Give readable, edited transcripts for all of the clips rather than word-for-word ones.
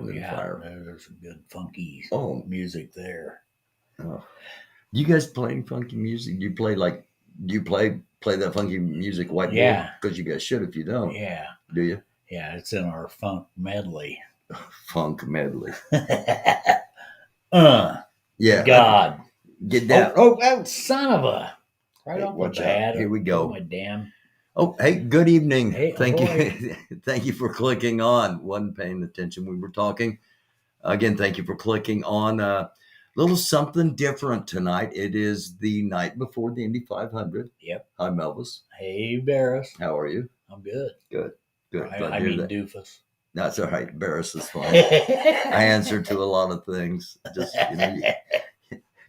Wind and Fire. There's some good funky music there. Oh, you guys playing funky music? Do you play that funky music whiteboard? Yeah, because you guys should if you don't. Yeah, Do you? Yeah, it's in our funk medley. Funk medley. Yeah, God, get down. Oh, son of a! Right off watch the bat. out. Here we go. Oh, my damn. Oh, hey, good evening. Hey, thank you. Thank you for clicking on. Wasn't paying attention. We were talking. Again, thank you for clicking on a little something different tonight. It is the night before the Indy 500. Yep. Hi, Melvis. Hey, Barris. How are you? I'm good. Good. I mean, Doofus. That's all right. Barris is fine. I answer to a lot of things. Just,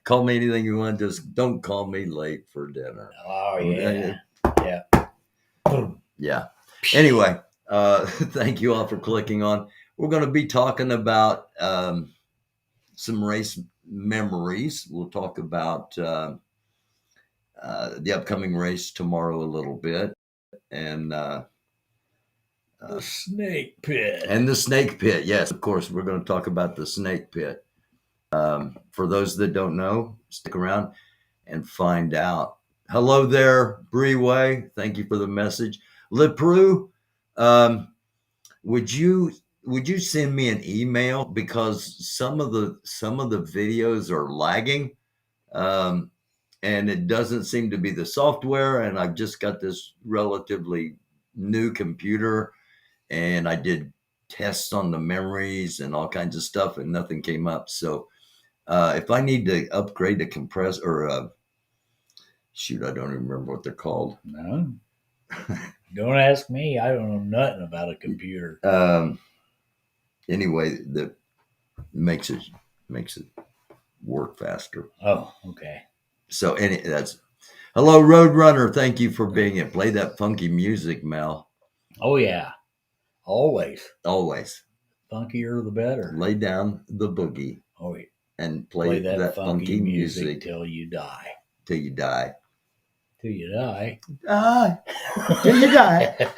call me anything you want. Just don't call me late for dinner. Oh, yeah. Yeah. Yeah. Anyway, thank you all for clicking on. We're going to be talking about some race memories. We'll talk about the upcoming race tomorrow a little bit. And the snake pit. And the snake pit. Yes, of course. We're going to talk about the snake pit. For those that don't know, stick around and find out. Hello there, Breeway. Thank you for the message. LePreau, would you send me an email, because some of the videos are lagging, and it doesn't seem to be the software. And I've just got this relatively new computer, and I did tests on the memories and all kinds of stuff, and nothing came up. So if I need to upgrade the compressor or shoot, I don't even remember what they're called. No. Don't ask me. I don't know nothing about a computer. Anyway, that makes it work faster. Oh, okay. So that's hello, Roadrunner. Thank you for being in. Play that funky music, Mel. Oh yeah, always. Funkier the better. Lay down the boogie. Oh yeah. And play that funky music till you die. Till you die. Till you die. Till you die.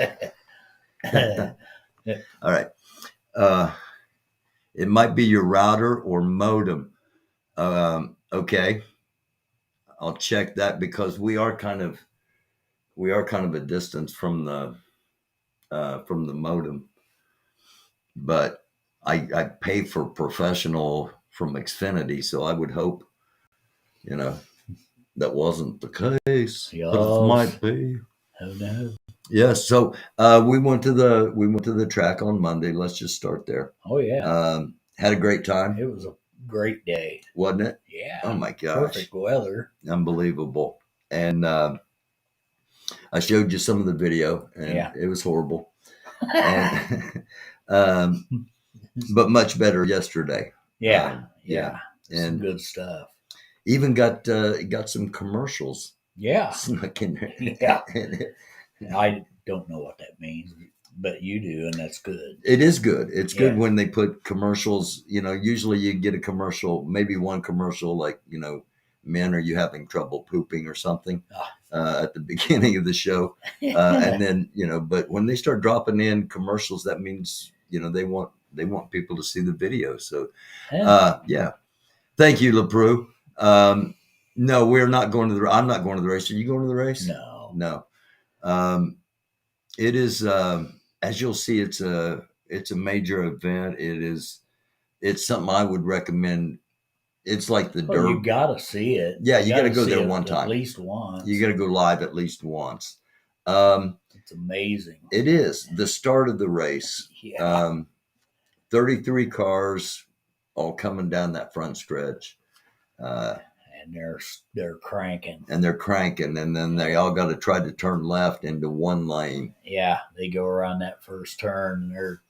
All right. It might be your router or modem. Okay. I'll check that, because we are kind of a distance from the modem. But I pay for professional from Xfinity, so I would hope, that wasn't the case. Yes. But it might be. Who knows? Yes. So we went to the track on Monday. Let's just start there. Oh yeah. Had a great time. It was a great day, wasn't it? Yeah. Oh my gosh. Perfect weather. Unbelievable. And I showed you some of the video, and it was horrible. And, but much better yesterday. Yeah. And some good stuff. Even got some commercials. Yeah. Snuck in there. Yeah. I don't know what that means, but you do, and that's good. It is good. It's good when they put commercials. Usually you get a commercial, maybe one commercial, like, men, are you having trouble pooping or something at the beginning of the show. And then, but when they start dropping in commercials, that means, they want people to see the video. So, yeah. Thank you, LePreau. No, we're not going to I'm not going to the race. Are you going to the race? No. It is, as you'll see, it's a major event. It's something I would recommend. It's like the Derby. You got to see it. Yeah, you got to go there one time. At least once. You got to go live at least once. It's amazing. It is the start of the race. Yeah. 33 cars all coming down that front stretch. And they're cranking. And then they all got to try to turn left into one lane. Yeah, they go around that first turn, and they're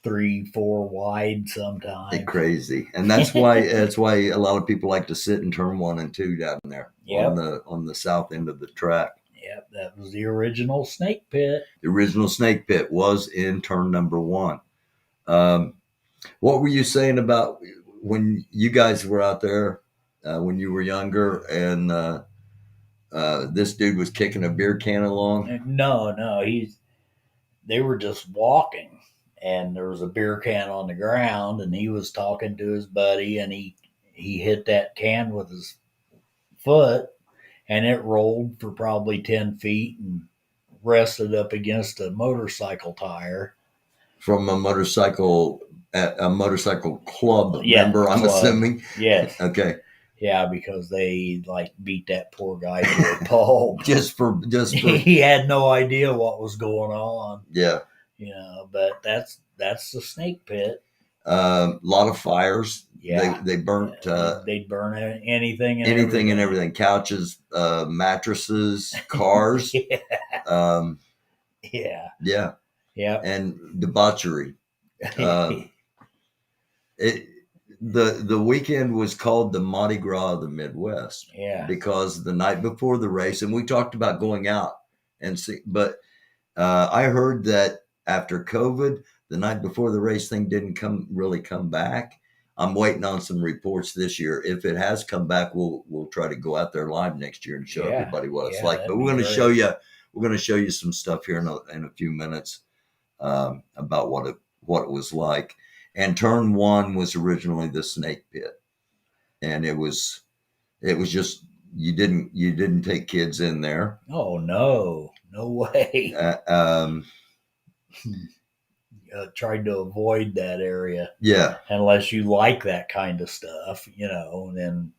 3-4 wide sometimes. It's crazy. And that's why a lot of people like to sit in turn 1 and 2 down there on the south end of the track. Yep, that was the original snake pit. The original snake pit was in turn number 1. What were you saying about when you guys were out there when you were younger, and this dude was kicking a beer can along? No, they were just walking. and there was a beer can on the ground, and he was talking to his buddy, and he hit that can with his foot, and it rolled for probably 10 feet and rested up against a motorcycle tire. From a motorcycle club Yeah, member, I'm club. assuming. Yes. Okay. Yeah, because they like beat that poor guy to a pulp. just for He had no idea what was going on. Yeah. But that's the snake pit. A lot of fires. Yeah. They burnt they'd burn anything and everything. Couches, mattresses, cars. Yeah. Yeah. Yeah. And debauchery. The weekend was called the Mardi Gras of the Midwest. Yeah. Because the night before the race, and we talked about going out and see, but I heard that after COVID, the night before the race thing didn't come back. I'm waiting on some reports this year. If it has come back, we'll try to go out there live next year and show everybody what it's like. But we're going to show you. We're going to show you some stuff here in a few minutes about what it was like. And turn one was originally the snake pit, and it was just you didn't take kids in there. Oh no way. Tried to avoid that area. Yeah. Unless you like that kind of stuff, and then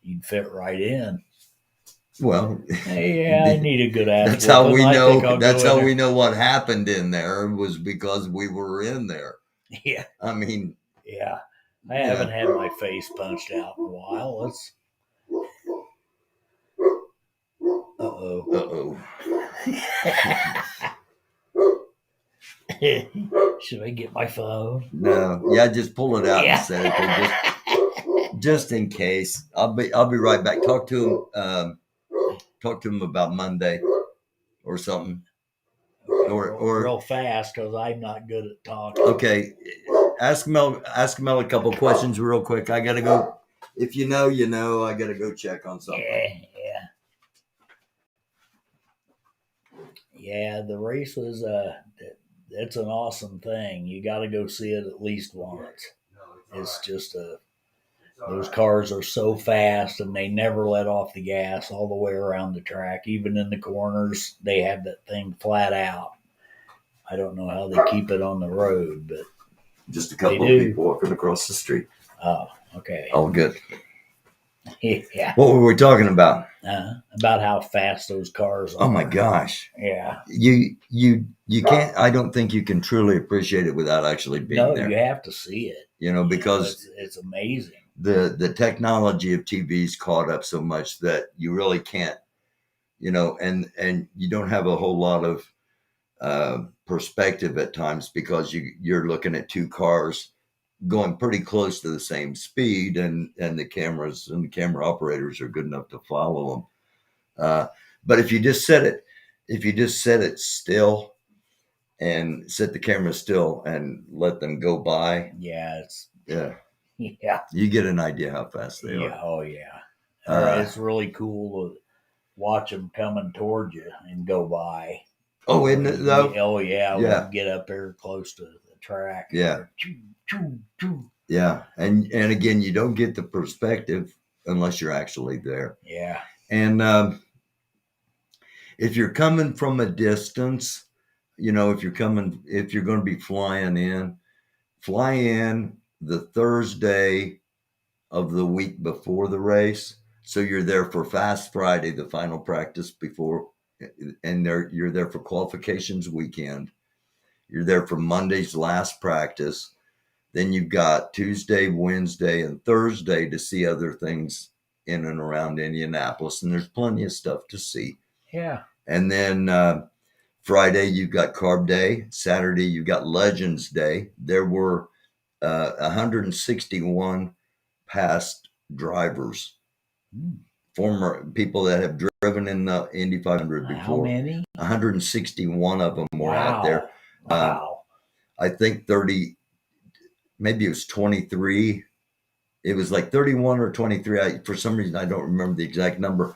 you'd fit right in. Well, I need a good ass. That's how we know. That's how we know what happened in there was because we were in there. Yeah. I mean. Yeah. I haven't had my face punched out in a while. Let's. Uh-oh. Should I get my phone? No. Yeah, just pull it out and set it there, just in case. I'll be right back. Talk to him about Monday or something. Or real fast because I'm not good at talking. Okay. Ask Mel a couple questions real quick. I gotta go. If you know, I gotta go check on something. Yeah, the race was it's an awesome thing. You got to go see it at least once. It's just those cars are so fast, and they never let off the gas all the way around the track. Even in the corners, they have that thing flat out. I don't know how they keep it on the road, but just a couple of people walking across the street. Oh, okay. All good. Yeah. What were we talking about? About how fast those cars are. Oh my gosh. Yeah. You can't. I don't think you can truly appreciate it without actually being there. No, you have to see it. Because it's amazing. The technology of TV's caught up so much that you really can't. And you don't have a whole lot of perspective at times because you're looking at two cars going pretty close to the same speed, and the cameras and the camera operators are good enough to follow them. But if you just set it still and set the camera still and let them go by, you get an idea how fast they are. Oh yeah, it's really cool to watch them coming toward you and go by. Oh, isn't it though? Oh yeah, when you get up there close to the track. Yeah. Yeah, and again, you don't get the perspective unless you're actually there. Yeah. And if you're coming from a distance, if you're going to be fly in the Thursday of the week before the race. So you're there for Fast Friday, the final practice before, and you're there for qualifications weekend. You're there for Monday's last practice. Then you've got Tuesday, Wednesday, and Thursday to see other things in and around Indianapolis. And there's plenty of stuff to see. Yeah. And then Friday, you've got Carb Day. Saturday, you've got Legends Day. There were 161 past drivers, former people that have driven in the Indy 500 before. How many? 161 of them were out there. Wow. I think 30, maybe it was 23. It was like 31 or 23. For some reason, I don't remember the exact number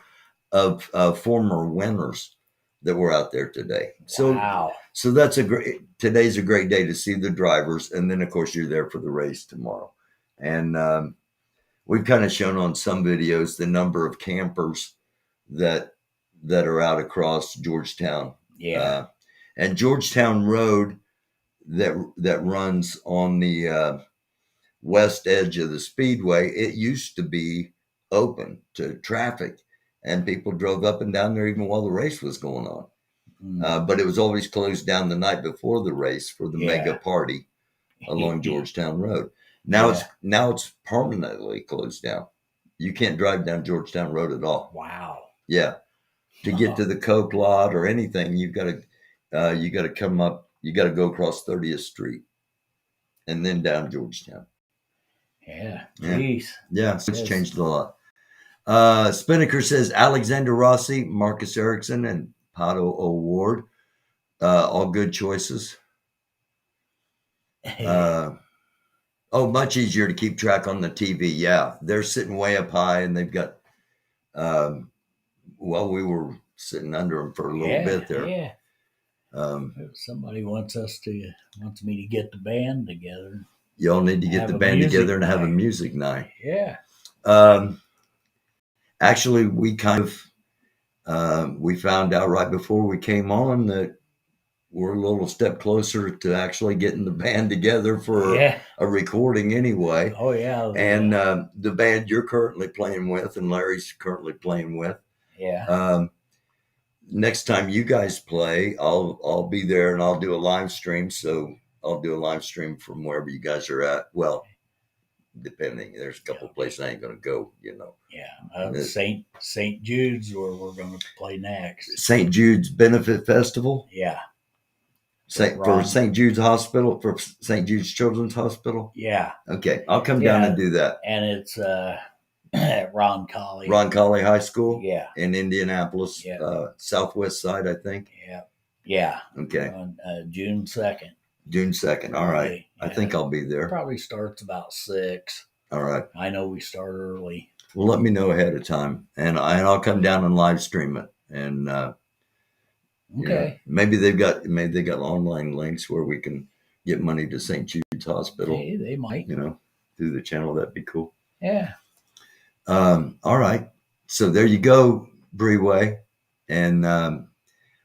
of former winners that were out there today. Wow. So today's a great day to see the drivers. And then of course you're there for the race tomorrow. And we've kind of shown on some videos the number of campers that are out across Georgetown. Yeah. And Georgetown Road that runs on the west edge of the speedway, it used to be open to traffic, and people drove up and down there even while the race was going on. But it was always closed down the night before the race for the mega party along Georgetown Road. Now it's permanently closed down. You can't drive down Georgetown Road at all. Wow. Yeah. To get to the Coke lot or anything, you got to come up. You got to go across 30th Street and then down Georgetown. Yeah. Jeez. Yeah. So it's changed a lot. Spinnaker says Alexander Rossi, Marcus Ericsson, and Pato O'Ward. All good choices. Much easier to keep track on the TV. Yeah. They're sitting way up high and they've got, we were sitting under them for a little bit there. Yeah. Somebody wants me to get the band together. Y'all need to get the band together and have a music night. Yeah. Actually, we kind of we found out right before we came on that we're a little step closer to actually getting the band together for a recording anyway. Oh yeah. And the band you're currently playing with and Larry's currently playing with. Yeah. Next time you guys play, I'll be there and I'll do a live stream. So I'll do a live stream from wherever you guys are at. Well, depending, there's a couple places I ain't gonna go. Yeah. St. Jude's where we're gonna play next. St. Jude's Benefit Festival. Yeah. For St. Jude's Hospital, for St. Jude's Children's Hospital. Yeah. Okay, I'll come down and do that. And it's at Ron Colley High School. Yeah. In Indianapolis, southwest side, I think. Yeah. Yeah. Okay. On June 2nd. June 2nd. All right. Yeah. I think I'll be there. Probably starts about 6. All right. I know we start early. Well, let me know ahead of time, and I'll come down and live stream it. And okay. Maybe they got online links where we can get money to St. Jude's Hospital. Hey, they might. Through the channel. That'd be cool. Yeah. All right. So there you go, Breeway. And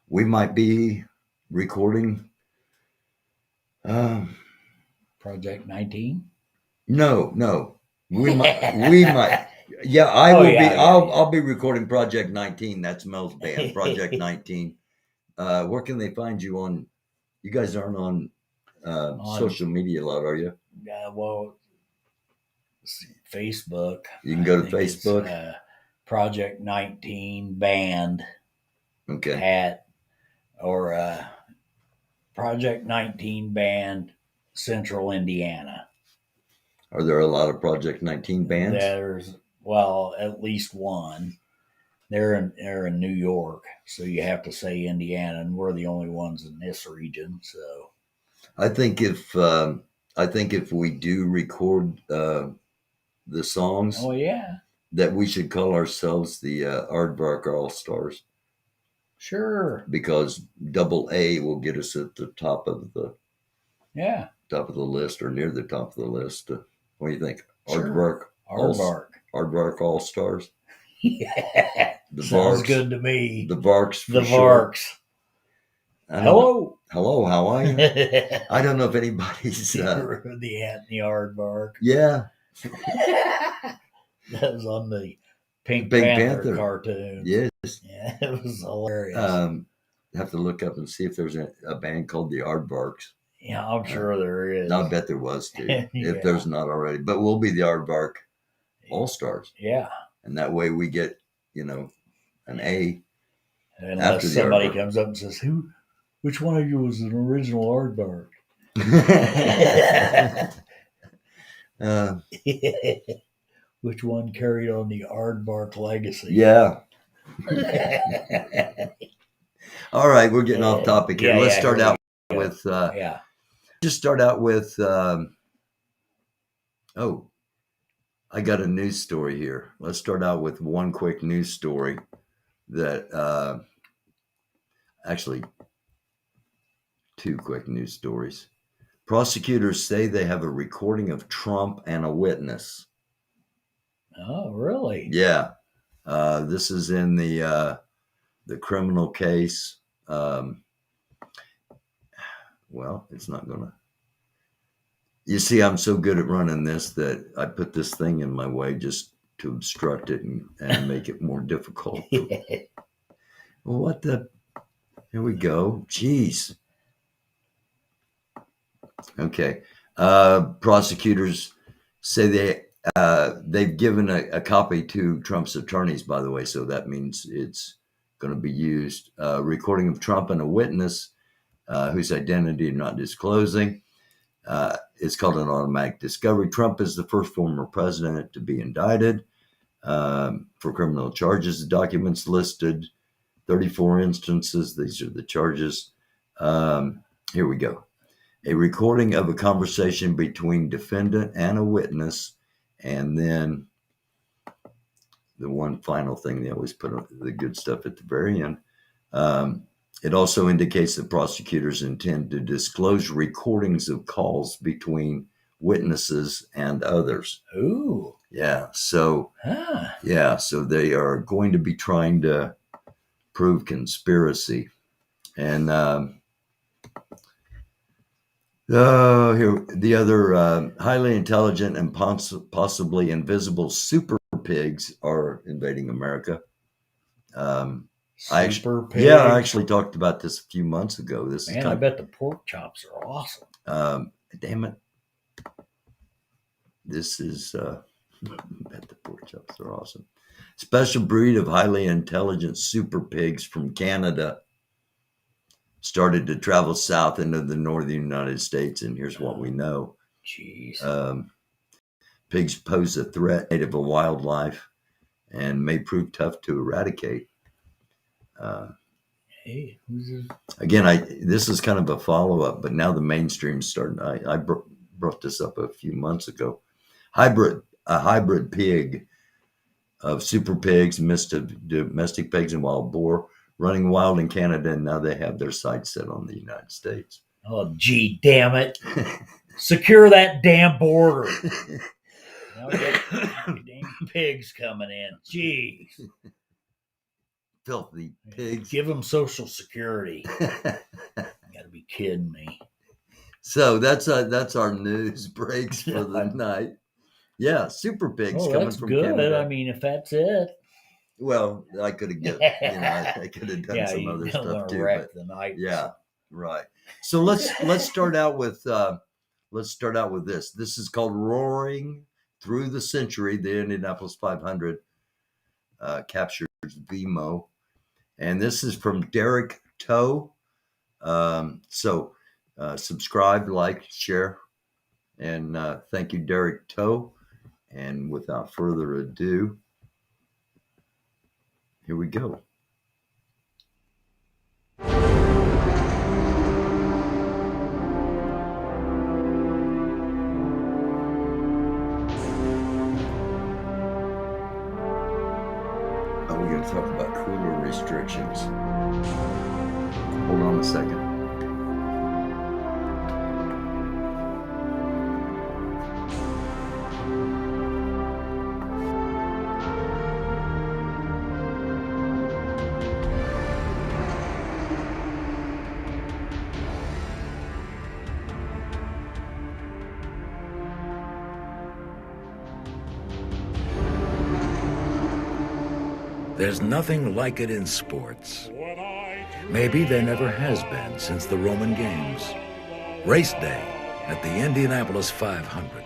we might be recording Project 19? No. We might. Yeah, I will be. I'll be recording Project 19. That's Mel's band, Project 19. Where can they find you on? You guys aren't on social media a lot, are you? Well, Facebook. You can go to Facebook. Project 19 Band. Okay. Or Project 19 Band, Central Indiana. Are there a lot of Project 19 bands? There's at least one. They're in New York, so you have to say Indiana, and we're the only ones in this region. So, I think if we do record the songs, that we should call ourselves the Aardvark All Stars. Sure. Because AA will get us at the top of the list or near the top of the list. What do you think? Sure. Aardvark All Stars. Yeah. The Sounds Varks, good to me. The Varks. The Varks. Hello. Hello. How are you? I don't know if anybody's the Ant and the Aardvark. Yeah. That was on the Pink Panther cartoon. Yes. Yeah, it was hilarious. Have to look up and see if there's a band called the Aardvarks. Yeah, I'm sure there is. I bet there was too, if there's not already. But we'll be the Aardvark All Stars. Yeah. And that way we get, an A. Unless somebody comes up and says, which one of you was an original Aardvark? Which one carried on the Aardvark legacy? Yeah. All right, we're getting off topic here. Let's start out with just start out with I got a news story here. Let's start out with one quick news story that Actually, two quick news stories. Prosecutors say they have a recording of Trump and a witness. Oh, really? Yeah. This is in the criminal case. Well, it's not going to. You see, I'm so good at running this that I put this thing in my way just to obstruct it and make it more difficult. Well, what the? Here we go. Jeez. Okay. Prosecutors say they've given a copy to Trump's attorneys, by the way, so that means it's going to be used. Recording of Trump and a witness whose identity not disclosing. It's called an automatic discovery. Trump is the first former president to be indicted for criminal charges. The documents listed 34 instances. These are the charges. Here we go. A recording of a conversation between defendant and a witness, and then the one final thing, they always put the good stuff at the very end. It also indicates that prosecutors intend to disclose recordings of calls between witnesses and others. Ooh. Yeah. So, Ah. yeah. So they are going to be trying to prove conspiracy. And here, the other highly intelligent and possibly invisible super pigs are invading America. I actually talked about this a few months ago. I bet the pork chops are awesome. Damn it. This is, I bet the pork chops are awesome. Special breed of highly intelligent super pigs from Canada started to travel south into the northern United States, and here's what we know. Jeez. Pigs pose a threat native to wildlife and may prove tough to eradicate. Hey, who's this? Again, this is kind of a follow-up, but now the mainstream's starting. I brought this up a few months ago. A hybrid pig of super pigs, mixed of domestic pigs and wild boar, running wild in Canada, and now they have their sights set on the United States. Oh, gee, damn it. Secure that damn border. Now we got damn pigs coming in. Jeez. Filthy pigs. Give them Social Security. You got to be kidding me. So that's our news breaks for the night. Yeah, super pigs coming from Canada. I mean, if that's it. Well, I could have I could have done some other stuff too. Wreck the night. Yeah, right. So let's start out with this. This is called Roaring Through the Century. The Indianapolis 500 captures Vimo, and this is from Derek Toe. Subscribe, like, share, and thank you, Derek Toe. And without further ado, here we go. We're going to talk about cooler restrictions. Hold on a second. There's nothing like it in sports. Maybe there never has been since the Roman Games. Race day at the Indianapolis 500.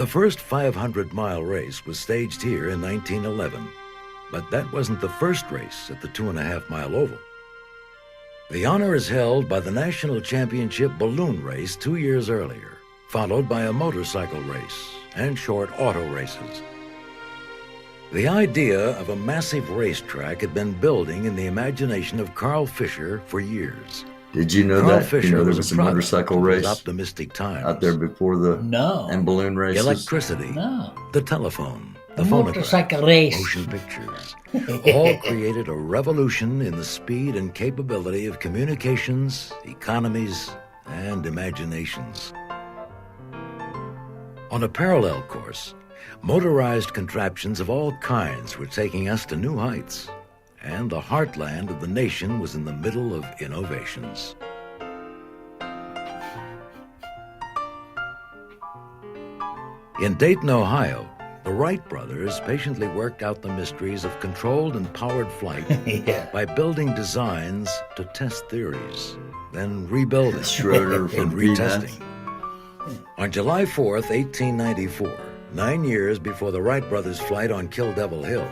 The first 500-mile race was staged here in 1911, but that wasn't the first race at the 2.5-mile oval. The honor is held by the National Championship balloon race 2 years earlier, followed by a motorcycle race and short auto races. The idea of a massive racetrack had been building in the imagination of Carl Fisher for years. Did you know Carl that? Fisher You know there was was a a product motorcycle of his race optimistic times. out there before the No. and balloon races. Electricity, No. the telephone, the A phonograph, motorcycle race. motion pictures, all created a revolution in the speed and capability of communications, economies, and imaginations. On a parallel course, motorized contraptions of all kinds were taking us to new heights, and the heartland of the nation was in the middle of innovations. In Dayton, Ohio, the Wright brothers patiently worked out the mysteries of controlled and powered flight Yeah. by building designs to test theories, then rebuilding Schroeder and from retesting. On July 4th, 1894, 9 years before the Wright brothers' flight on Kill Devil Hill,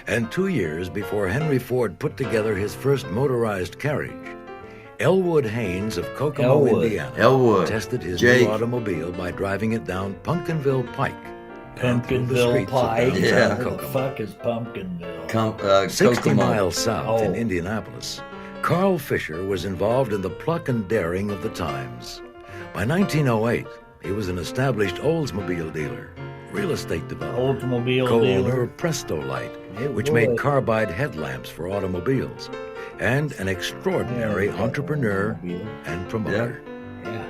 and 2 years before Henry Ford put together his first motorized carriage, Elwood Haynes of Kokomo, Elwood. Indiana, Elwood. tested his Jake. new automobile by driving it down Pumpkinville Pike. and through the Pumpkinville streets of Pike. downtown Yeah. Where the Kokomo. fuck is Pumpkinville? 60 Kokomo. miles south in Oh. Indianapolis, Carl Fisher was involved in the pluck and daring of the times. By 1908, he was an established Oldsmobile dealer, real estate developer, Oldsmobile co-owner dealer. of Presto Light, It which would. made carbide headlamps for automobiles, and an extraordinary Yeah, entrepreneur automobile. and promoter. Yeah.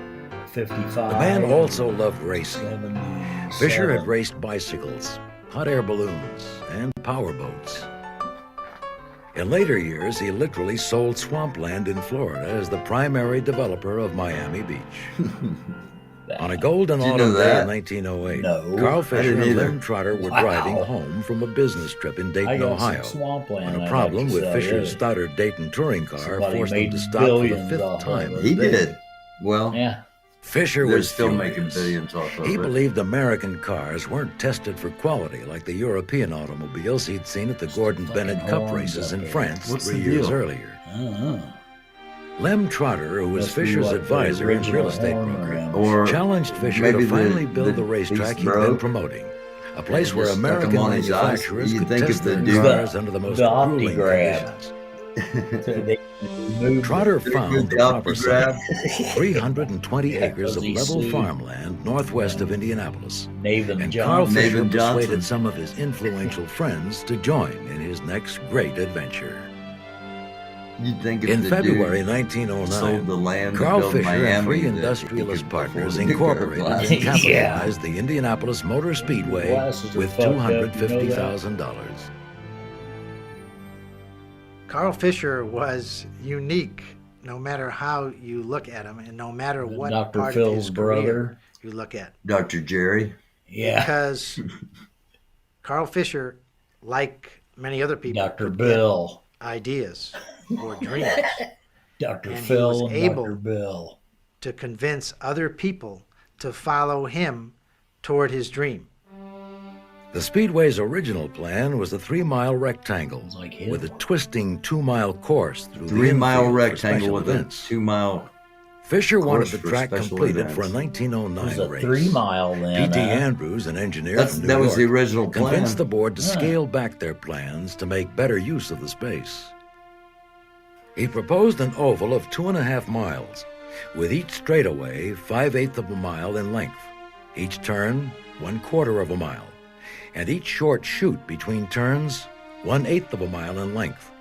55. The man also loved racing. 77. Fisher had raced bicycles, hot air balloons, and powerboats. In later years, he literally sold swampland in Florida as the primary developer of Miami Beach. On a golden Did you autumn know day that? in 1908, No, Carl I Fisher didn't and either. Lem Trotter were Wow. driving home from a business trip in I Dayton, got Ohio, some swampland. when I'd a problem like to with sell Fisher's you. Stoddard Dayton touring car Somebody forced them made to stop for the billions fifth off of time. it. He did. Well, Yeah. Fisher they're was still furious. making billions off of He it. believed American cars weren't tested for quality like the European automobiles he'd seen at the Gordon Fucking Bennett Cup horns races up in there. France What's 3 the years deal? earlier. Uh-huh. Lem Trotter, who was Must be Fisher's like the advisor and original real estate horn broker, rims. Or challenged Fisher maybe to finally build the the racetrack piece he'd been broke, promoting. A place and where just stuck 'em American on his eyes. manufacturers You'd could think test if the their dude- cars under the most the grueling OptiGrab. conditions. So they moved Trotter They're found good the to proper site, grab. 320 Yeah, acres of does he level see? farmland northwest of Indianapolis. Nathan And Carl Johnson. Fisher Nathan Johnson. persuaded some of his influential friends to join in his next great adventure. You'd think if In the February dude 1909, sold the land Carl to build Fisher Miami, and three that industrialist he could partners afford to incorporated go and fly. Yeah. capitalized the Indianapolis Motor Speedway Glasses are with fucked up, you know that? $250,000. Carl Fisher was unique no matter how you look at him and no matter what Dr. part of Phil's his career brother. you look at. Dr. Jerry. Yeah. Because Carl Fisher, like many other people, Dr. could get Bill. ideas or dreams Dr. And he Phil was and able- Dr. Bill. to convince other people to follow him toward his dream. The Speedway's original plan was a 3-mile rectangle It's like him. with a twisting 2-mile course through the 3-mile infield for rectangle special with events. a 2-mile. Fisher wanted course the for track special completed for a events. 1909 It was a race. 3-mile then. P.T. Andrews, an engineer from New That was York, the original plan. convinced the board to Yeah. scale back their plans to make better use of the space. He proposed an oval of 2.5 miles, with each straightaway 5/8 of a mile in length, each turn 1/4 of a mile, and each short chute between turns 1/8 of a mile in length.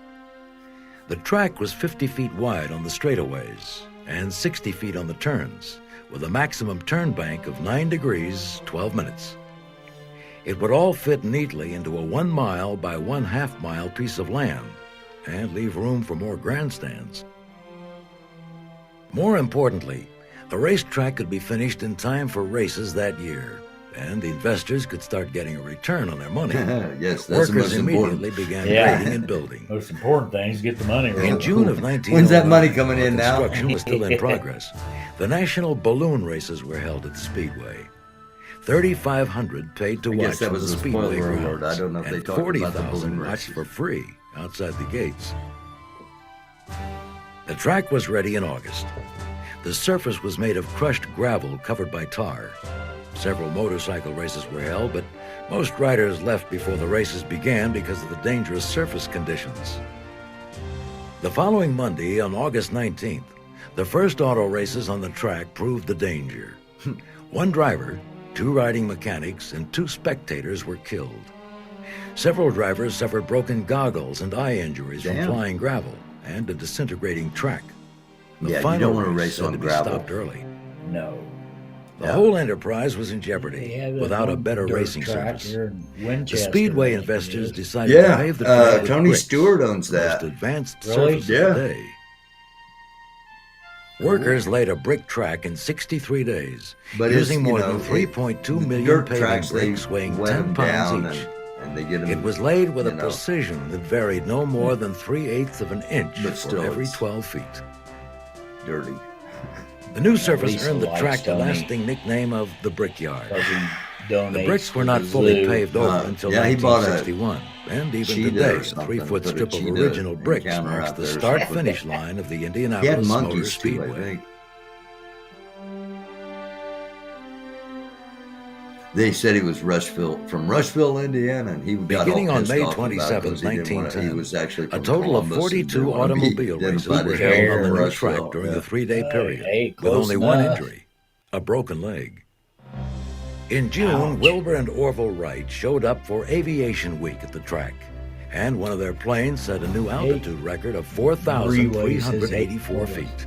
The track was 50 feet wide on the straightaways and 60 feet on the turns, with a maximum turn bank of 9 degrees, 12 minutes. It would all fit neatly into a 1 mile by 1/2 mile piece of land and leave room for more grandstands. More importantly, the racetrack could be finished in time for races that year, and the investors could start getting a return on their money. Yes, that's the Workers most immediately important. began Yeah. grading and building. Most important thing is get the money In right. June of 1909, When's that money coming while in now? construction was still in progress. The national balloon races were held at the Speedway. 3,500 paid to I watch guess that from was the a Speedway spoiler grounds, alert. I don't know if they and talked about the 40,000 balloon watched races. for free outside the gates. The track was ready in August. The surface was made of crushed gravel covered by tar. Several motorcycle races were held, but most riders left before the races began because of the dangerous surface conditions. The following Monday, on August 19th, the first auto races on the track proved the danger. One driver, 2 riding mechanics, and 2 spectators were killed. Several drivers suffered broken goggles and eye injuries from Damn. flying gravel and a disintegrating track. The Yeah, you final don't want to race had on to be gravel. stopped early. No. The Yeah. whole enterprise was in jeopardy They have that without a one better dirt racing track surface. here in The Winchester, Speedway I think it investors is. decided to pave the track with Tony bricks, Stewart owns the most that. advanced Really? surface Yeah. of the day. Workers laid a brick track in 63 days, But it's, using more you know, than 3.2 the million dirt paving tracks, bricks they weighing wet 10 them pounds down each. and they get them. It was laid with a you know. precision that varied no more than 3/8 of an inch But for still, every it's 12 feet. dirty. The new least surface he earned the likes track the Tony. lasting nickname of the Brickyard. Because he donates The bricks were to not the fully zoo. paved over until yeah, he bought a 1961, and even cheetah today, or a something, 3-foot put a strip of cheetah original bricks encounter marks out the there or start-finish line of the He had Indianapolis Motor monkeys too, I Speedway. think. They said he was from Rushville, Indiana, and he got Beginning all on pissed May off about it 27, 'cause he didn't wanna- 1910, he was actually A from total of Columbus and 42 didn't wanna be automobile races identified were as held being on the from new Rushville, track during yeah. the 3-day period, Hey, with close only one enough. injury, a broken leg. In June, Ouch. Wilbur and Orville Wright showed up for Aviation Week at the track, and one of their planes set a new altitude record of 4,384 feet.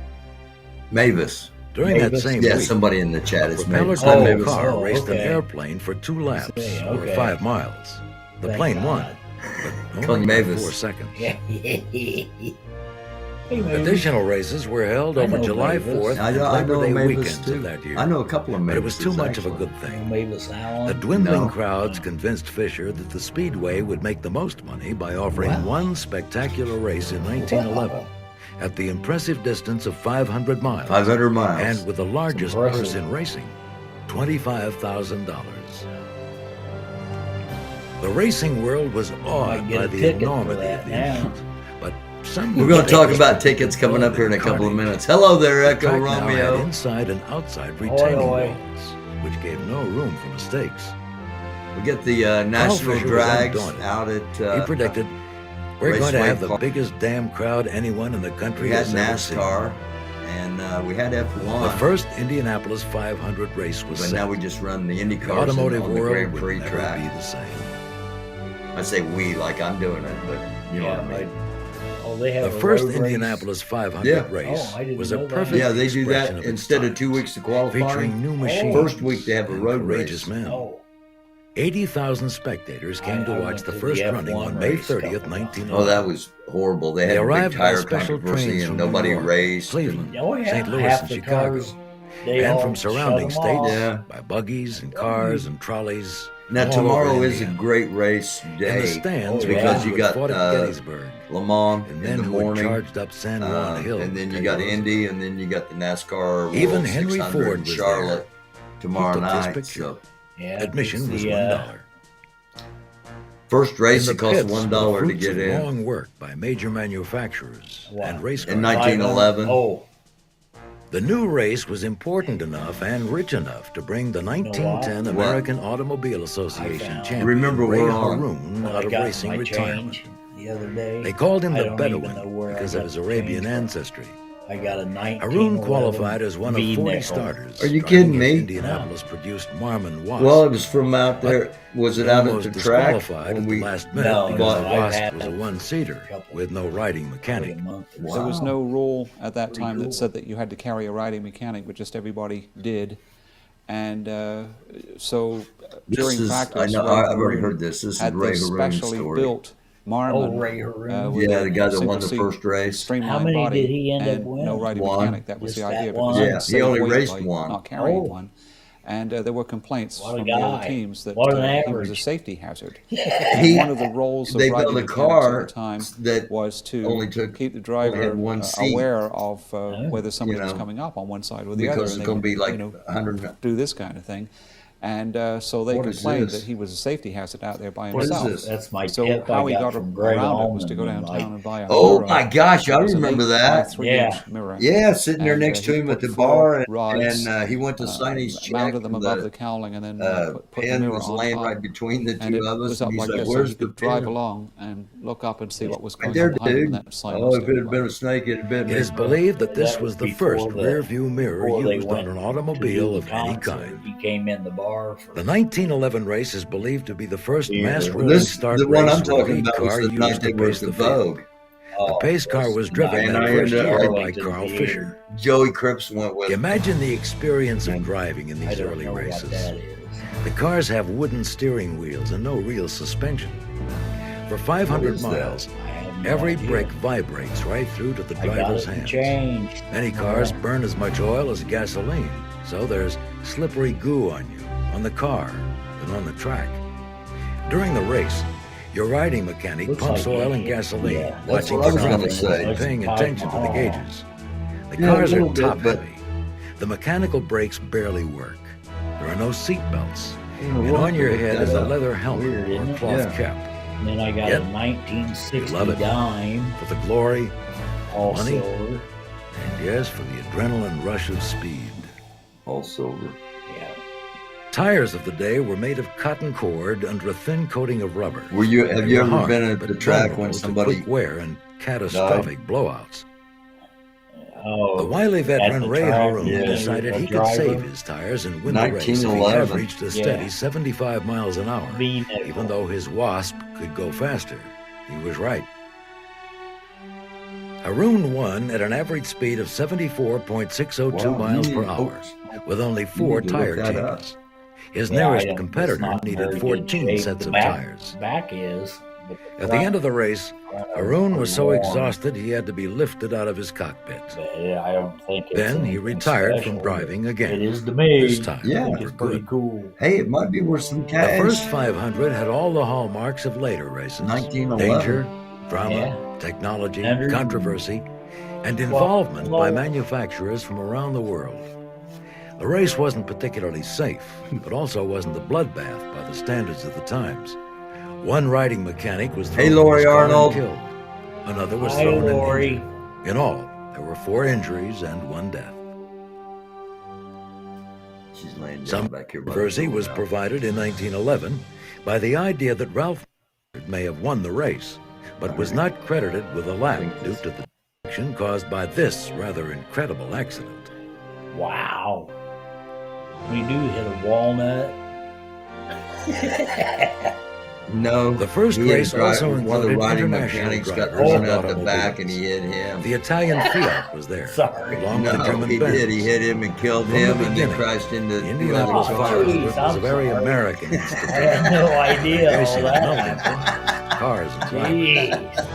Mavis. During that Mavis? same Yeah, week, somebody in the chat a is propeller Mavis. Oh, driven car oh, raced an okay. airplane for 2 laps, See, or okay. 5 miles. The Thank plane won, God. but Call only you by Mavis. 4 seconds. Hey, maybe. Additional races were held I over know July Mavis. 4th I and know Labor Day Mavis weekends too. of that year. I know a couple of Mavises, But it was too much of a actually. good thing. Mavis Allen. The dwindling No. crowds convinced Fisher that the Speedway would make the most money by offering Wow. one spectacular race in 1911 at the impressive distance of 500 miles 500 miles. and with the largest impressive. purse in racing, $25,000. The racing world was awed Might get by a the ticket for enormity that of the now. event, but some We're going to talk about were tickets coming up here in a couple of carnage. minutes. Hello there, The Echo track now had Romeo. inside and outside retaining oi. walls, which gave no room for mistakes. We get the National Fisher was Drags undaunted. out at. He predicted, "We're going to Raceway have the Park. biggest damn crowd anyone in the country We had has ever seen." NASCAR, and we had F1. The first Indianapolis 500 race was but set. now we just run the Indy The cars automotive on the world Grand would Prix never track. be the same. I say we like I'm doing it, but you know what I mean. They have The a first road race. Indianapolis 500 Yeah. race Oh, I didn't was a know that. perfect Yeah, they do expression that of its instead of 2 times, weeks of qualifying. featuring new machines. First week they have a and road courageous race. men. Oh, 80,000 spectators came to I watch went the to first the running F1 on May race 30th, couple times. 1911. Oh, that was horrible. They They had a big arrived by tire special controversy trains and from nobody New York, raced. Cleveland, oh yeah. St. Louis, Half and the Chicago, cars, they and all from surrounding shut 'em off. states Yeah. by buggies and cars and trolleys. Now all tomorrow over is a Indiana. great race In day the stands, Oh, because yeah. you got fought at Gettysburg, Le Mans and in men the who had morning, charged up San Juan Hill. and then you to got Teddy Indy, Roosevelt. and then you got the NASCAR Even World Henry 600 Ford in was Charlotte tomorrow took his night. picture. So Yeah, Admission it's was the, $1. first race In it the costs pits $1 were the to fruits get of in. long work by major manufacturers Wow. and race In cars. 1911. Oh, The new race was important enough and rich enough to bring the 1910 What? American Automobile Association found- champion Remember, Ray we're on- Harun well, out I of got racing my retirement. change the other day. They called him I the don't even Bedouin know where I because got of his the Arabian change from. ancestry. I got a 19. Harun qualified as one of 40 V-nickel. starters. Are you driving kidding his me? Indianapolis produced Marmon Wasp. Well, it was from out there. Was it out at Almost the track disqualified when at we? the last minute No, because no, the I've Wasp had was a it one-seater couple- with no riding mechanic. Wow. There was no rule at that Pretty time cool. that said that you had to carry a riding mechanic, but just everybody did. And so This during is, practice, I know. Ray I've already Harun heard this. This is had Ray this Harun's specially story. built Marmon. Oh, Ray Harun. with Yeah, a the guy that won the single-seat first race. streamlined How many body did he end up and no winning? riding One. mechanic. That was Just the that idea. one? Because Yeah, could he save only weight raced by one. not carrying Oh. one. And there were complaints What a from the other guy. teams that What an he was a average. safety hazard. He- One of the roles of they riding built a mechanics car at the time that was to only took- keep the only driver had one seat. aware of whether somebody You was know, coming up on one side or the other. because and it's they going to be would, like you know, 100. do this kind of thing. And so they What is complained this? that he was a safety hazard out there by What is himself. this? That's my So tip how I he got got from Greg around it was to go Allman. downtown and buy a Oh mirror. my gosh, I It was an remember 8 that. by 3-inch Yeah. mirror. Yeah, sitting there And next to he him at put the 4 bar, rods, and he went to sign his check. mounted them and above the the cowling, and then put the pen mirror was on laying top. right between the And two it of us, was and up he's like like, this, so "Where's he the could drive pen?" along and look up and see what was Right going there, on behind him, and dude. then sign Oh, most if it had been a everybody. snake, it'd have been It is me. believed that this That was the before first rear-view mirror before they used went on an to automobile do of the any concert. kind. He came in the bar for The 1911 race is believed to be the first beer. mass Well, rolling this, start the one race I'm with a talking lead about was car the night used they to were pace at the the field. Vogue. The pace car was driven And that I first ended up year like by Carl the Fisher. Joey Cripps went with him. Imagine the experience of And driving in I these don't early know what races. that is. The cars have wooden steering wheels and no real suspension. For What 500 is that? miles, I have no every idea. brake vibrates right through to the I got driver's it hands. changed. Many cars burn as much oil as gasoline, so there's slippery goo on you, on the car, and on the track. During the race, your riding mechanic Looks pumps like oil it. and gasoline, Yeah, that's watching what I for was gonna traffic say. and paying That's attention to the Taj gauges. The Yeah, a cars little are bit, top but- heavy. The mechanical brakes barely work. There are no seat belts. don't know And what on your they head got is a up. leather helmet Weird, isn't or it? cloth Yeah. cap. And then I got Yep. a 1960 You love it. dime, For the glory, all money. silver. and yes, for the adrenaline rush of speed. All silver. Yeah. Tires of the day were made of cotton cord under a thin coating of rubber. Have you They ever were hard, been at but the track vulnerable when to somebody quick wear and catastrophic blowouts? Oh, The wily at veteran the Ray track, Haroon yeah. decided a he could driver. save his tires and win the race if he 1911. averaged a steady Yeah. 75 miles an hour. V-nickel. Even though his Wasp could go faster. He was right. Haroon won at an average speed of 74.602 Wow, miles you per need- hour, with only 4 need to look tire that up. changes. His Yeah, nearest it's competitor not in very needed good 14 shape. sets The of back, tires. Back is. but At the end of the race, front Haroon was so worn. exhausted he had to be lifted out of his cockpit. But, yeah, I don't think it's Then he anything retired from special. driving It again. is to me. This time Yeah. I think for it's pretty good. cool. Hey, it might be worth some The cash. first 500 had all the hallmarks of later races. 1911. Danger, drama, Yeah. technology, 100. controversy, and involvement by well- manufacturers from around the world. The race wasn't particularly safe, but also wasn't a bloodbath by the standards of the times. One riding mechanic was thrown Hey, from Lori his car and Arnold. killed. Another was Hi, thrown and Lori. injured. In all, there were 4 injuries and 1 death. She's laying down Some back here. by the controversy door was now. provided in 1911 by the idea that Ralph may have won the race, but was not credited with a lap due to the destruction caused by this rather incredible accident. Wow. We do hit a walnut. No. The first he had race dri- also one of the included riding international mechanics got drivers run of out the back and he hit him. The Italian Fiat was there, Sorry. along with the No, German he Benz. did. He hit him and killed From the him and then beginning, crashed into The the Indianapolis other Oh, car. 500 geez, was a I'm very sorry. American I institution. had no idea In case all you that know happened. Cars and drivers. Jeez.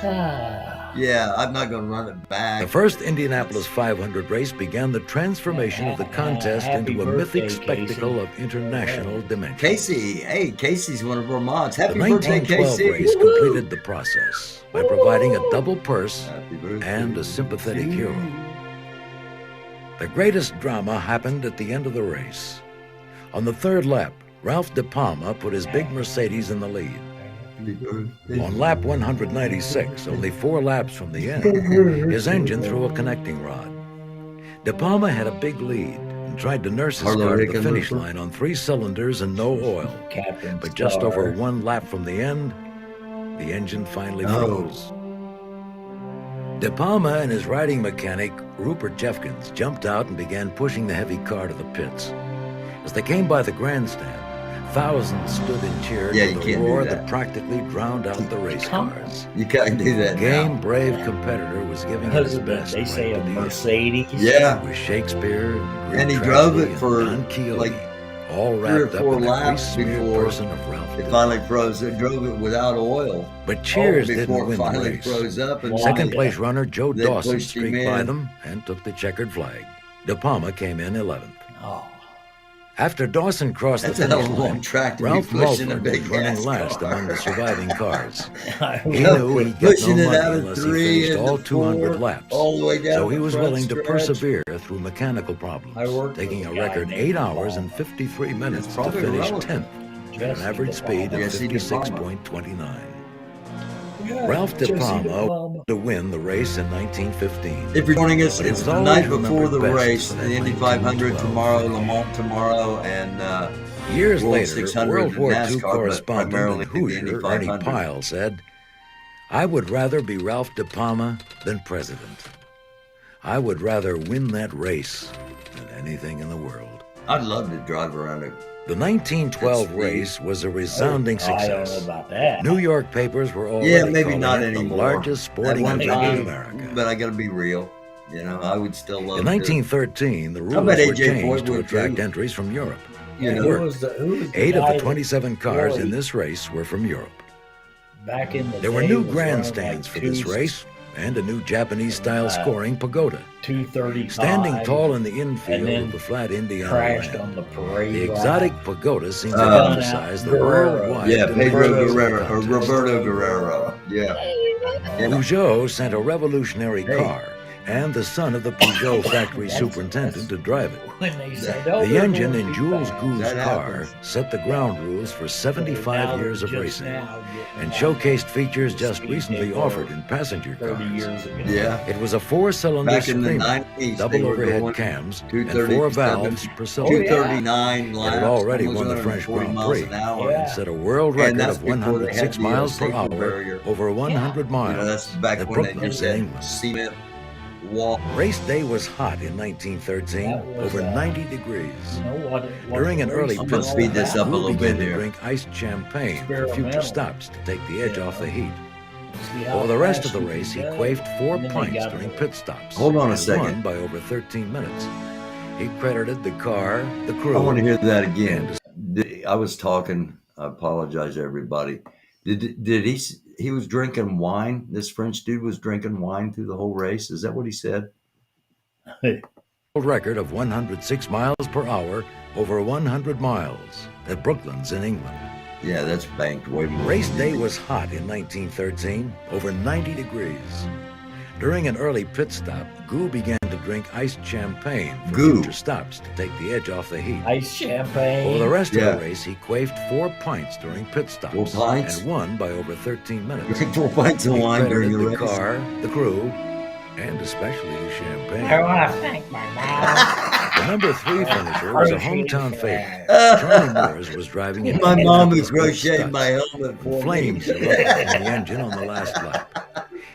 Ah. Yeah, I'm not going to run it back. The first Indianapolis 500 race began the transformation of the contest Happy into a birthday, mythic spectacle Casey. of international dimension. Casey, hey, Casey's one of our mods. The Happy birthday, 1912 Casey. race completed the process by providing a double purse Happy birthday. and a sympathetic hero. The greatest drama happened at the end of the race. On the 3rd lap, Ralph De Palma put his big Mercedes in the lead. Happy birthday. On lap 196, only 4 laps from the end, his engine threw a connecting rod. De Palma had a big lead and tried to nurse his Harlow car to the Hickenlooper. finish line on 3 cylinders and no oil. Captain But just Star. over 1 lap from the end, the engine finally Oh. froze. De Palma and his riding mechanic, Rupert Jeffkins, jumped out and began pushing the heavy car to the pits. As they came by the grandstand, thousands stood and cheered Yeah, you with a can't do roar that. that practically drowned out the race cars. You can't do that Game, now. brave competitor was giving it his best. They right say to a the end. Mercedes. Yeah. With Shakespeare, Greek And he tragedy, drove it and for, Don Quixote, like, all 3 or wrapped up 4 in the laps grease-smeared before person of Ralph. It De finally froze. It drove it without oil. But Cheers before didn't it win the finally race. froze up. And Second place runner Joe They Dawson pushed him streaked by in. them and took the checkered flag. De Palma came in 11th. Oh. After Dawson crossed That's the a hell finish of a long line, track to be Ralph pushing a Mulford big was running gas last car. among the surviving cars. I He will. knew he'd get Pushing no it money out of unless he 3 finished into all 200 4, laps, all the way down so he the was front willing to stretch. persevere through mechanical I problems, worked taking with a a guy record named 8 hours Paul. and 53 minutes to probably finish relevant. 10th at an Jesse average speed of Jesse DePalma. 56.29. Yeah, Ralph Jesse DePalma DePalma. to win the race in 1915. If you're joining us, But he it's was the always night before remembered the best race. for The that Indy 500 1912 tomorrow, finish. Le Mans tomorrow, and Years World later, 600 World War NASCAR, II but correspondent primarily and the Indy Hoosier Ernie 500. Pyle said, "I would rather be Ralph DePalma than president. I would rather win that race than anything in the world." I'd love to drive around it. The 1912 Speed. race was a resounding I don't know success. about that. New York papers were already Yeah, maybe calling not it the anymore. largest sporting At one event in time, America. but I got to be real. You know, I would still love In to. 1913, the I rules bet were A.J. Foyt changed to would attract too. entries from Europe. You It know, Who worked. was the 8 of guy the that 27 cars really, in this race were from Europe. back in the There were day, new was running grandstands like for this race and a new Japanese-style scoring pagoda. 235, Standing tall in the and infield then of the flat Indiana crashed land, on the parade the route. exotic pagoda seemed to Uh, emphasize the Guerrero. worldwide yeah, dimensions Pedro of the Guerrero or contest. Roberto Guerrero. Yeah. Peugeot sent a revolutionary Hey. car and the son of the Peugeot factory superintendent to drive it. When they said, "Oh, The we're engine going in too Jules fast." Gould's That car happens. set the ground rules for 75 Now years of just racing now and getting showcased features just Speed recently Takeover offered in passenger 30 cars. years ago. Yeah. It was a 4-cylinder Back in the screamer, 90s, double they were overhead going cams, and 237, 4 valves per cylinder. 239 It laps. had already almost won the French 140 Grand miles Prix an hour. Yeah. and set a world And record that's of before they had 106 the, miles per safety hour barrier. over 100 You miles know, that's back at when they Brooklands did in that England. cement wall. Race day was hot in 1913, That was, over 90 degrees. You know what? During an early I'm pit gonna stop, speed this up a Wu little began bit to here. drink iced champagne for future Experimental. stops to take the edge Yeah. off the heat. For the rest of the race, he quaffed 4 And then they pints got during the- pit stops. Hold on a and second. won by over 13 minutes. He credited the car, the I crew. want to hear that again. I was talking. I apologize, everybody. Did he was drinking wine? This French dude was drinking wine through the whole race. Is that what he said? World record of 106 miles per hour over 100 miles at Brooklands in England. Yeah, that's banked way more. Race than day you was hot in 1913, over 90 degrees. During an early pit stop, Gu began to drink iced champagne for Gu. future stops to take the edge off the heat. Ice champagne. Over the rest Yeah. of the race, he quaffed 4 pints during pit stops 4 pints? and won by over 13 minutes. Drink 4 pints of He wine during credited the the race. car, the crew, and especially the I champagne. want to thank my mom. The number 3 finisher was a hometown favorite. favorite. Charlie Moores was driving in My eight mom of is the pit crocheting stops. my helmet for me. Flames erupted from the engine on the last lap.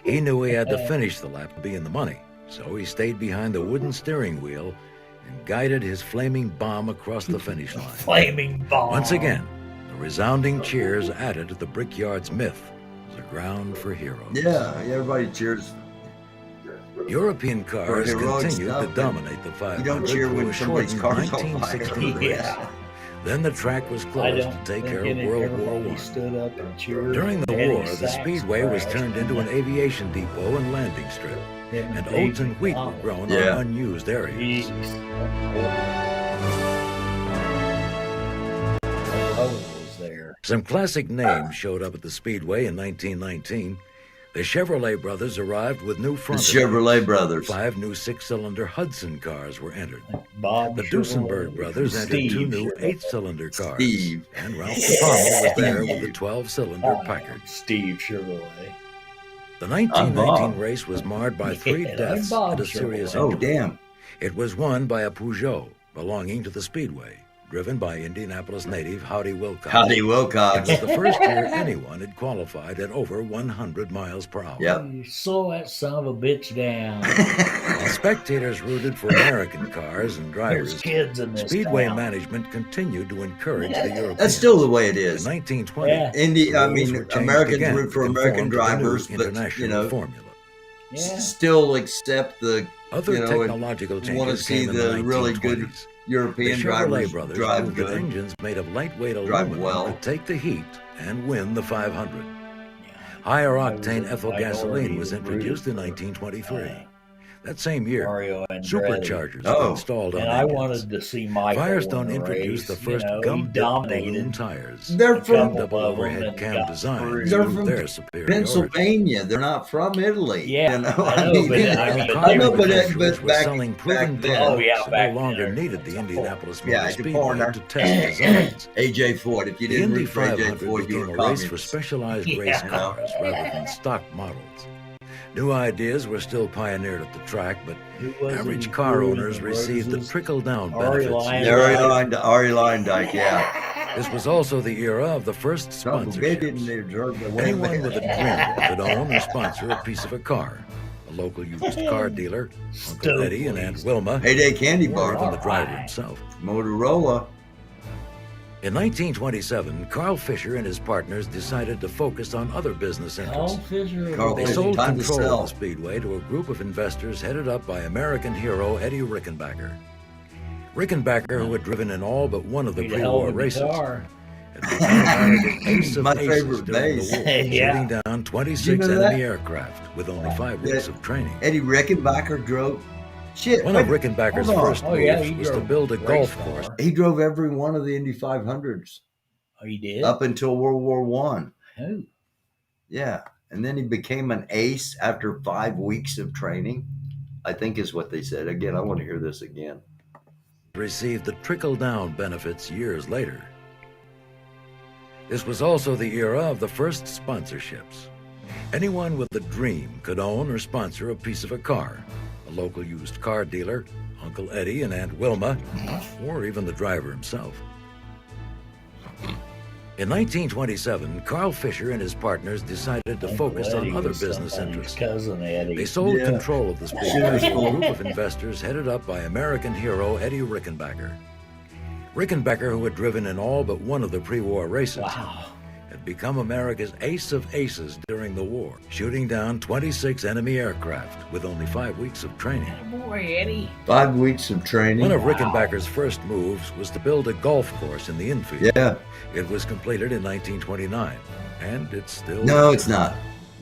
He knew he had to finish the lap to be in the money, so he stayed behind the wooden steering wheel and guided his flaming bomb across the finish line. Flaming bomb. Once again, the resounding cheers added to the Brickyard's myth as a ground for heroes. Yeah, everybody cheers. European cars For heroic continued stuff, to but dominate the 500 you don't cheer through when a somebody's shortened car's on fire. 1916 race. Yeah. Then the track was I closed don't to take think care of any- World War everybody I. stood up and cheered. During the Eddie war, the Sachs speedway was crashed. turned into an aviation depot and landing strip, Him and Dave oats and wheat were McDonald. grown Yeah. on unused areas. Lowe was there. Some classic names showed up at the speedway in 1919. The Chevrolet brothers arrived with new The front. Chevrolet brothers. 5 new 6-cylinder Hudson cars were entered. Bob The Chevrolet. Duesenberg brothers entered 2 Steve new Chevrolet. 8-cylinder cars. Steve. And Ralph DePalma was there with the 12-cylinder Packard. Steve Chevrolet. The I'm 1919 Bob. race was marred by 3 Yeah, I'm deaths Bob and a serious Chevrolet. Oh, injury. damn. It was won by a Peugeot belonging to the Speedway, driven by Indianapolis native Howdy Wilcox. Howdy It Wilcox. was the first year anyone had qualified at over 100 miles per hour. Yep. You slow that son of a bitch down. While spectators rooted for American cars and There's drivers, kids in this Speedway town. management continued to encourage the Europeans. That's still the way it In is. 1920, Yeah. Indy, I rules mean, were changed Americans again root for to American conform to the new drivers, but, international you know, formula. Yeah. still accept the, Other you know, technological and want to changes see came in the the really good 1920s. The European Chevrolet drivers brothers drive proved that good. engines made of lightweight Drive aluminum well. could take the heat and win the 500. Yeah. Higher I was octane a ethyl minority gasoline was rooted introduced in for- 1923. That same year, Mario and superchargers Oh. were installed on And I engines. wanted to see Michael Firestone in the introduced race. the first You know, he gum-dipped balloon dominated tires. They're a from couple Double of them overhead and cam got designs through. They're proved from their superiority. Pennsylvania. They're not from Italy. Yeah, you know. I know, but I mean, Car I know, but manufacturers were back selling proven then, Oh, products yeah, and back no longer then, needed the it's a Indianapolis Yeah, Motor it's a Speedway foreigner. to test designs. AJ Ford. If you The didn't Indy root for AJ 500 Ford, you became were a race for communist. specialized Yeah. race You know? cars rather than stock models. New ideas were still pioneered at the track, but Who was it? average car Including owners the received the Roses? trickle-down Ari benefits. Lyon. Ari Lindike, yeah. This was also the era of the first Some they didn't sponsorships. deserve the way Anyone with a they- dream could own or sponsor a piece of a car. A local used car dealer, Uncle Eddie and Aunt Wilma, Heyday Candy or Bar, even the driver himself. Motorola. In 1927, Carl Fisher and his partners decided to focus on other business interests. Carl They Fisher, sold time to control sell. of the Speedway to a group of investors headed up by American hero Eddie Rickenbacker. Rickenbacker, who had driven in all but one of the pre-war races, had become America's ace of My aces favorite during base. the war, Yeah. shooting down 26 You know enemy that? aircraft with only 5 weeks of training. Eddie Rickenbacker drove. Shit. One of wait, Rickenbacker's hold on. first Oh, yeah, moves he was to drove build a race golf car. course. He drove every one of the Indy 500s Oh, he did? up until World War One. Who? Yeah, and then he became an ace after 5 weeks of training. I think is what they said. Again, I want to hear this again. Received the trickle-down benefits years later. This was also the era of the first sponsorships. Anyone with a dream could own or sponsor a piece of a car. A local used car dealer, Uncle Eddie and Aunt Wilma, or even the driver himself. In 1927, Carl Fisher and his partners decided to focus Eddie on other was business somebody's interests. cousin Eddie. They sold Yeah. control of the Speedway to a group of investors headed up by American hero Eddie Rickenbacker. Rickenbacker, who had driven in all but one of the pre-war races, Wow. had become America's ace of aces during the war, shooting down 26 enemy aircraft with only 5 weeks of training. Boy, Eddie. 5 weeks of training. One of Rickenbacker's first moves was to build a golf course in the infield. Yeah. It was completed in 1929, and it's still... No, it's not.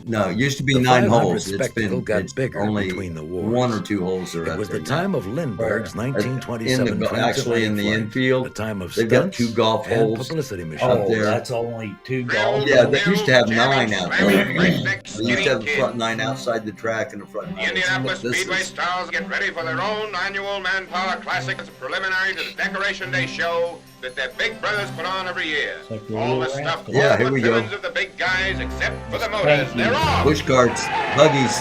No, it used to be The 9 500 holes. spectacle got it's bigger only between the wars. 1 or 2 holes are It out was there the now. time of Lindbergh's In 1927 the, actually in the transatlantic infield, flight, the time of they've got stunts 2 golf and holes. publicity machines. Oh, there. that's only 2 golf. Yeah, they used to have 9 out there. Right They next used to have a to front 9 outside the track and a front 9. The Indianapolis This Speedway is- stars get ready for their own annual Manpower Classic as a preliminary to the Decoration Day show that their big brothers put on every year. It's like the All the Little stuff Rascals. Yeah, goes here with we go. villains of the big guys except for the motors. Thank you. They're off. Push carts, buggies.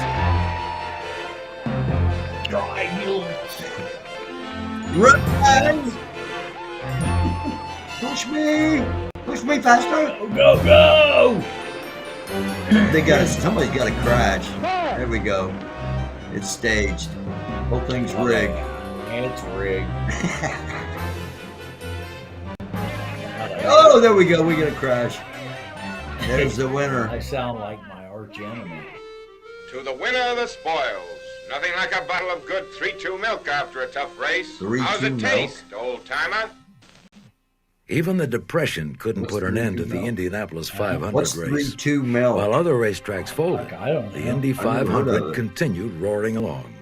Run! Push me! Push me faster! Go, go! They got somebody's got to crash. There we go. It's staged. Whole thing's rigged. It's rigged. Oh, there we go. We got a crash. There's the winner. I sound like my arch enemy. To the winner, the spoils. Nothing like a bottle of good 3-2 milk after a tough race. 3-2 How's it milk? taste, old-timer? Even the Depression couldn't What's put an end to 3-2 the milk? Indianapolis 500 What's race. 3-2 milk? While other racetracks folded, I don't know. the Indy I've never heard of 500 it. continued roaring along.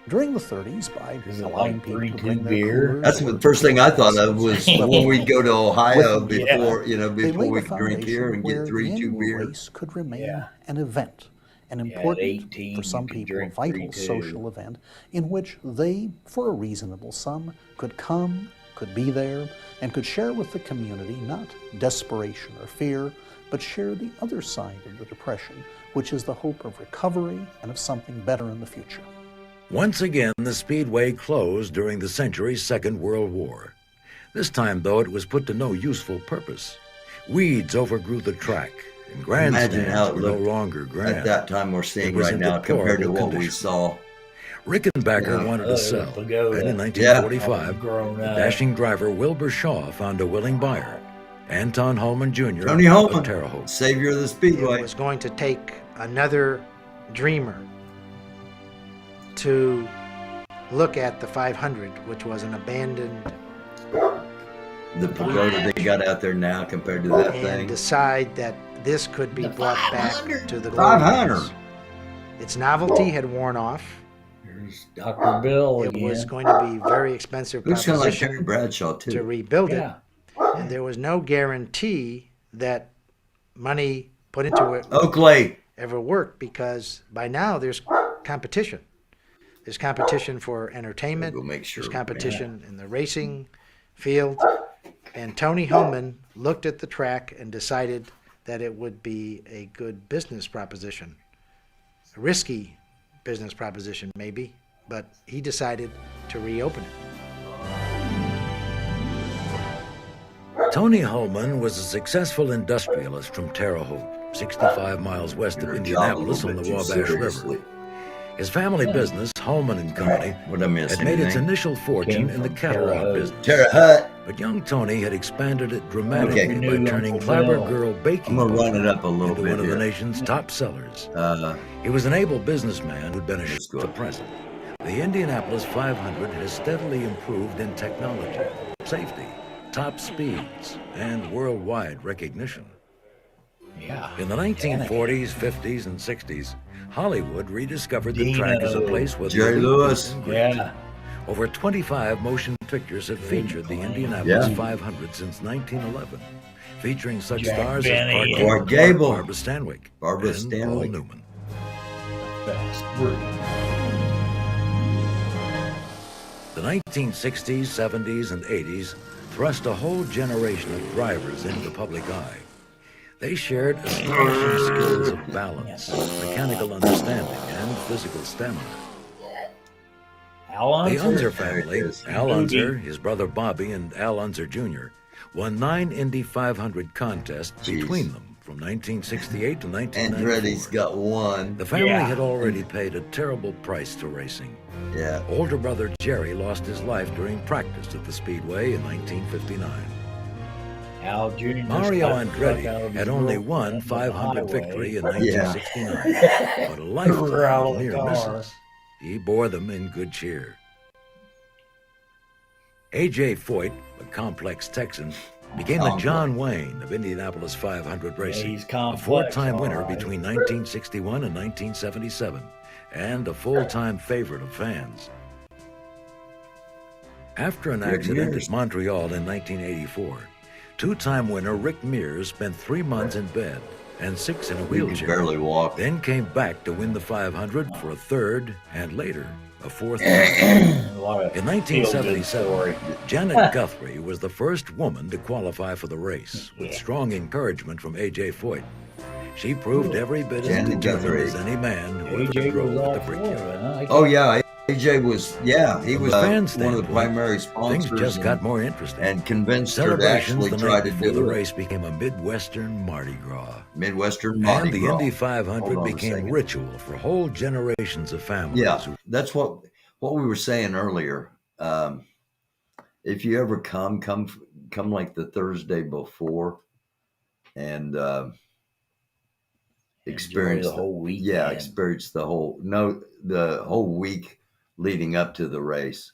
During the 30s, by Is it allowing like people to 3-2 bring their beer? coolers That's or the first thing I thought of was when we'd go to Ohio Yeah. before, They before laid we a could drink here and foundation get where the 3-2 annual beer. race could remain Yeah. an event, an Yeah, at important, 18 for some you could people, a drink vital 3-2. social event in which they, for a reasonable sum, could come, could be there, and could share with the community not desperation or fear, but share the other side of the Depression, which is the hope of recovery and of something better in the future. Once again, the Speedway closed during the century's Second World War. This time, though, it was put to no useful purpose. Weeds overgrew the track, and Imagine how grandstands it were no looked longer At grand. that time we're seeing It was right in now compared to deplorable what we condition. saw. Rickenbacker Yeah. wanted Oh, to sell, pagoda. and in Yeah. 1945, Grown the up. dashing driver Wilbur Shaw found a willing buyer, Anton Holman Jr. Tony of Holman, Terre Haute. savior of the It Speedway. was going to take another dreamer to look at the 500, which was an abandoned, The pagoda they got out there now compared to that and thing. decide that this could be brought back to the glory 500. days. Its novelty had worn off. Here's There's Dr. Bill It again. was going to be very expensive Looks kind of like proposition Terry Bradshaw to too. rebuild Yeah. it, and there was no guarantee that money put into it Oakley. ever work, because by now there's competition. There's competition for entertainment. Go make sure, There's competition in the racing field. And Tony Homan looked at the track and decided that it would be a good business proposition. A risky business proposition, maybe, but he decided to reopen it. Tony Holman was a successful industrialist from Terre Haute, 65 miles west of Your job a Indianapolis little on the bit too Wabash seriously. River. His family business, Holman and Company, What I miss? had made its anything? initial fortune Came in the from cattle Terre rod Haute. business. Terre Haute. But young Tony had expanded it dramatically Okay. by turning Uncle Clabber Bill. Girl baking I'm gonna run powder it up a little into bit one of the here. nation's top sellers. Uh, He was an able businessman who'd been a Let's go. to president. The Indianapolis 500 has steadily improved in technology, safety, top speeds, and worldwide recognition. Yeah. In the 1940s, 50s, and 60s, Hollywood rediscovered the track as a Dino. place where Jerry the elite Lewis. and great. Yeah. Over 25 motion pictures have featured the Indianapolis Yeah. 500 since 1911, featuring such Jack stars Benny as and Clark Gable, Barbara Stanwyck, Barbara and Stanwyck. Paul Newman. Fast breed. The 1960s, 70s, and 80s thrust a whole generation of drivers into the public eye. They shared astonishing skills of balance, mechanical understanding, and physical stamina. Al The Unser. Unser family, Al Unser, his brother Bobby, and Al Unser Jr., won 9 Indy 500 contests Jeez. between them from 1968 to Andretti's 1994. got one. The family Yeah. had already paid a terrible price to racing. Yeah. Older brother Jerry lost his life during practice at the Speedway in 1959. Al Jr. Mario just got Andretti struck out of his had only girlfriend one on the 500 highway. victory in Yeah. 1969, but a We're out lifetime of of the near car. misses. He bore them in good cheer. A.J. Foyt, a complex Texan, became the John Wayne of Indianapolis 500 racing, he's a complex, four-time all winner right. between 1961 and 1977, and a full-time favorite of fans. After an Rick accident Mears. at Montreal in 1984, two-time winner Rick Mears spent 3 months in bed and 6 in a He could wheelchair. barely walk. Then came back to win the 500 for a third and later a fourth. A lot of In feel-good 1977, story. Janet Guthrie was the first woman to qualify for the race, with Yeah. strong encouragement from A.J. Foyt. She proved every bit as Janet determined Guthrie. as any man who AJ ever drove was at all the for brickyard. it, huh? Oh yeah, AJ was. Yeah, he From was a fan one of the standpoint, primary sponsors. Things just and, got more interesting. and convinced her to Celebrations actually the try night to before the do it. race became a Midwestern Mardi Gras. Midwestern Mardi And the Gras. Indy Hold 500 on a became second. ritual for whole generations of families. Yeah, who that's what we were saying earlier. If you ever come like the Thursday before, and experience the whole weekend. Yeah, experience the whole week leading up to the race.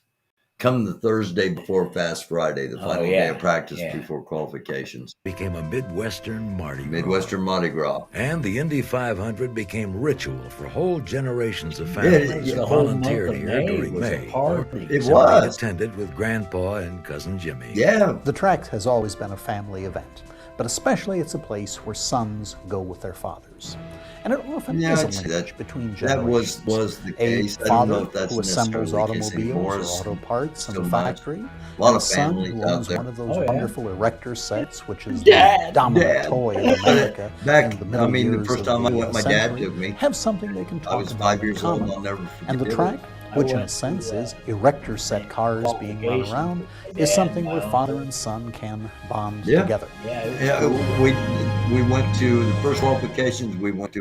Come the Thursday before Fast Friday, the final day of practice before qualifications. became a Midwestern Mardi Gras. Midwestern Mardi Gras. And the Indy 500 became ritual for whole generations of Yeah, families the who whole volunteered month of here May during was a May. party. It Simply was. attended with Grandpa and Cousin Jimmy. Yeah. The track has always been a family event, but especially it's a place where sons go with their fathers. And it often Yeah, is I'd a say linkage between That generations. was the A case. I don't know father if that's who assembles necessarily the case anymore. automobiles or auto parts in So the much. factory, A lot and of a son families who out owns there. one of those Oh, yeah. wonderful erector sets, which is Dad! the dominant Dad. toy in America Back- in the middle I mean, the years first of time I the went, my dad century, took me. have something they can talk I was about 5 in years old, common. and I'll never forget And the it. track, I which in a went sense to, is erector set cars being run qualifications around, with is Dad something and where my father uncle. and son can bond Yeah. together. Yeah, it was Yeah, cool. we went to the first qualifications. We went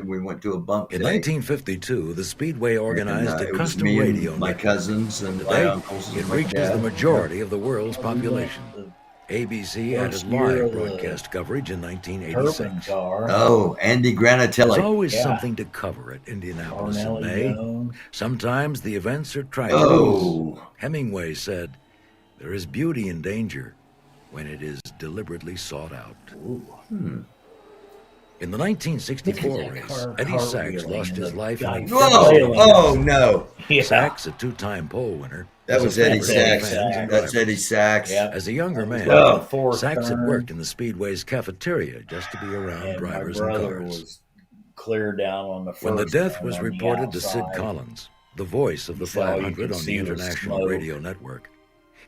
to a bump In day. 1952, the Speedway organized And, a it was custom me radio and my network. cousins and my Today, uncles it and my reaches dad. the majority of the world's population. The ABC First added year live of the broadcast coverage in Turpin 1986. car. Oh, Andy There's Granatelli. always Yeah. something to cover at Indianapolis in Cornell May. Jones. Sometimes the events are tragic. Oh, Hemingway said, "There is beauty in danger when it is deliberately sought out." In the 1964 Yeah, race, Eddie Sachs cartwheeling lost and his the life in a guy Whoa! flailing. Oh no! Yeah. Sachs, a two-time pole winner, That was Eddie a favorite of Sachs. fans and That's Eddie drivers. Sachs. Yep. As a younger That was man, like Oh. the fourth Sachs had turn, worked in the Speedway's cafeteria just to be around and my drivers and brother cars. was clear down on the first When the death turn was on the reported to Sid outside. Collins, the voice of the He said all you 500 could on the see was International smoke. Radio Network,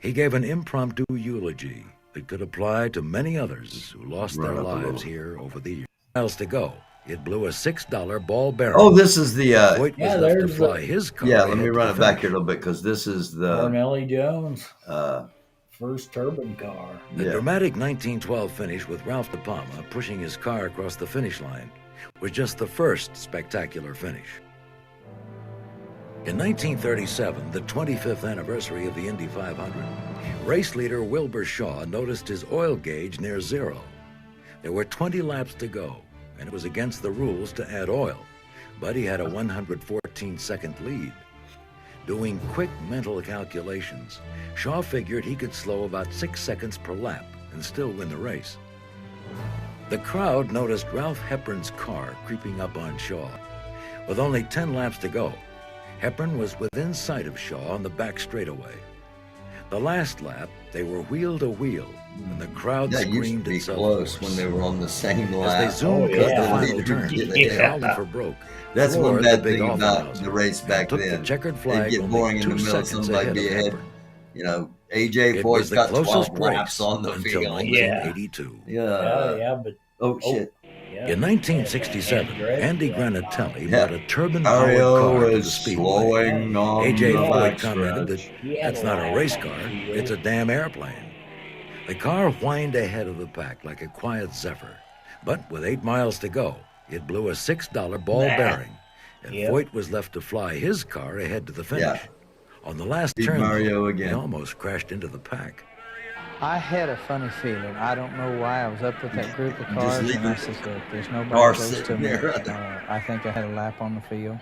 he gave an impromptu eulogy that could apply to many others who lost their Run up a lives little. here over the years. Miles to go, it blew a $6 ball bearing. Oh, this is the. Voight was Yeah, left to there's fly the- his car. Yeah, let ahead me to run the it back finish. here a little bit because this is the. Cornelly Jones, Uh, first turbine car. The yeah. dramatic 1912 finish with Ralph De Palma pushing his car across the finish line was just the first spectacular finish. In 1937, the 25th anniversary of the Indy 500, race leader Wilbur Shaw noticed his oil gauge near zero. There were 20 laps to go, and it was against the rules to add oil, but he had a 114-second lead. Doing quick mental calculations, Shaw figured he could slow about 6 seconds per lap and still win the race. The crowd noticed Ralph Hepburn's car creeping up on Shaw. With only 10 laps to go, Hepburn was within sight of Shaw on the back straightaway. The last lap, they were wheel to wheel, and the crowd That used to screamed be its close support. when they were on the same As lap. they zoomed Oh, cut yeah. the final Yeah. turn, Yeah. Oliver broke. That's one floored the bad big thing off about announcer the race and back took then. the checkered It'd flag get only boring in 2 the middle. seconds Somebody ahead be of ahead. Hepburn. You know, AJ It Foyt's was the got closest 12 laps race on the until field. 1982. Yeah, but Oh shit. yeah. In 1967, Andy Yeah. Granatelli Yeah. brought a turbine-powered Mario car to the is Speedway. slowing on AJ the Foyt commented that backstretch. He had that's not a lag race on car, the field. it's a damn airplane. The car whined ahead of the pack like a quiet zephyr, but with 8 miles to go, it blew a $6 ball bearing, and Yep. Foyt was left to fly his car ahead to the finish. Yeah. On the last Big turn, Mario though, again. he almost crashed into the pack. I had a funny feeling. I don't know why. I was up with that group of Just cars, and I leaving said, "Look, there's nobody car close to sitting me." there. I think I had a lap on the field.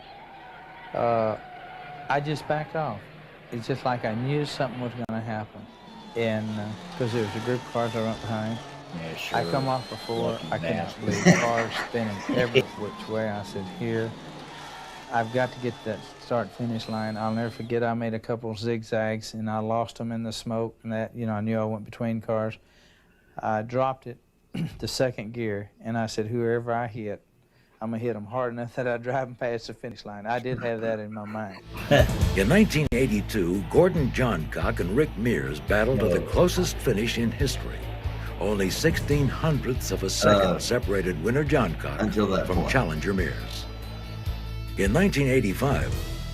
I just backed off. It's just like I knew something was going to happen, and because there was a group of cars I went behind. Yeah, sure. I come off before. Lucky I couldn't bastard. believe cars spinning every which way. I said, "Here, I've got to get that start-finish line." I'll never forget. I made a couple of zigzags, and I lost them in the smoke. And that, I knew I went between cars. I dropped it to second gear, and I said, "Whoever I hit, I'm gonna hit them hard enough that I drive them past the finish line." I did have that in my mind. In 1982, Gordon Johncock and Rick Mears battled to the closest finish in history. Only 16/100ths of a second separated winner Johncock Until that from point. challenger Mears. In 1985,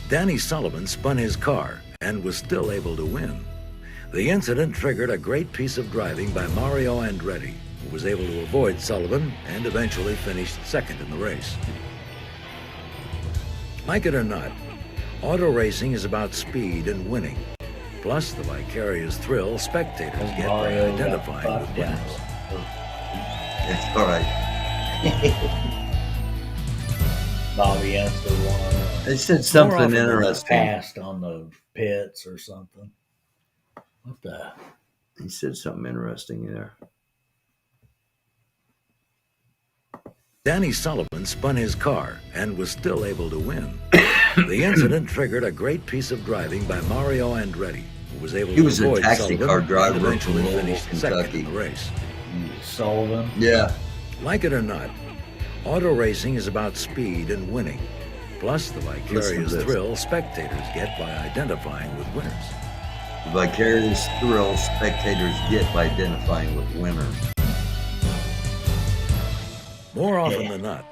Danny Sullivan spun his car and was still able to win. The incident triggered a great piece of driving by Mario Andretti, who was able to avoid Sullivan and eventually finished second in the race. Like it or not, auto racing is about speed and winning, plus the vicarious thrill spectators get by Mario got identifying with fucked winners. It's all right. Bobby Unser won. They said More something often than not, interesting. Passed on the pits or something. What the? He said something interesting there. Danny Sullivan spun his car and was still able to win. The incident triggered a great piece of driving by Mario Andretti, who was able He to was a avoid taxi Sullivan car and driver from eventually Louisville, finished second Kentucky. in the race. Sullivan. Yeah. Like it or not, auto racing is about speed and winning, plus the Listen vicarious to this. thrill spectators get by identifying with winners. The vicarious thrill spectators get by identifying with winners. More often than not,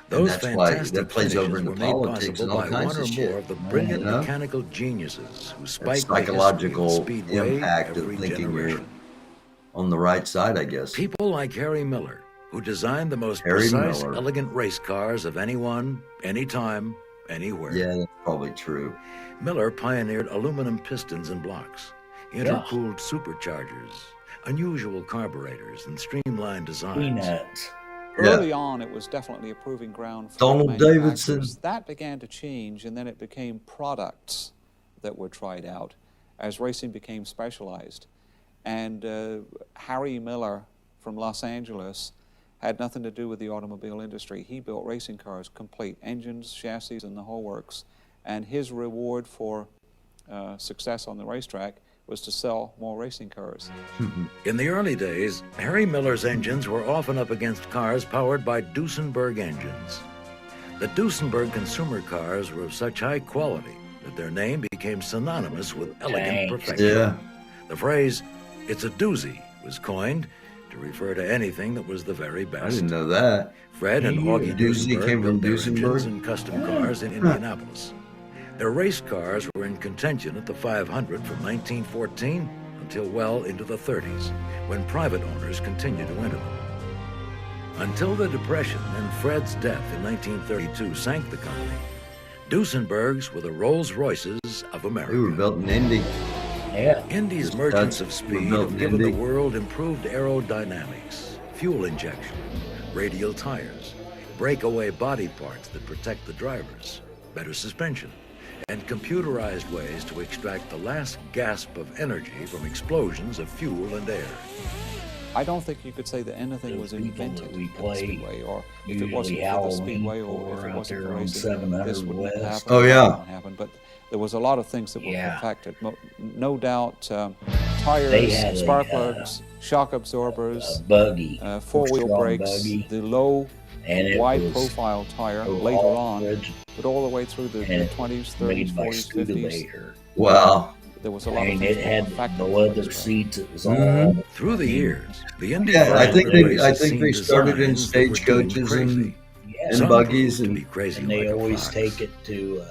those that's why fantastic that plays over finishes into were made politics possible and all by kinds one or of shit. more of the brilliant You know? mechanical geniuses who That spiked psychological the history of the Speedway impact of every thinking generation. you're on the right side, I guess. People like Harry Miller, who designed the most Harry precise, Miller. elegant race cars of anyone, anytime, anywhere. Yeah, that's probably true. Miller pioneered aluminum pistons and blocks, intercooled superchargers, unusual carburetors, and streamlined designs. Peanuts. Early on, it was definitely a proving ground for Donald manufacturers. Davidson. That began to change, and then it became products that were tried out as racing became specialized. And Harry Miller from Los Angeles had nothing to do with the automobile industry. He built racing cars, complete engines, chassis, and the whole works. And his reward for success on the racetrack was to sell more racing cars. In the early days, Harry Miller's engines were often up against cars powered by Duesenberg engines. The Duesenberg consumer cars were of such high quality that their name became synonymous with elegant perfection. Yeah. The phrase, "it's a doozy," was coined to refer to anything that was the very I best. didn't know that. Fred and Augie Doozy Duesenberg came from built their engines Duesenberg? and custom cars in Indianapolis. Their race cars were in contention at the 500 from 1914 until well into the 30s, when private owners continued to enter them. Until the Depression and Fred's death in 1932 sank the company, Duesenbergs were the Rolls-Royces of America. They were built in Indy. Yeah. Indy's merchants of Were speed built have in given the Indy. world improved aerodynamics, fuel injection, radial tires, breakaway body parts that protect the drivers, better suspension, and computerized ways to extract the last gasp of energy from explosions of fuel and air. I don't think you could say that anything Those was people invented that we at the play Speedway, or if it usually wasn't for the Halloween Speedway, or if for it out wasn't there for on racing, 700 this wouldn't have West. happened. Oh, that yeah. wouldn't happen. But there was a lot of things that were Yeah. perfected. No doubt, They had tires, a, spark plugs, shock absorbers, A buggy. four-wheel strong brakes, buggy, the low, and it was wide-profile tire later all on, original, but all the way through the and 20s, made 30s, by 40s, 50s. Studebaker. Wow. There was a I lot mean, of it things had that were factored the into leather this car. seats. It was all. Mhm. Through the years, the Indy Yeah, I 500 think they races seemed started in designs that were deemed stagecoaches crazy. Yeah. Some buggies proved to and- be crazy And they like a always fox. take it to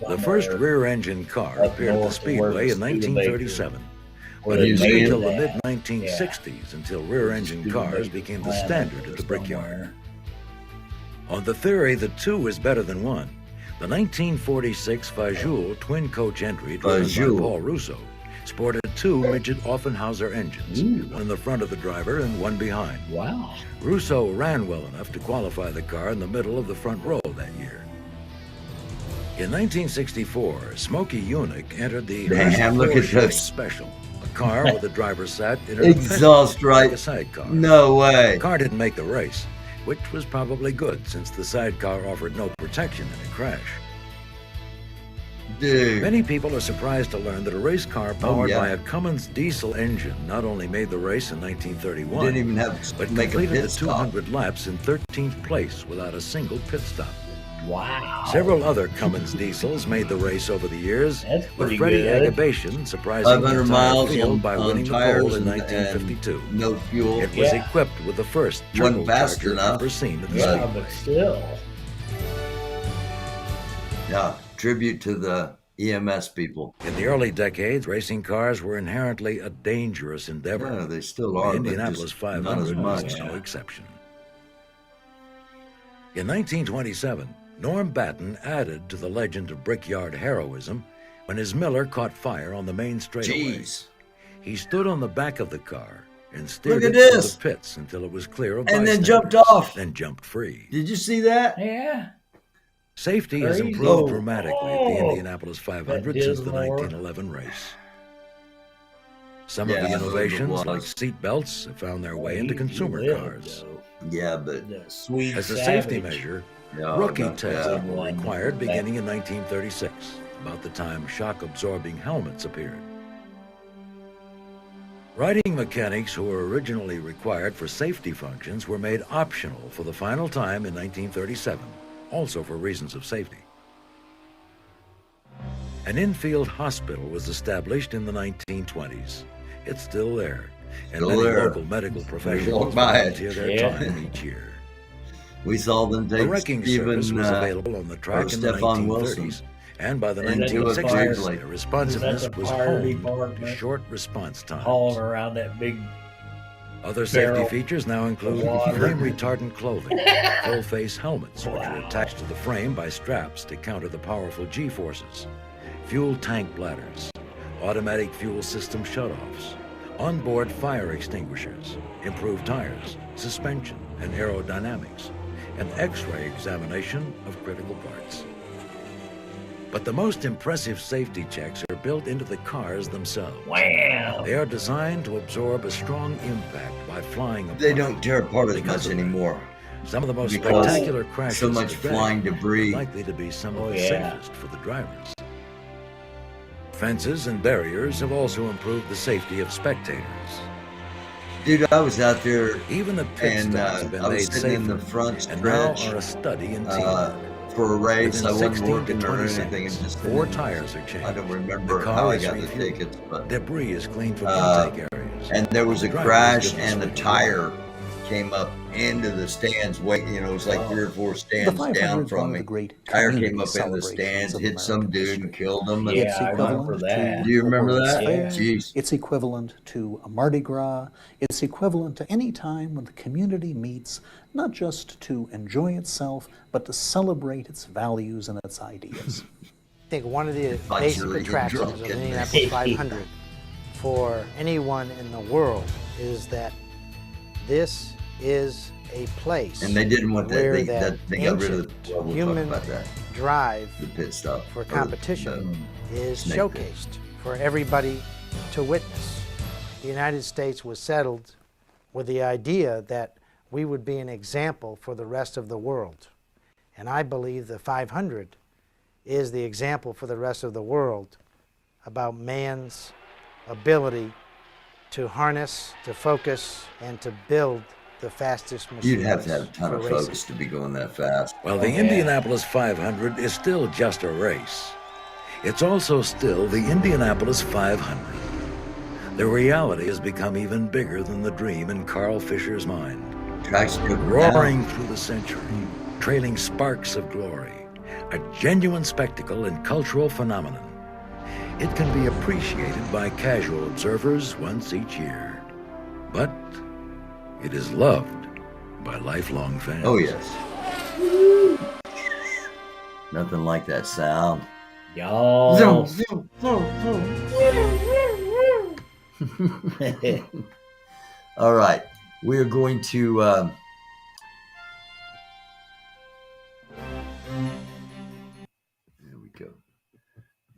The first somewhere rear-engine car up appeared at the north of where Speedway the in 1937, where but they it Museum. took made until the that. mid-1960s until rear-engine Studebaker cars became the plant standard or at the Brickyard. somewhere. On the theory that two is better than one, the 1946 Fajoule twin-coach entry driven by Fajoule. Paul Russo sported two midget Offenhauser engines, one in the front of the driver and one behind. Wow. Russo ran well enough to qualify the car in the middle of the front row that year. In 1964, Smokey Yunick entered the Damn, look at Porsche this. Special, a car where the driver sat in an Exhaust like right. a sidecar. No The way. car didn't make the race, which was probably good since the sidecar offered no protection in a crash. Dude. Many people are surprised to learn that a race car powered yeah. by a Cummins diesel engine not only made the race in 1931, Didn't even have to but make a completed the pit stop. 200 laps in 13th place without a single pit stop. Wow. Several other Cummins diesels made the race over the years, That's with pretty Freddie good. Agabation surprising 500 the entire miles field by on winning the tires pole in and 1952. no fuel. It was Yeah. equipped with the first Wasn't fast turbocharger enough. ever seen at the Yeah, Speedway. but still. Yeah, tribute to the EMS people. In the early decades, racing cars were inherently a dangerous endeavor. Yeah, they still The are, but Indianapolis just 500 not as much. was no exception. In 1927, Norm Batten added to the legend of brickyard heroism when his Miller caught fire on the main straightaway. Jeez. He stood on the back of the car and steered Look it at through this. the pits until it was clear of And then bystanders, jumped off. Then jumped free. Did you see that? Yeah. Safety has Crazy. improved Oh. dramatically at the Oh. Indianapolis 500 That since the Disney. 1911 race. Some of Yeah, the I remember innovations, it like was. seat belts, have found their way into He consumer lived, cars. though. Yeah, but The sweet As a savage. safety measure, no, rookie no, tests yeah. were required beginning in 1936, about the time shock-absorbing helmets appeared. Riding mechanics who were originally required for safety functions were made optional for the final time in 1937, also for reasons of safety. An infield hospital was established in the 1920s. It's still there, and Still many there. local medical professionals walk by it. volunteer their Yeah. time each year. We saw them The take wrecking Stephen, service was available on the track in the Stefan 1930s, Wilson. and by the And they do it 1960s, fire- their responsiveness Is that the was fire honed department? to short response times. Hauling around that big. Other safety barrel features now include water. flame-retardant clothing, full-face helmets, which are Wow. attached to the frame by straps to counter the powerful G-forces, fuel tank bladders, automatic fuel system shutoffs, onboard fire extinguishers, improved tires, suspension and aerodynamics, and X-ray examination of critical parts. But the most impressive safety checks are built into the cars themselves. Wow. They are designed to absorb a strong impact by by flying apart. They don't tear apart as Because much of that, anymore. Some of the most Because spectacular crashes so much today flying debris. are likely to be some of Oh, the yeah. safest for the drivers. Fences and barriers have also improved the safety of spectators. Dude, I was out there Even the pit and stops have been I was made sitting in safer the front and now stretch are a study in uh, teamwork. for a race. Within I wasn't 16 to working or 20 anything. seconds, Just 4 tires are changed. I don't remember The how car I is got the refueled. tickets, but Debris is cleaned from Uh, intake areas. and there was a Drivers crash get to and a switch tire came up into the stands. Wait, it was like 3 or 4 The stands 500 down is from one of me. the great Tire community came up in the celebrations stands, of hit some American dude history. and killed him. Yeah, It's I remember equivalent that. to Do you a remember World's that? Fair. Jeez. It's equivalent to a Mardi Gras. It's equivalent to any time when the community meets, not just to enjoy itself, but to celebrate its values and its ideas. I think one of the thought you basic were getting attractions drunk, of the didn't you? Indianapolis 500 for anyone in the world is that this is a place And they didn't want that. where They got rid of ancient the. Well, we'll talk human about that. drive The pit stop for or competition is snake pit. showcased for everybody to witness. The United States was settled with the idea that we would be an example for the rest of the world. And I believe the 500 is the example for the rest of the world about man's ability to harness, to focus, and to build the fastest machines. You'd have to have a ton for of racing. focus to be going that fast. While the yeah. Indianapolis 500 is still just a race, it's also still the Indianapolis 500. The reality has become even bigger than the dream in Carl Fisher's mind. Tracks Roaring through the century, trailing sparks of glory, a genuine spectacle and cultural phenomenon. It can be appreciated by casual observers once each year, but it is loved by lifelong fans. Oh yes. Nothing like that sound. Y'all. All right, we are going to. There we go.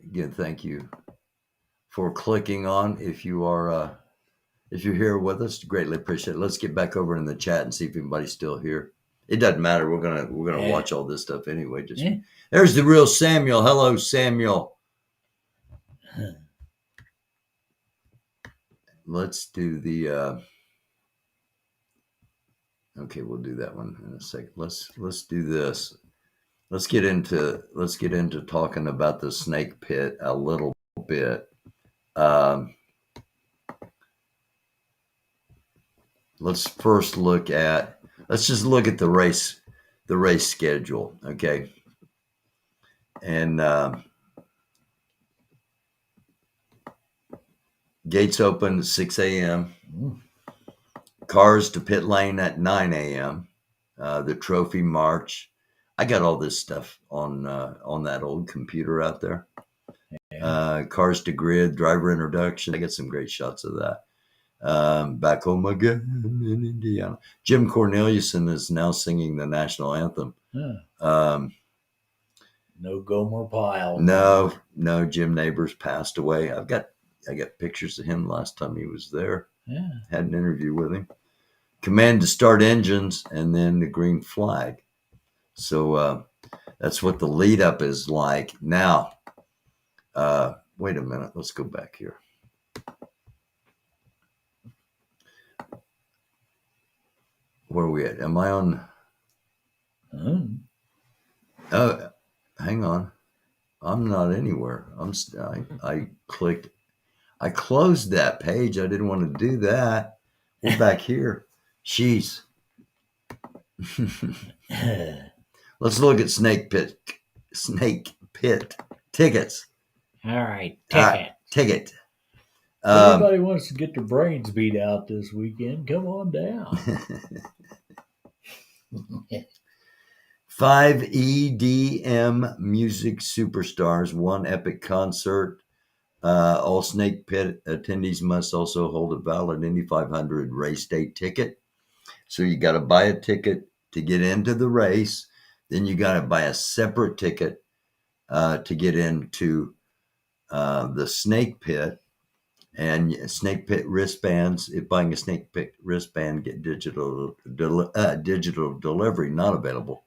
Again, thank you for clicking on. If you're here with us, greatly appreciate it. Let's get back over in the chat and see if anybody's still here. It doesn't matter. We're gonna Yeah. watch all this stuff anyway. Just Yeah. There's the real Samuel. Hello, Samuel. Let's do the. Okay, we'll do that one in a second. Let's do this. Let's get into talking about the snake pit a little bit. Let's first let's just look at the race schedule, okay? And gates open at 6 a.m. Cars to pit lane at 9 a.m. The trophy march. I got all this stuff on that old computer out there. Cars to grid, driver introduction. I got some great shots of that. Back home again in Indiana. Jim Corneliuson is now singing the national anthem. No Gomer Pyle. No, Jim Neighbors passed away. I got pictures of him last time he was there. Yeah. Had an interview with him. Command to start engines and then the green flag. So that's what the lead up is like. Now, wait a minute. Let's go back here. Where are we at? Am I on? Oh, hang on. I'm not anywhere. I clicked. I closed that page. I didn't want to do that. We're back here. Jeez. Let's look at snake pit tickets. All right. Ticket. Everybody wants to get their brains beat out this weekend. Come on down. 5 EDM music superstars, one epic concert. All snake pit attendees must also hold a valid Indy 500 race day ticket. So you got to buy a ticket to get into the race. Then you got to buy a separate ticket to get into the snake pit. And snake pit wristbands, if buying a snake pit wristband, get digital delivery not available.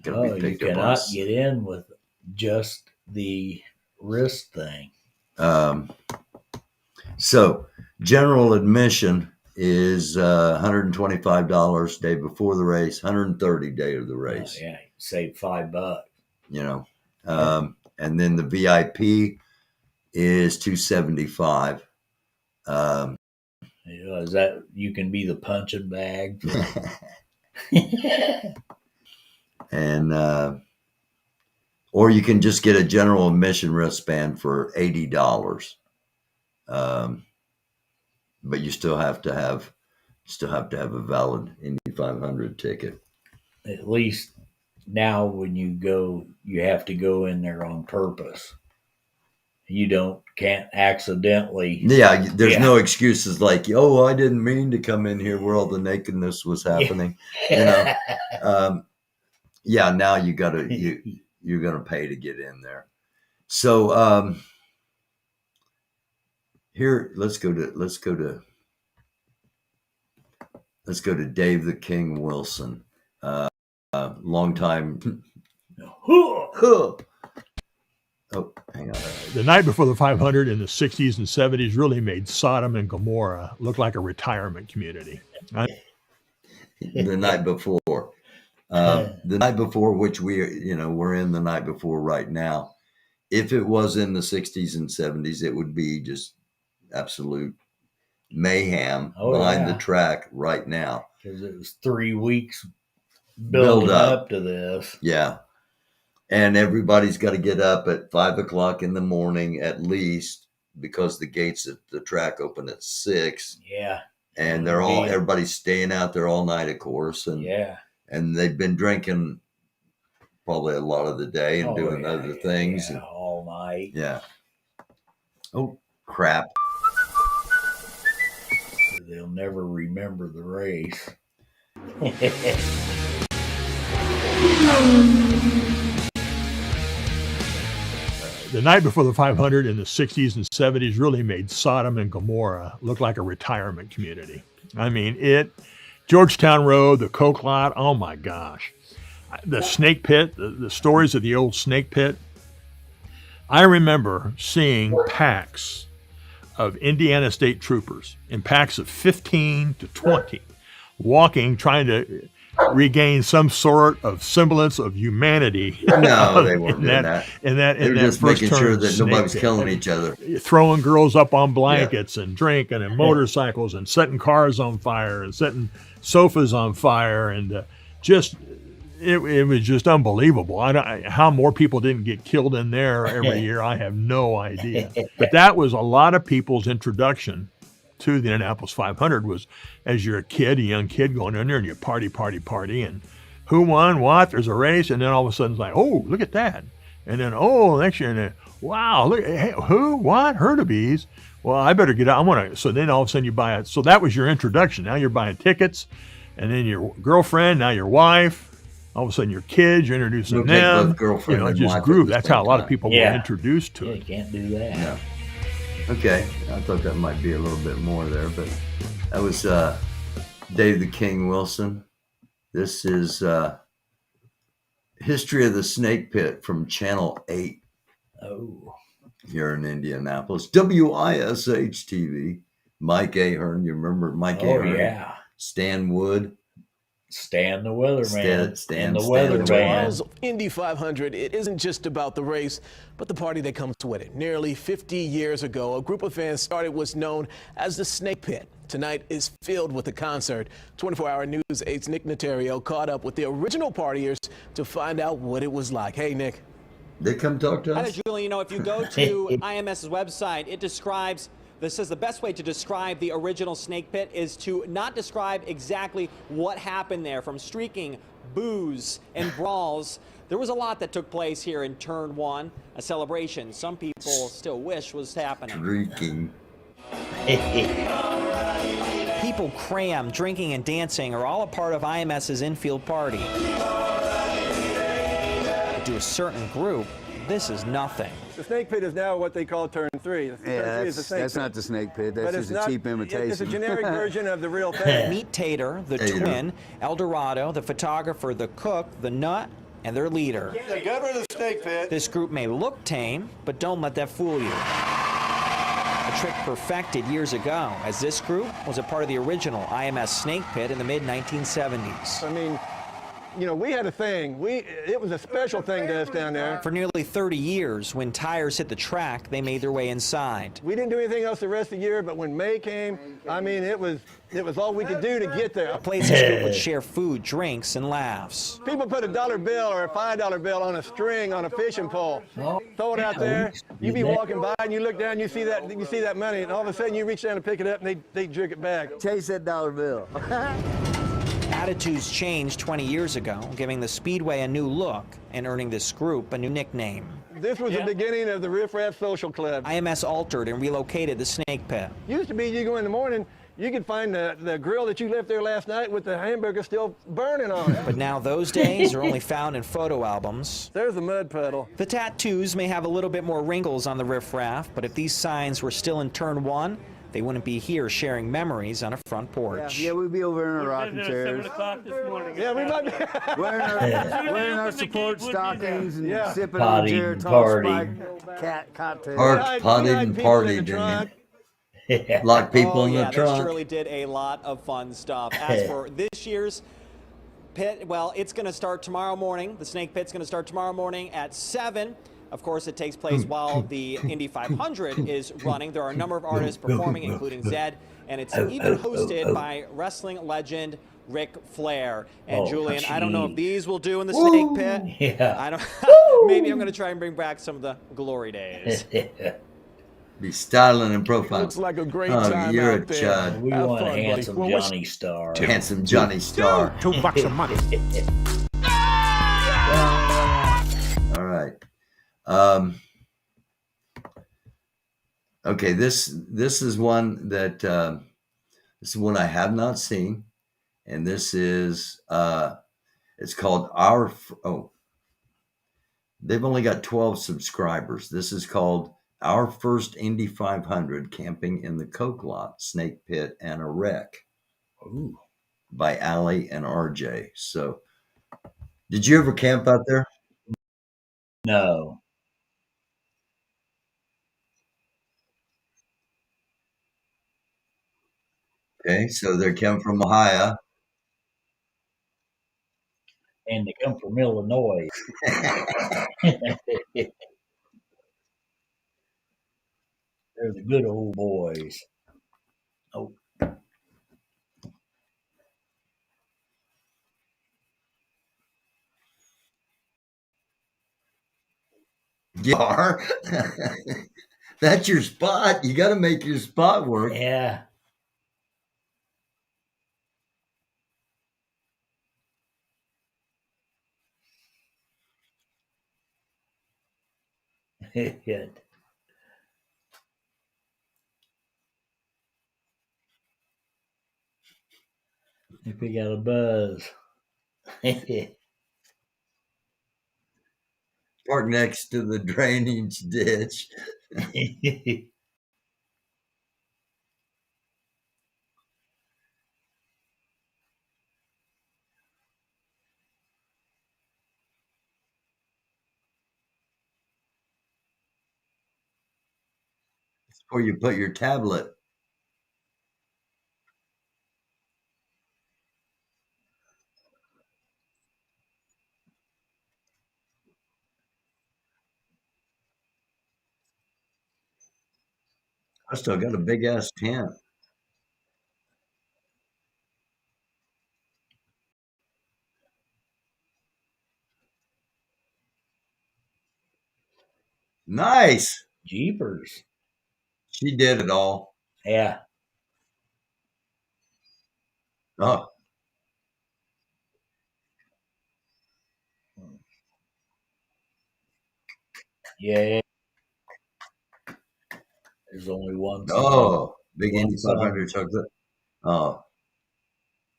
Oh, you cannot get in with just the wrist thing. So general admission is $125 day before the race, $130 day of the race. Yeah, save $5. You know, and then the VIP is $275. Is that you can be the punching bag? And or you can just get a general admission wristband for $80. But you still have to have a valid Indy 500 ticket. At least now when you go, you have to go in there on purpose. You can't accidentally. Yeah, there's no excuses like, oh, I didn't mean to come in here where all the nakedness was happening. You know, now you're gonna pay to get in there. So here, let's go to Dave the King Wilson, long time. Oh, hang on. The night before the 500 in the 60s and 70s really made Sodom and Gomorrah look like a retirement community. The night before. The night before, which we're in the night before right now. If it was in the 60s and 70s, it would be just absolute mayhem behind the track right now. Because it was 3 weeks building up to this. Yeah. And everybody's got to get up at 5 o'clock in the morning at least, because the gates at the track open at 6. Yeah. And everybody's staying out there all night, of course. And and they've been drinking probably a lot of the day and doing other things. Yeah, all night. Yeah. Oh, crap. They'll never remember the race. The night before the 500 in the 60s and 70s really made Sodom and Gomorrah look like a retirement community. I mean, Georgetown Road, the Coke Lot, oh my gosh. The snake pit, the stories of the old snake pit. I remember seeing packs of Indiana State Troopers in packs of 15 to 20 walking, trying to regain some sort of semblance of humanity. No, they weren't doing that. They were just making sure that nobody was killing each other. Throwing girls up on blankets and drinking and motorcycles and setting cars on fire and setting sofas on fire. And it was just unbelievable. How more people didn't get killed in there every year, I have no idea. But that was a lot of people's introduction to the Indianapolis 500 was, as you're a young kid going in there and you party, and who won what? There's a race, and then all of a sudden it's like, oh, look at that, and then next year, and then wow, look, hey, who, what, Herdebees? Well, I better get out. So then all of a sudden you buy it. So that was your introduction. Now you're buying tickets, and then your girlfriend, now your wife. All of a sudden your kids, you're introducing them. It just grew. That's how a lot of people were introduced to it. You can't do that. Yeah. Okay, I thought that might be a little bit more there, but that was Dave the King Wilson. This is History of the Snake Pit from Channel 8. Oh. Here in Indianapolis. WISH TV. Mike Ahern, you remember Mike Ahern? Oh, yeah. Stan Wood. Stan the weatherman. Stan the weatherman. Miles of Indy 500, it isn't just about the race, but the party that comes with it. Nearly 50 years ago, a group of fans started what's known as the Snake Pit. Tonight is filled with a concert. 24-hour News 8's Nick Notario caught up with the original partiers to find out what it was like. Hey, Nick. They come talk to us? Hi, Julie. If you go to IMS's website, it describes. This says the best way to describe the original snake pit is to not describe exactly what happened there, from streaking, booze, and brawls. There was a lot that took place here in Turn 1, a celebration some people still wish was happening. Streaking. People crammed, drinking and dancing are all a part of IMS's infield party. To a certain group, this is nothing. The snake pit is now what they call turn 3. Turn 3 is the snake that's pit. not the snake pit. That's But just it's a cheap imitation. It's a generic version of the real thing. Meet Tater, the twin, El Dorado, the photographer, the cook, the nut, and their leader. The gut of the snake pit. This group may look tame, but don't let that fool you. A trick perfected years ago, as this group was a part of the original IMS snake pit in the mid-1970s. I mean, you know, we had a thing. It was a special thing to us down there. For nearly 30 years, when tires hit the track, they made their way inside. We didn't do anything else the rest of the year, but when May came, I mean, it was all we could do to get there. A place this group would share food, drinks, and laughs. People put a $1 bill or a $5 bill on a string on a fishing pole. Throw it out there. You be walking by and you look down, you see that money, and all of a sudden you reach down to pick it up and they jerk it back. Chase that $1 bill. Attitudes changed 20 years ago, giving the Speedway a new look and earning this group a new nickname. This was the beginning of the Riff Raff Social Club. IMS altered and relocated the snake pit. Used to be you go in the morning, you could find the grill that you left there last night with the hamburger still burning on it. But now those days are only found in photo albums. There's a mud puddle. The tattoos may have a little bit more wrinkles on the Riff Raff, but if these signs were still in turn 1, they wouldn't be here sharing memories on a front porch. Yeah, we'd be over in our rocking chairs. 7 o'clock this morning. Yeah, we might be. wearing our support stockings and sipping on Jared Spike cocktails. Parked, potted, and partied in it. Lock people in the They trunk. surely did a lot of fun stuff. As for this year's pit, well, it's going to start tomorrow morning. The snake pit's going to start tomorrow morning at 7. Of course, it takes place while the Indy 500 is running. There are a number of artists performing, including Zed, and it's even hosted by wrestling legend Ric Flair. And Julian, I don't know if these will do in the snake pit. Yeah. I don't. Maybe I'm going to try and bring back some of the glory days. Be styling and profiling. Looks like a great time you're out a there. chud. We Have want a fun, buddy. handsome Well, what's- Johnny Star. Handsome Johnny Star. $2 a month. All right. Okay, this is one that this is one I have not seen, and this is it's called they've only got 12 subscribers. This is called Our First Indy 500 Camping in the Coke Lot, Snake Pit, and a Wreck. Ooh. By Allie and RJ. So, did you ever camp out there? No. Okay, so they come from Ohio. And they come from Illinois. They're the good old boys. Oh. You are. That's your spot. You got to make your spot work. Yeah. Good. If we got a buzz. Park next to the drainage ditch. It's where you put your tablet. I still got a big ass tent. Nice. Jeepers. She did it all. Yeah. Oh, Yeah. There's only one song. oh, big One Indy song. 500 chocolate. Oh,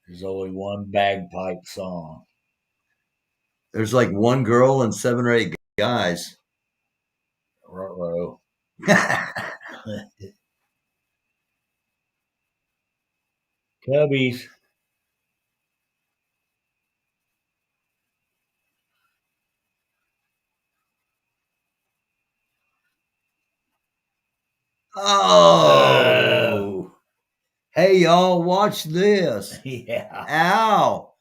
There's only one bagpipe song. there's like one girl and 7 or 8 guys. Ruh-roh. Cubbies. Oh. Hey, y'all, watch this. Yeah. Ow.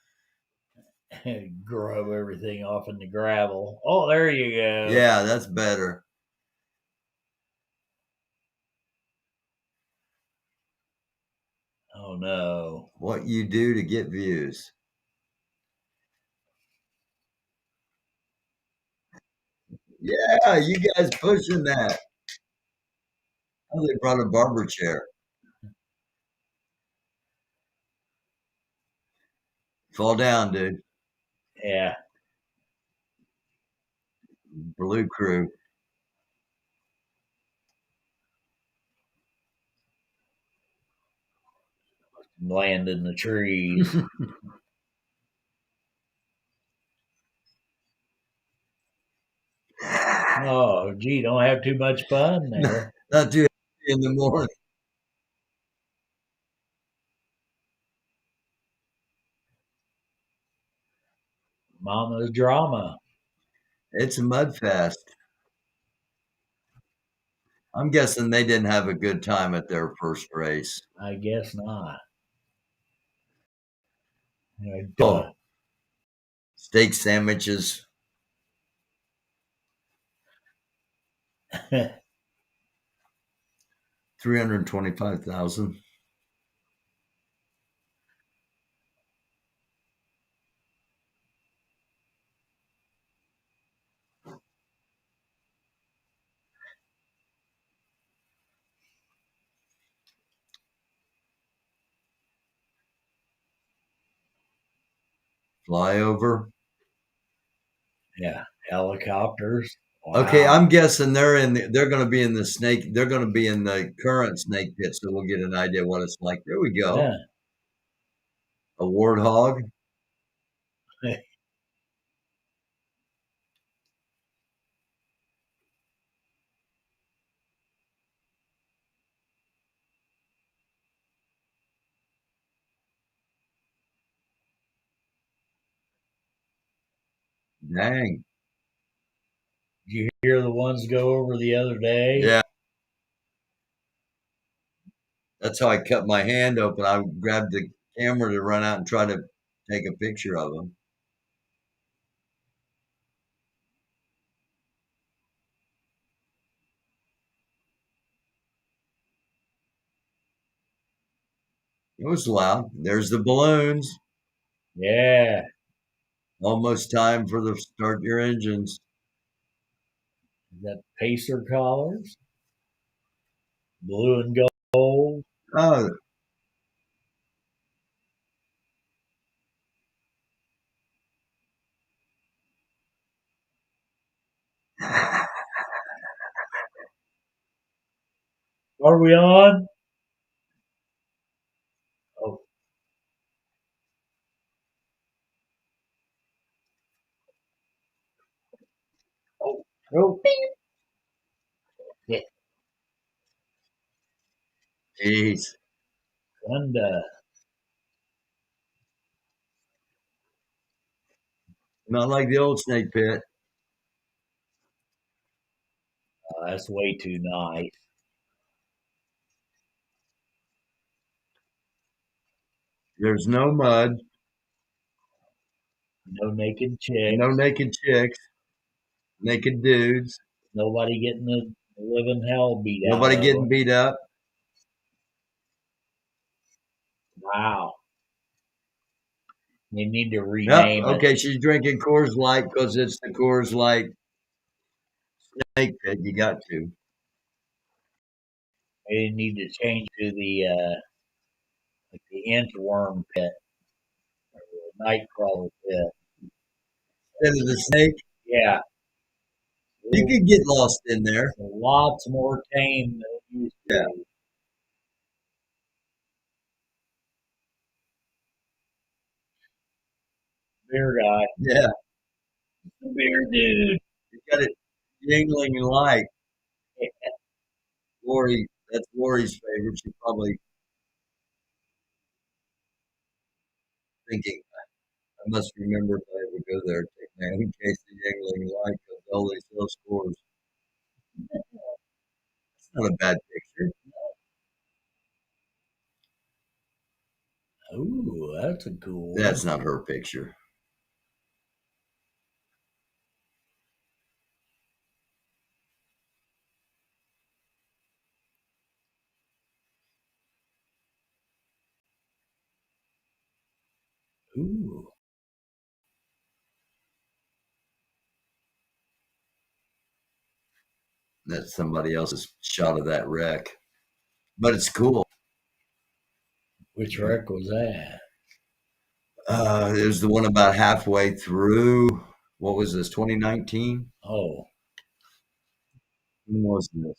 Grub everything off in the gravel. Oh, there you go. Yeah, that's better. Oh, no. What you do to get views. Yeah, you guys pushing that. Oh, they brought a barber chair. Fall down, dude. Yeah. Blue crew. Land in the trees. Oh, gee, don't have too much fun there. Not too in the morning. Mama's drama. It's a mud fest. I'm guessing they didn't have a good time at their first race. I guess not. Oh, steak sandwiches. 325,000. Flyover. Yeah, helicopters. Wow. Okay, I'm guessing they're going to be in the snake. They're going to be in the current snake pit, so we'll get an idea what it's like. There we go. Yeah. A warthog. Dang. Did you hear the ones go over the other day? Yeah. That's how I cut my hand open. I grabbed the camera to run out and try to take a picture of them. It was loud. There's the balloons. Yeah. Almost time for the start your engines. Is that pacer collars? Blue and gold. Oh. Are we on? Oh. Oh. Oh. Yeah. Jeez. And Not like the old snake pit. that's way too nice. There's no mud. No naked chicks. No naked chicks. Naked dudes. Nobody getting the living hell beat out. Nobody getting beat up. Wow. They need to rename it. Okay, she's drinking Coors Light because it's the Coors Light snake pit. You got to. They need to change to the like the inchworm pit or the nightcrawler pit. Instead of the snake? Yeah. You could get lost in there. Lots more tame than it used to. Yeah. Beer guy. Yeah. The beer dude. You got it jingling and light. Lori, that's Lori's favorite. She's probably thinking, I must remember if I ever go there, take my own case of Yingling Light because all these low scores. It's not a bad picture. Ooh, that's a cool one. That's not her picture. Ooh. That's somebody else's shot of that wreck. But it's cool. Which wreck was that? It was the one about halfway through. What was this, 2019? Oh. When was this?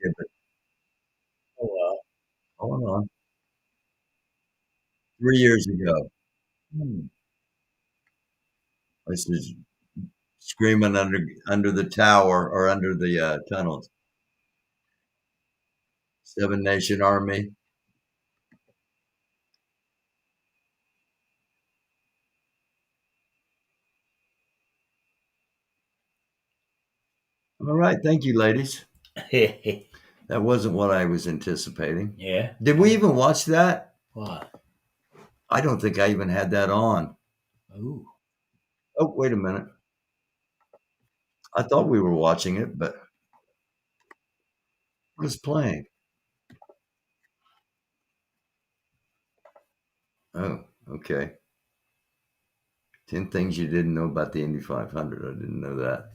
Shit, but Oh, well. hold on. 3 years ago. This is screaming under the tower or under the tunnels. Seven Nation Army. All right, thank you, ladies. That wasn't what I was anticipating. Yeah. Did we even watch that? What? I don't think I even had that on. Ooh. Oh, wait a minute. I thought we were watching it, but what is playing? Oh, okay. 10 things you didn't know about the Indy 500. I didn't know that.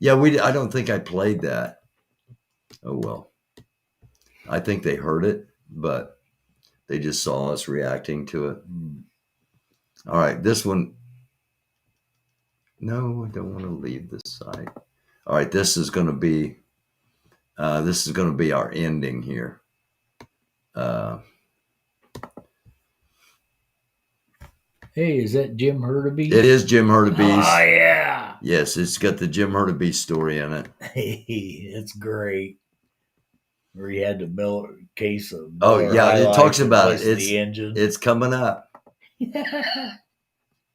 Yeah, I don't think I played that. Oh, well. I think they heard it, but they just saw us reacting to it. All right, this one. No, I don't want to leave this site. All right, this is going to be our ending here. Hey, is that Jim Hurtubise? It is Jim Hurtubise. Oh, yeah. Yes, it's got the Jim Hurtubise story in it. It's great. Where he had to build a case of. Oh yeah, it talks about it. The engine. It's coming up.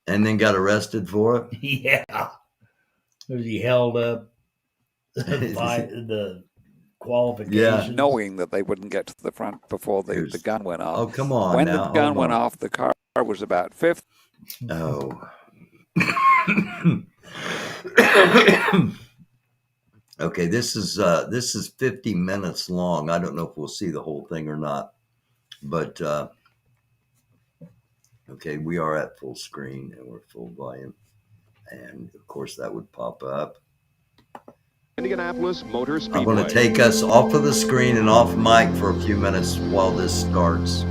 And then got arrested for it. Yeah. Was he held up the qualifications? Yeah. Knowing that they wouldn't get to the front before the gun went off. Oh, come on. When now, the gun went off, the car was about fifth. Oh. Okay, this is 50 minutes long. I don't know if we'll see the whole thing or not, but okay, we are at full screen and we're full volume, and of course that would pop up. Indianapolis Motor Speedway. I'm going to take us off of the screen and off mic for a few minutes while this starts.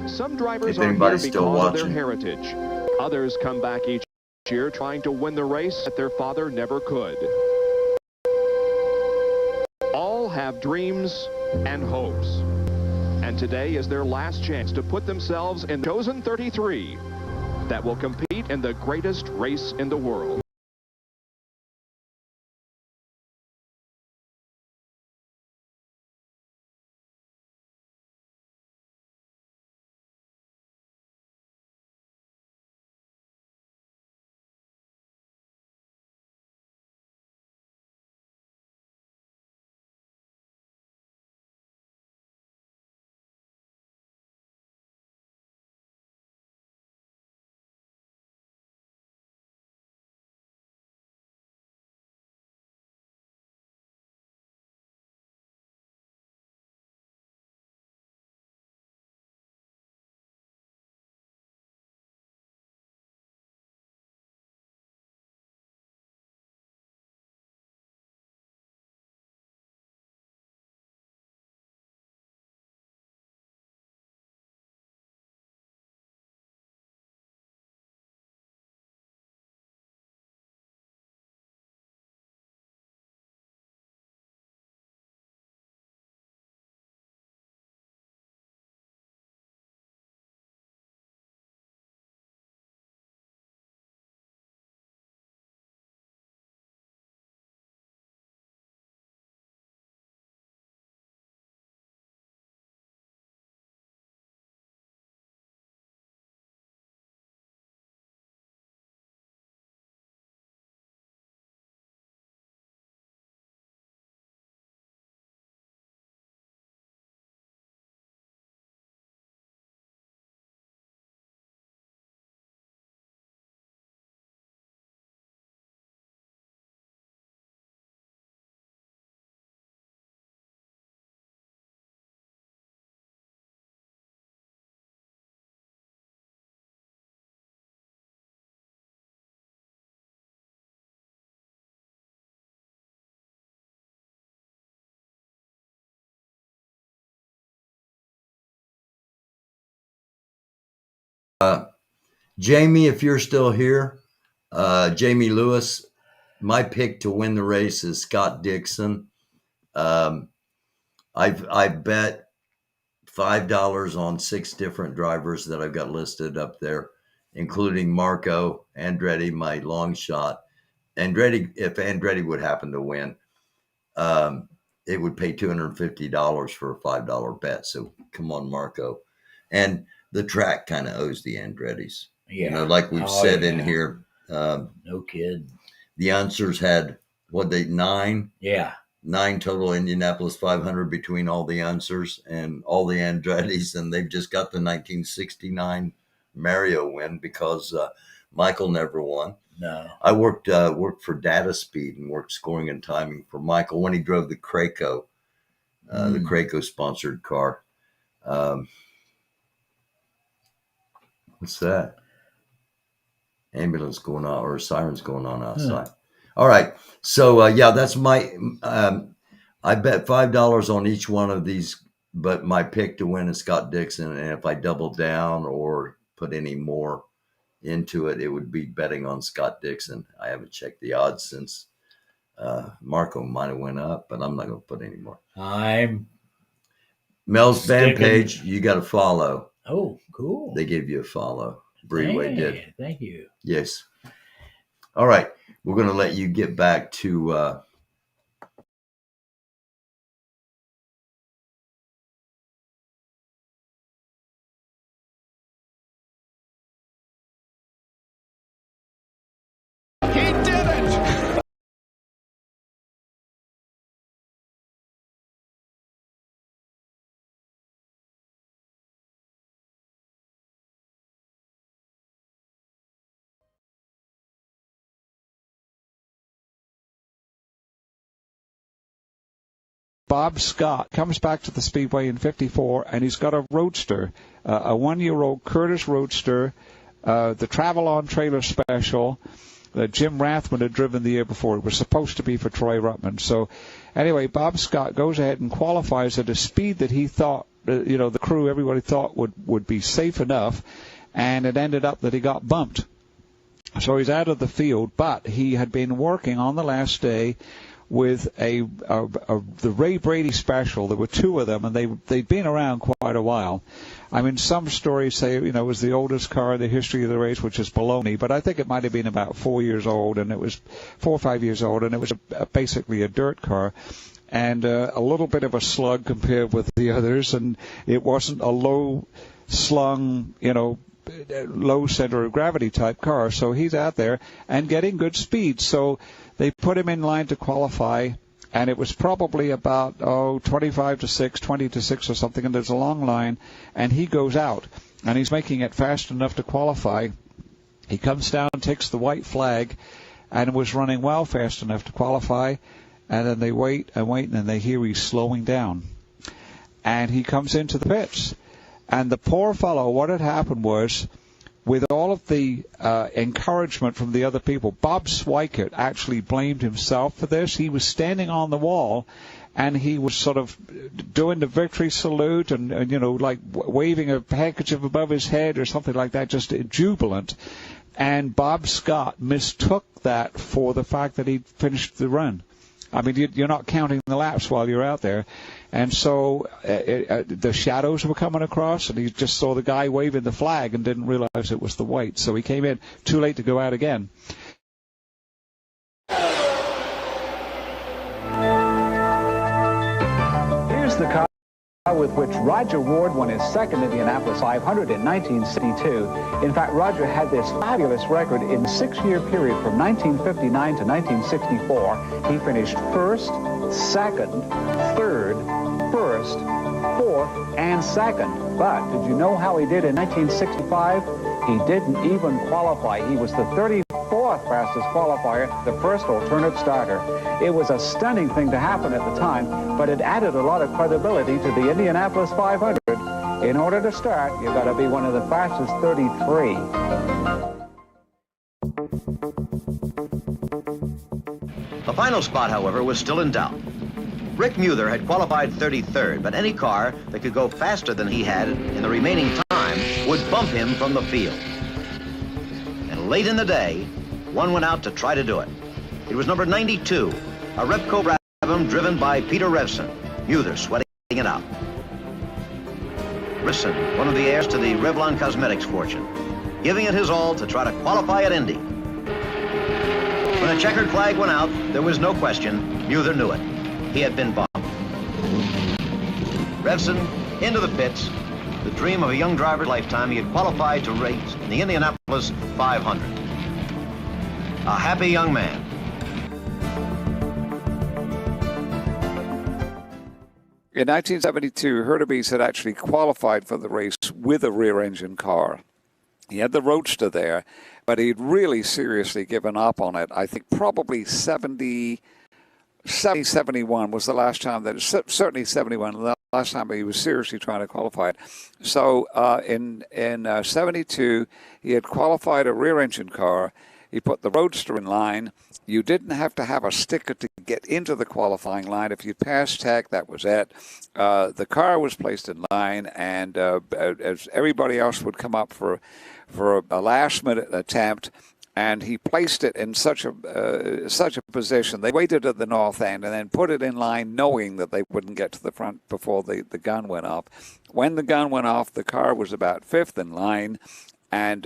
Some drivers If are here anybody's because still of their watching. heritage. Others come back each year trying to win the race that their father never could. All have dreams and hopes. And today is their last chance to put themselves in chosen 33 that will compete in the greatest race in the world. Jamie, if you're still here, Jamie Lewis, my pick to win the race is Scott Dixon. I've bet $5 on 6 different drivers that I've got listed up there, including Marco Andretti, my long shot. Andretti, if Andretti would happen to win, it would pay $250 for a $5 bet. So come on, Marco. And the track kind of owes the Andrettis. Yeah. You know, like we've said in here. No kid. The Unsers had, 9? Yeah. 9 total Indianapolis 500 between all the Unsers and all the Andrettis. And they've just got the 1969 Mario win because Michael never won. No. I worked for Data Speed and worked scoring and timing for Michael when he drove the Craco, the Craco sponsored car. What's that? Ambulance going on or sirens going on outside. All right. So, that's my, I bet $5 on each one of these, but my pick to win is Scott Dixon. And if I double down or put any more into it, it would be betting on Scott Dixon. I haven't checked the odds since Marco might have went up, but I'm not going to put any more. Mel's fan page, you got to follow. Oh, cool. They gave you a follow. Breeway did. Thank you. Yes. All right. We're going to let you get back to He did it! Bob Scott comes back to the Speedway in '54, and he's got a Roadster, a 1-year-old Curtis Roadster, the Travel-On Trailer Special that Jim Rathman had driven the year before. It was supposed to be for Troy Ruttman. So anyway, Bob Scott goes ahead and qualifies at a speed that he thought, the crew, everybody thought would be safe enough, and it ended up that he got bumped. So he's out of the field, but he had been working on the last day with the Ray Brady Special. There were 2 of them, and they'd been around quite a while. I mean, some stories say, it was the oldest car in the history of the race, which is baloney, but I think it might have been about 4 years old, and it was 4 or 5 years old, and it was basically a dirt car, and a little bit of a slug compared with the others, and it wasn't a low-slung, low center of gravity type car. So he's out there and getting good speed. So they put him in line to qualify, and it was probably about 25 to 6, 20 to 6 or something, and there's a long line, and he goes out, and he's making it fast enough to qualify. He comes down, takes the white flag, and was running well fast enough to qualify, and then they wait, and then they hear he's slowing down. And he comes into the pits. And the poor fellow, what had happened was, with all of the encouragement from the other people, Bob Swikert actually blamed himself for this. He was standing on the wall, and he was sort of doing the victory salute and like waving a handkerchief above his head or something like that, just jubilant. And Bob Scott mistook that for the fact that he'd finished the run. I mean, you're not counting the laps while you're out there. And so the shadows were coming across, and he just saw the guy waving the flag and didn't realize it was the white. So he came in too late to go out again. Here's the car with which Roger Ward won his second Indianapolis 500 in 1962. In fact, Roger had this fabulous record in a 6-year period from 1959 to 1964. He finished first, second, third, first, fourth, and second. But did you know how he did in 1965? He didn't even qualify. He was the 34th fastest qualifier, the first alternate starter. It was a stunning thing to happen at the time, but it added a lot of credibility to the Indianapolis 500. In order to start, you've got to be one of the fastest 33. The final spot, however, was still in doubt. Rick Muther had qualified 33rd, but any car that could go faster than he had in the remaining time would bump him from the field. And late in the day, one went out to try to do it. It was number 92, a Repco Brabham driven by Peter Revson. Muther sweating it out. Revson, one of the heirs to the Revlon Cosmetics fortune, giving it his all to try to qualify at Indy. When a checkered flag went out, there was no question, Muther knew it. He had been bumped. Revson into the pits, the dream of a young driver's lifetime. He had qualified to race in the Indianapolis 500. A happy young man. In 1972, Hurtubise had actually qualified for the race with a rear-engine car. He had the Roadster there, but he'd really seriously given up on it. I think probably 71 was the last time that, certainly 71, the last time he was seriously trying to qualify it. So in 72, he had qualified a rear-engine car. He put the Roadster in line. You didn't have to have a sticker to get into the qualifying line. If you passed tech, that was it. The car was placed in line, and as everybody else would come up for a last-minute attempt, and he placed it in such a position. They waited at the north end and then put it in line, knowing that they wouldn't get to the front before the gun went off. When the gun went off, the car was about fifth in line. And,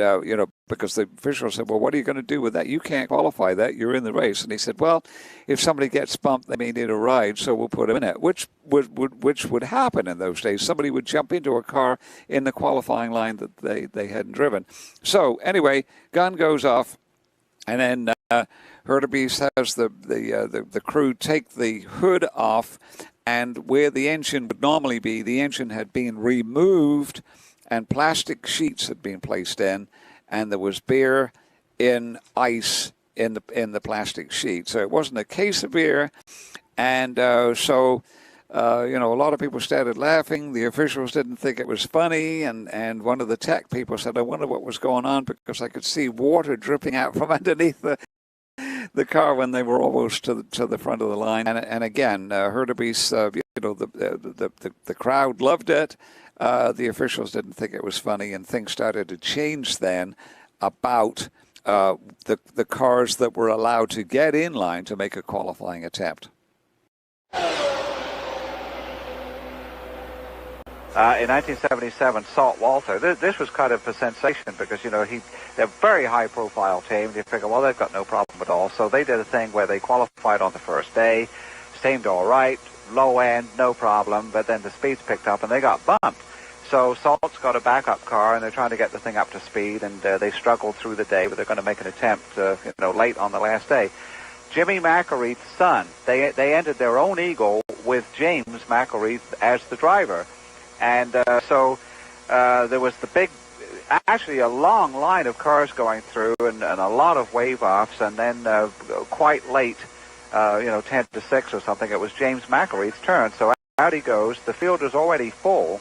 because the official said, well, what are you going to do with that? You can't qualify that. You're in the race. And he said, well, if somebody gets bumped, they may need a ride, so we'll put him in it, which would happen in those days. Somebody would jump into a car in the qualifying line that they hadn't driven. So, anyway, gun goes off, and then Hurtubise has the crew take the hood off, and where the engine would normally be, the engine had been removed, and plastic sheets had been placed in, and there was beer in ice in the plastic sheet. So it wasn't a case of beer, and so a lot of people started laughing. The officials didn't think it was funny, and one of the tech people said, I wonder what was going on, because I could see water dripping out from underneath the car when they were almost to the front of the line. And again, Hurtubise, the crowd loved it. The officials didn't think it was funny, and things started to change then about the cars that were allowed to get in line to make a qualifying attempt. In 1977, Salt Walter, this was kind of a sensation because, they're a very high-profile team. You figure, well, they've got no problem at all. So they did a thing where they qualified on the first day, seemed all right, low end, no problem, but then the speeds picked up and they got bumped. So Salt's got a backup car, and they're trying to get the thing up to speed, and they struggled through the day, but they're going to make an attempt, late on the last day. Jimmy McElreath's son, they entered their own Eagle with James McElreath as the driver. And so there was actually a long line of cars going through and a lot of wave-offs, and then quite late, 10 to 6 or something, it was James McElreath's turn. So out he goes. The field was already full,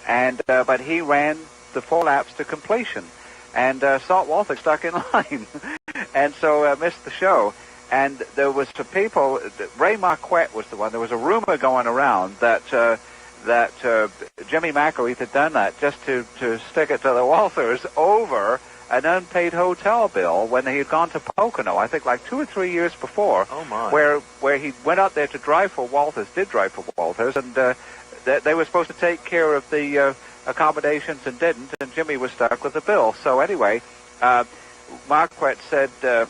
and but he ran the 4 laps to completion. And Salt Walter stuck in line, and so missed the show. And there was some people, Ray Marquette was the one, there was a rumor going around that Jimmy McElreath had done that just to stick it to the Walters over an unpaid hotel bill when he had gone to Pocono, I think like 2 or 3 years before. Oh my. Where he went out there to drive for Walters, and they were supposed to take care of the accommodations and didn't, and Jimmy was stuck with the bill. So anyway, Marquette said, that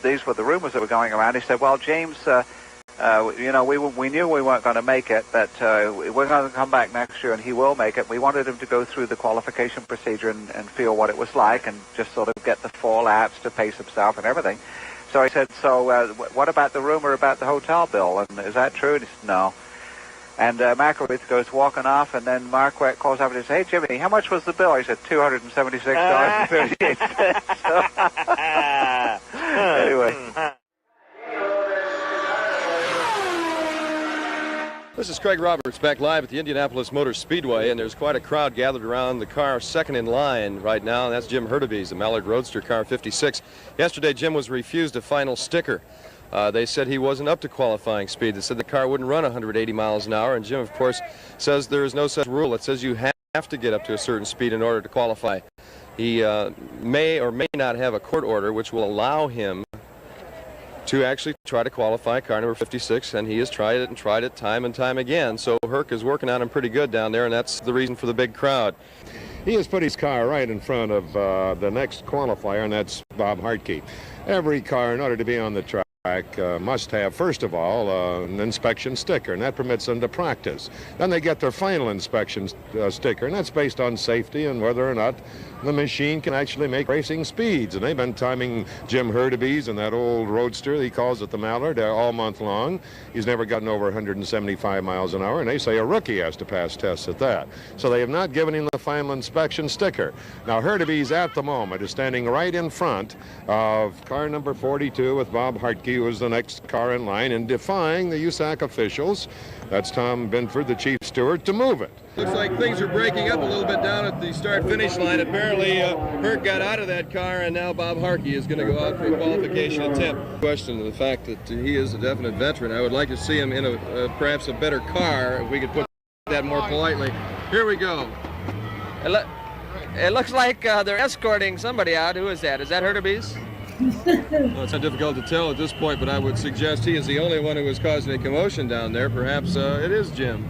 these were the rumors that were going around. He said, well, James, we knew we weren't going to make it, but we're going to come back next year and he will make it. We wanted him to go through the qualification procedure and feel what it was like and just sort of get the 4 laps to pace himself and everything. So he said, what about the rumor about the hotel bill? And is that true? And he said, no. And McElreath goes walking off, and then Marquette calls up and says, hey, Jimmy, how much was the bill? He said, $276.38. Anyway. This is Craig Roberts back live at the Indianapolis Motor Speedway, and there's quite a crowd gathered around the car second in line right now, and that's Jim Hurtubise, the Mallard Roadster car 56. Yesterday, Jim was refused a final sticker. They said he wasn't up to qualifying speed. They said the car wouldn't run 180 miles an hour, and Jim, of course, says there is no such rule. It says you have have to get up to a certain speed in order to qualify. He may or may not have a court order which will allow him to actually try to qualify car number 56, and he has tried it time and time again. So Herc is working on him pretty good down there, and that's the reason for the big crowd. He has put his car right in front of the next qualifier, and that's Bob Hartke. Every car, in order to be on the track, must have, first of all, an inspection sticker, and that permits them to practice. Then they get their final inspection sticker, and that's based on safety and whether or not the machine can actually make racing speeds. And they've been timing Jim Hurtubise and that old roadster, he calls it the Mallard, all month long. He's never gotten over 175 miles an hour, and they say a rookie has to pass tests at that. So they have not given him the final inspection sticker. Now Hurtubise at the moment is standing right in front of car number 42 with Bob Hartke, who is the next car in line, and defying the USAC officials, that's Tom Binford, the chief steward, to move it. Looks like things are breaking up a little bit down at the start-finish line. Apparently, Herc got out of that car, and now Bob Hartke is going to go out for a qualification attempt. Question of the fact that he is a definite veteran. I would like to see him in perhaps a better car, if we could put that more politely. Here we go. It looks like they're escorting somebody out. Who is that? Is that Hurtubise? Well, it's not difficult to tell at this point, but I would suggest he is the only one who is causing a commotion down there. Perhaps it is Jim.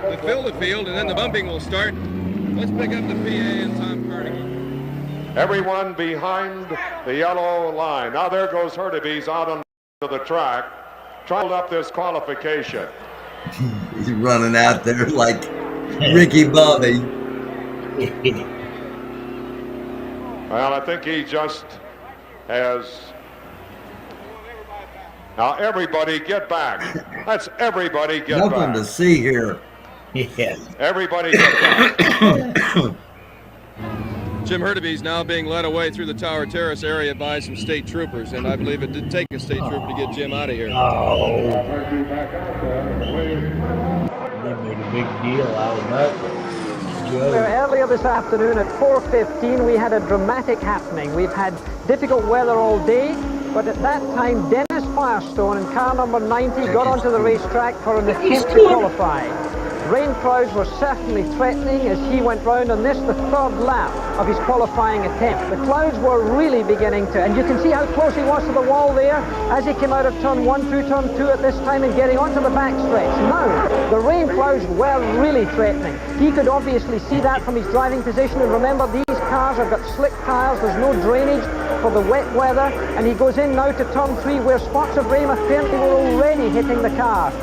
They fill the field, and then the bumping will start. Let's pick up the PA and Tom Carnegie. Everyone behind the yellow line. Now there goes Hurtubise out onto the track, trying up this qualification. He's running out there like Ricky Bobby. Well, I think he just has... Now everybody get back. That's everybody get back. Nothing to see here. Yes. Everybody get back. Jim Hurtubise now being led away through the Tower Terrace area by some state troopers, and I believe it did take a state trooper to get Jim out of here. Oh. They made a big deal out of that. Earlier this afternoon at 4:15 we had a dramatic happening. We've had difficult weather all day, but at that time Dennis Firestone in car number 90 got onto the racetrack for an attempt to qualify. Rain clouds were certainly threatening as he went round on this, the third lap of his qualifying attempt. The clouds were really beginning to, and you can see how close he was to the wall there as he came out of turn 1 through turn 2 at this time and getting onto the backstretch. Now, the rain clouds were really threatening. He could obviously see that from his driving position, and remember, these cars have got slick tires, there's no drainage for the wet weather, and he goes in now to turn 3 where spots of rain apparently were already hitting the car.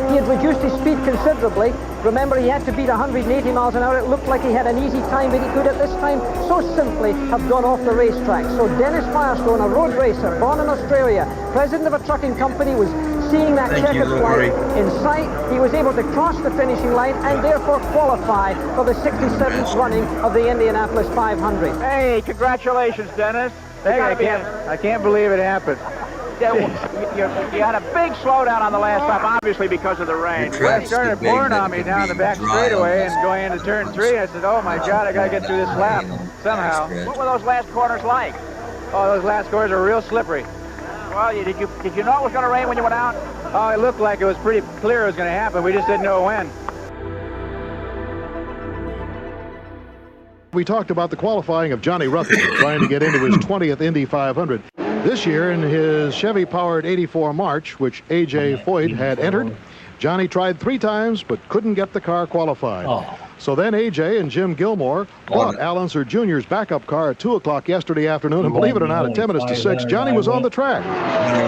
He had reduced his speed considerably. Remember, he had to beat 180 miles an hour. It looked like he had an easy time, but he could at this time so simply have gone off the racetrack. So Dennis Firestone, a road racer born in Australia, president of a trucking company, was seeing that checkered flag in sight. He was able to cross the finishing line and therefore qualify for the 67th running of the Indianapolis 500. Hey, congratulations, Dennis. Hey, I can't believe it happened. You had a big slowdown on the last lap, obviously because of the rain. It started pouring on me down the back straightaway and going into turn 3. I said, oh my God, I got to get through this lap somehow. What were those last corners like? Oh, those last corners are real slippery. Well, did you know it was going to rain when you went out? Oh, it looked like it was pretty clear it was going to happen. We just didn't know when. We talked about the qualifying of Johnny Rutherford trying to get into his 20th Indy 500. This year in his Chevy-powered 84 March, which A.J. Foyt had entered, Johnny tried 3 times but couldn't get the car qualified. So then A.J. and Jim Gilmore bought Al Unser Jr.'s backup car at 2 o'clock yesterday afternoon, and believe it or not, at 10 minutes to 6, Johnny was on the track.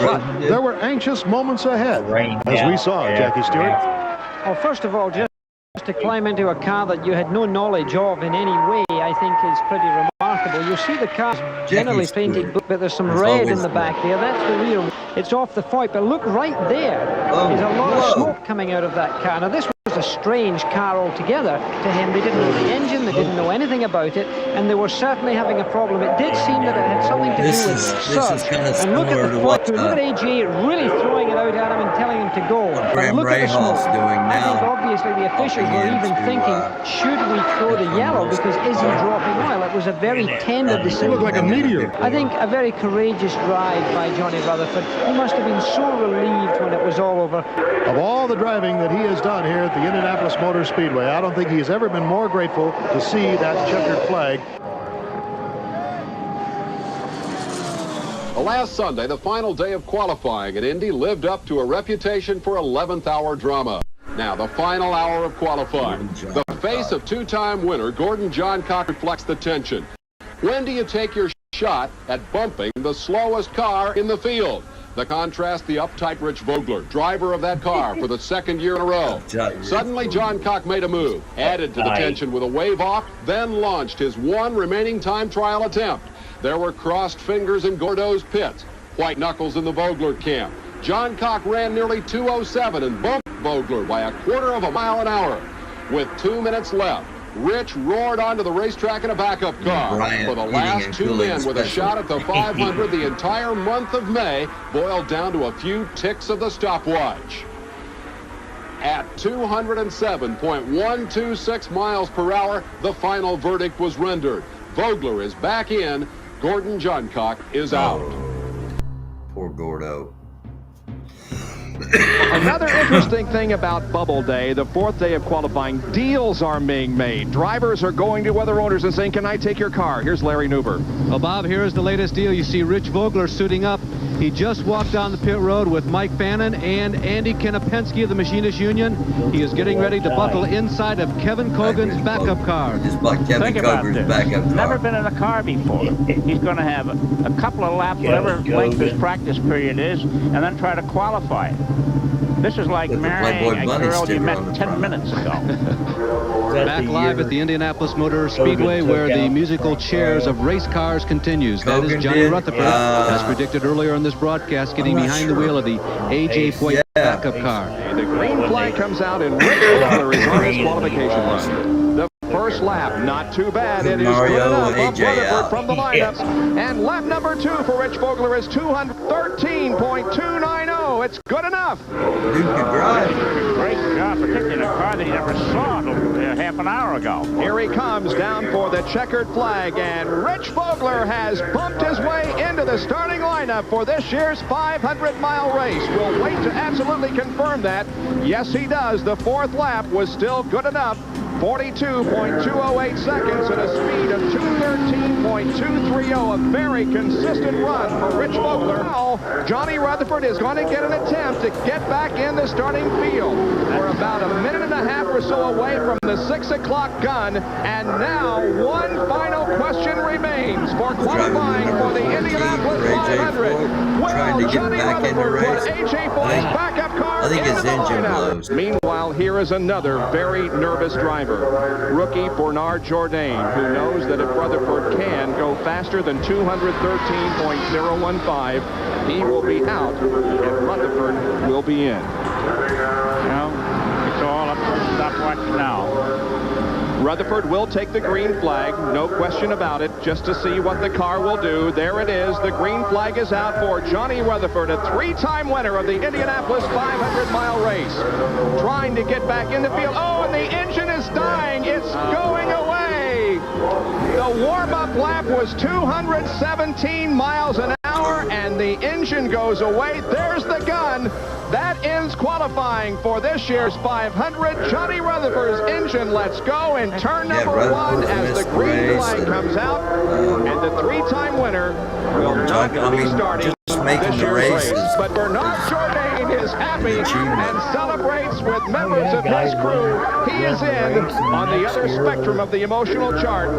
But there were anxious moments ahead, as we saw, Jackie Stewart. Well, first of all, just to climb into a car that you had no knowledge of in any way, I think is pretty remarkable. You see the car's generally painted blue, but there's some red in the back there. That's the rear. It's off the Foyt, but look right there. There's a lot of smoke coming out of that car. Now, this was a strange car altogether to him. They didn't know the engine, they didn't know anything about it, and they were certainly having a problem. It did seem that it had something to do with surge. And look at the Foyt, look at AJ really throwing it out at him and telling him to go. But look at the smoke. I think obviously the officials were even thinking, should we throw the yellow because is he dropping oil? It was a very tender decision. It looked like a meteor. I think a very courageous drive by Johnny Rutherford. He must have been so relieved when it was all over. Of all the driving that he has done here at the Indianapolis Motor Speedway. I don't think he's ever been more grateful to see that checkered flag. Last Sunday, the final day of qualifying at Indy lived up to a reputation for 11th hour drama. Now, the final hour of qualifying. The face of two-time winner Gordon Johncock reflects the tension. When do you take your shot at bumping the slowest car in the field? The contrast, the uptight Rich Vogler, driver of that car for the second year in a row. Suddenly, Johncock made a move, added to the tension with a wave off, then launched his one remaining time trial attempt. There were crossed fingers in Gordeau's pit, white knuckles in the Vogler camp. Johncock ran nearly 2:07 and bumped Vogler by 1/4 mile an hour. With 2 minutes left, Rich roared onto the racetrack in a backup car. For the last two men with a shot at the 500, the entire month of May boiled down to a few ticks of the stopwatch. At 207.126 miles per hour, the final verdict was rendered. Vogler is back in. Gordon Johncock is out. Poor Gordo. Another interesting thing about Bubble Day, the fourth day of qualifying, deals are being made. Drivers are going to other owners and saying, can I take your car? Here's Larry Newber. Well, Bob, here's the latest deal. You see Rich Vogler suiting up. He just walked down the pit road with Mike Fannin and Andy Kenapensky of the Machinists Union. He is getting ready to buckle inside of Kevin Cogan's backup car. Just bought Kevin Cogan's backup car. Never been in a car before. He's going to have a couple of laps, whatever length his practice period is, and then try to qualify. This is like marrying a girl you met 10 minutes ago. Back live at the Indianapolis Motor Speedway, where the musical chairs of race cars continues. That is Johnny Rutherford, as predicted earlier in this broadcast, getting behind the wheel of the A.J. Foyt backup car. The green flag comes out and Rich Vogler is on his qualification run. The first lap, not too bad. It is good enough. Up Rutherford from the lineups. And lap number 2 for Rich Vogler is 213.290. It's good enough. Great job, particularly in a car that he never saw half an hour ago. Here he comes down for the checkered flag, and Rich Vogler has bumped his way into the starting lineup for this year's 500-mile race. We'll wait to absolutely confirm that. Yes, he does. The fourth lap was still good enough. 42.208 seconds and a speed of 213.230. A very consistent run for Rich Vogler. Now, Johnny Rutherford is going to get an attempt to get back in the starting field. We're about a minute and a half or so away from the 6 o'clock gun, and now one final question remains for qualifying for the Indianapolis 500. Will Johnny Rutherford put A.J. Foyt's backup car into the lineup? Meanwhile, here is another very nervous driver. Rookie Bernard Jourdain, who knows that if Rutherford can go faster than 213.015, he will be out and Rutherford will be in. Well, it's all up to the stopwatch now. Rutherford will take the green flag, no question about it, just to see what the car will do. There it is. The green flag is out for Johnny Rutherford, a three-time winner of the Indianapolis 500-mile race. Trying to get back in the field. Oh, and the engine is dying. It's going away. The warm-up lap was 217 miles an hour, and the engine goes away. There's the gun. That ends qualifying for this year's 500. Johnny Rutherford's engine lets go in turn number 1 as the green flag comes out, and the three-time winner will not be starting this year's race. But Bernard Jourdain is happy and celebrates with members of his crew. He is in on the other spectrum of the emotional chart.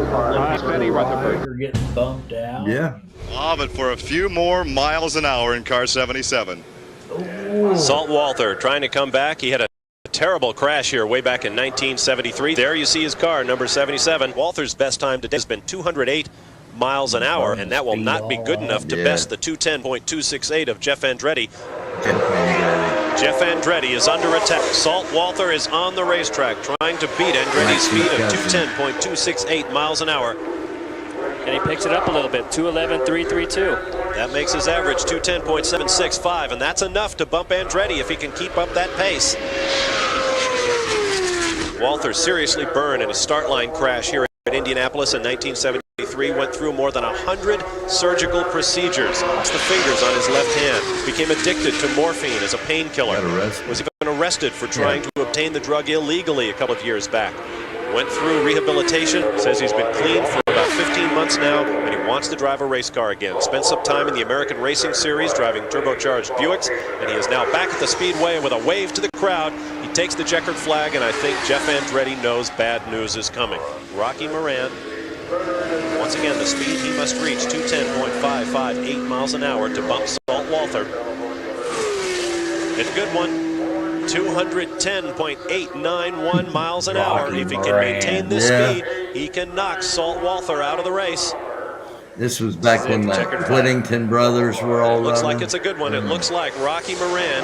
Penny Rutherford. Getting bumped out. Yeah. But for a few more miles an hour in car 77. Salt Walther trying to come back. He had a terrible crash here way back in 1973. There you see his car, number 77. Walther's best time today has been 208 miles an hour, and that will not be good enough to best the 210.268 of Jeff Andretti. Jeff Andretti is under attack. Salt Walther is on the racetrack trying to beat Andretti's speed of 210.268 miles an hour. And he picks it up a little bit, 211.332. That makes his average 210.765, and that's enough to bump Andretti if he can keep up that pace. Walther seriously burned in a start line crash here at Indianapolis in 1973, went through more than 100 surgical procedures. Lost the fingers on his left hand, became addicted to morphine as a painkiller, was even arrested for trying to obtain the drug illegally a couple of years back. Went through rehabilitation, says he's been clean for about 15 months now, and he wants to drive a race car again. Spent some time in the American Racing Series driving turbocharged Buicks, and he is now back at the Speedway. With a wave to the crowd, he takes the checkered flag, and I think Jeff Andretti knows bad news is coming. Rocky Moran, once again, the speed he must reach, 210.558 miles an hour to bump Salt Walther. It's a good one. 210.891 miles an hour. If he can maintain this speed, he can knock Salt Walther out of the race. This was back when the Whittington brothers were all Looks running. like it's a good one. It looks like Rocky Moran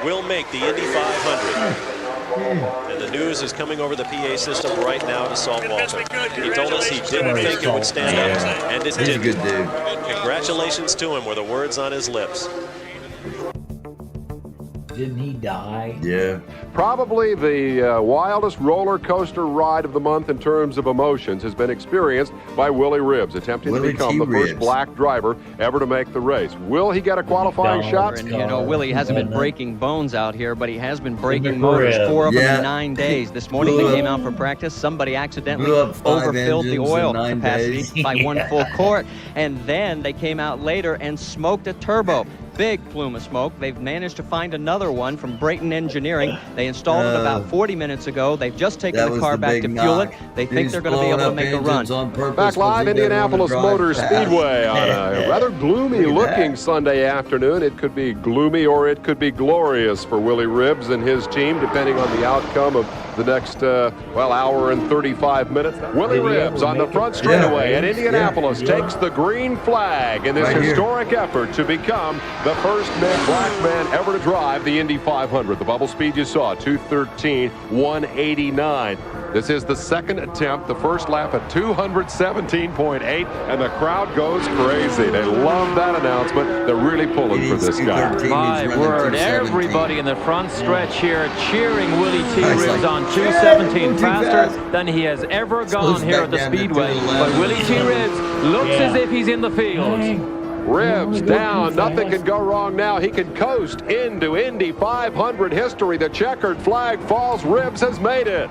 will make the Indy 500. And the news is coming over the PA system right now to Salt Walther. He told us he didn't think it would stand up, and it did. He's a good dude. Congratulations to him were the words on his lips. Didn't he die? Yeah. Probably the wildest roller coaster ride of the month in terms of emotions has been experienced by Willie Ribbs, attempting to become the first black driver ever to make the race. Will he get a qualifying shot? And, you know, Willie hasn't been breaking bones out here, but he has been breaking motors, 4 of them in 9 days. This morning they came out for practice. Somebody accidentally overfilled the oil capacity by 1 full quart, and then they came out later and smoked a turbo. Big plume of smoke. They've managed to find another one from Brayton Engineering. They installed it about 40 minutes ago. They've just taken the car back to fuel it. They think they're going to be able to make a run. Back live, Indianapolis Motor Speedway on a rather gloomy-looking Sunday afternoon. It could be gloomy or it could be glorious for Willie Ribbs and his team, depending on the outcome of the next, hour and 35 minutes. Willie Ribbs on the front straightaway at Indianapolis takes the green flag in this historic effort to become the first black man ever to drive the Indy 500. The bubble speed you saw, 213.189. This is the second attempt, the first lap at 217.8, and the crowd goes crazy. They love that announcement. They're really pulling for this guy. My word, everybody in the front stretch here cheering Willie T. Ribbs on 217 faster than he has ever gone here at the Speedway. But Willie T. Ribbs looks as if he's in the field. Ribbs down, nothing can go wrong now. He can coast into Indy 500 history. The checkered flag falls. Ribbs has made it.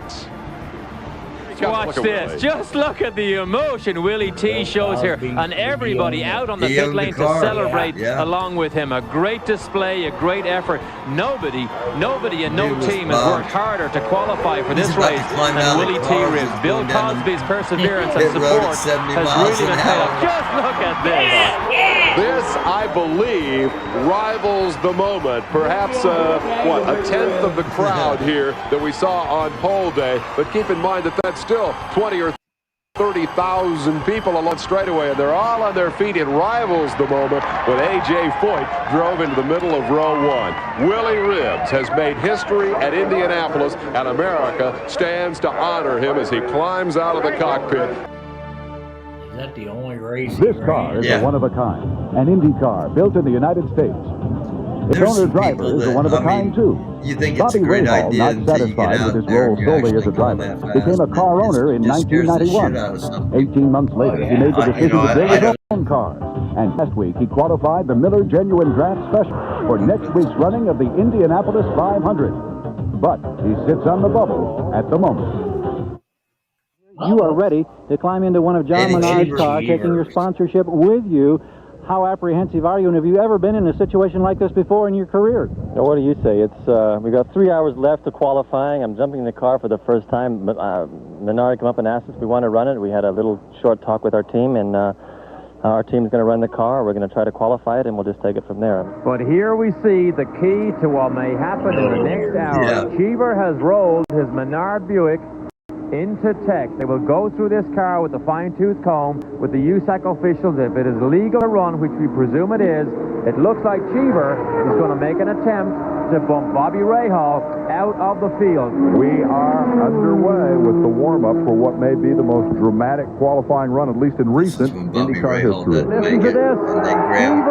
Watch this. Just look at the emotion Willie T shows here, and everybody out on the pit lane to celebrate along with him. A great display, a great effort. Nobody and no team has worked harder to qualify for this race than Willie T. Ribbs. Bill Cosby's perseverance and support has really been paid off. Just look at this. This, I believe, rivals the moment. Perhaps, a tenth of the crowd here that we saw on pole day. But keep in mind that that's still 20 or 30,000 people along straightaway, and they're all on their feet. It rivals the moment when A.J. Foyt drove into the middle of row 1. Willie Ribbs has made history at Indianapolis, and America stands to honor him as he climbs out of the cockpit. Is that the only race? This car is a one-of-a-kind, an Indy car built in the United States. Its owner-driver is a one-of-a-kind, too. You think Bobby it's a great Rahal, idea not satisfied with his role solely as a driver, became a car owner in 1991. 18 months later, he made the decision to build his own cars. And last week, he qualified the Miller Genuine Draft Special for next week's running of the Indianapolis 500. But he sits on the bubble at the moment. You are ready to climb into one of John Menard's cars, taking your sponsorship with you. How apprehensive are you, and have you ever been in a situation like this before in your career? Now, what do you say? We've got 3 hours left to qualifying. I'm jumping in the car for the first time. Menard came up and asked us if we want to run it. We had a little short talk with our team, and our team's going to run the car. We're going to try to qualify it, and we'll just take it from there. But here we see the key to what may happen in the next hour. Cheever has rolled his Menard Buick into tech. They will go through this car with a fine-tooth comb with the USAC officials. If it is legal to run, which we presume it is, it looks like Cheever is going to make an attempt to bump Bobby Rahal out of the field. We are underway with the warm-up for what may be the most dramatic qualifying run, at least in recent IndyCar history. Listen to this. Graham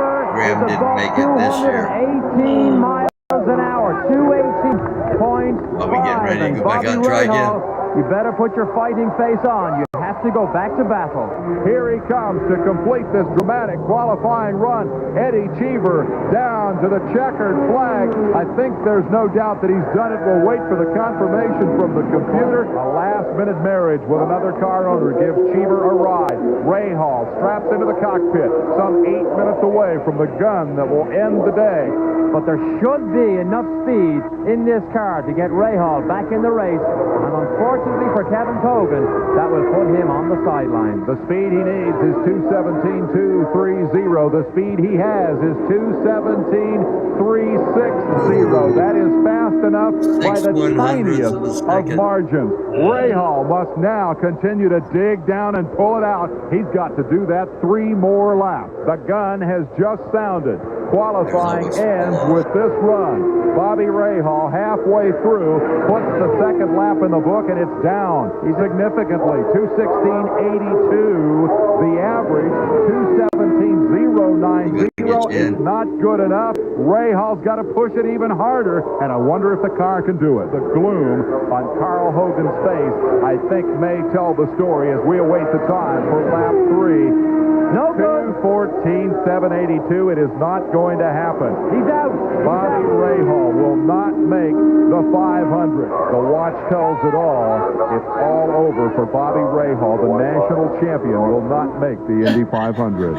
didn't make it this year. 18 miles an hour, 218.5. Are we getting ready to go back out and try again? You better put your fighting face on. You have has to go back to battle. Here he comes to complete this dramatic qualifying run. Eddie Cheever down to the checkered flag. I think there's no doubt that he's done it. We'll wait for the confirmation from the computer. A last-minute marriage with another car owner gives Cheever a ride. Ray Hall straps into the cockpit, some 8 minutes away from the gun that will end the day. But there should be enough speed in this car to get Ray Hall back in the race. And unfortunately for Kevin Cogan, that will put him on the sideline. The speed he needs is 2:17.230. The speed he has is 2:17.360. That is fast enough by the tiniest of margins. Ray Hall must now continue to dig down and pull it out. He's got to do that 3 more laps. The gun has just sounded. Qualifying ends with this run. Bobby Rahal halfway through puts the second lap in the book, and it's down significantly. 2:16.82 the average. 2:17.090 is not good enough. Rahal's got to push it even harder, and I wonder if the car can do it. The gloom on Carl Hogan's face, I think, may tell the story as we await the time for lap 3. No good. 2:14.782. It is not going to happen. He's out. Bobby Rahal will not make the 500. The watch tells it all. It's all over for Bobby Rahal. The national champion will not make the Indy 500.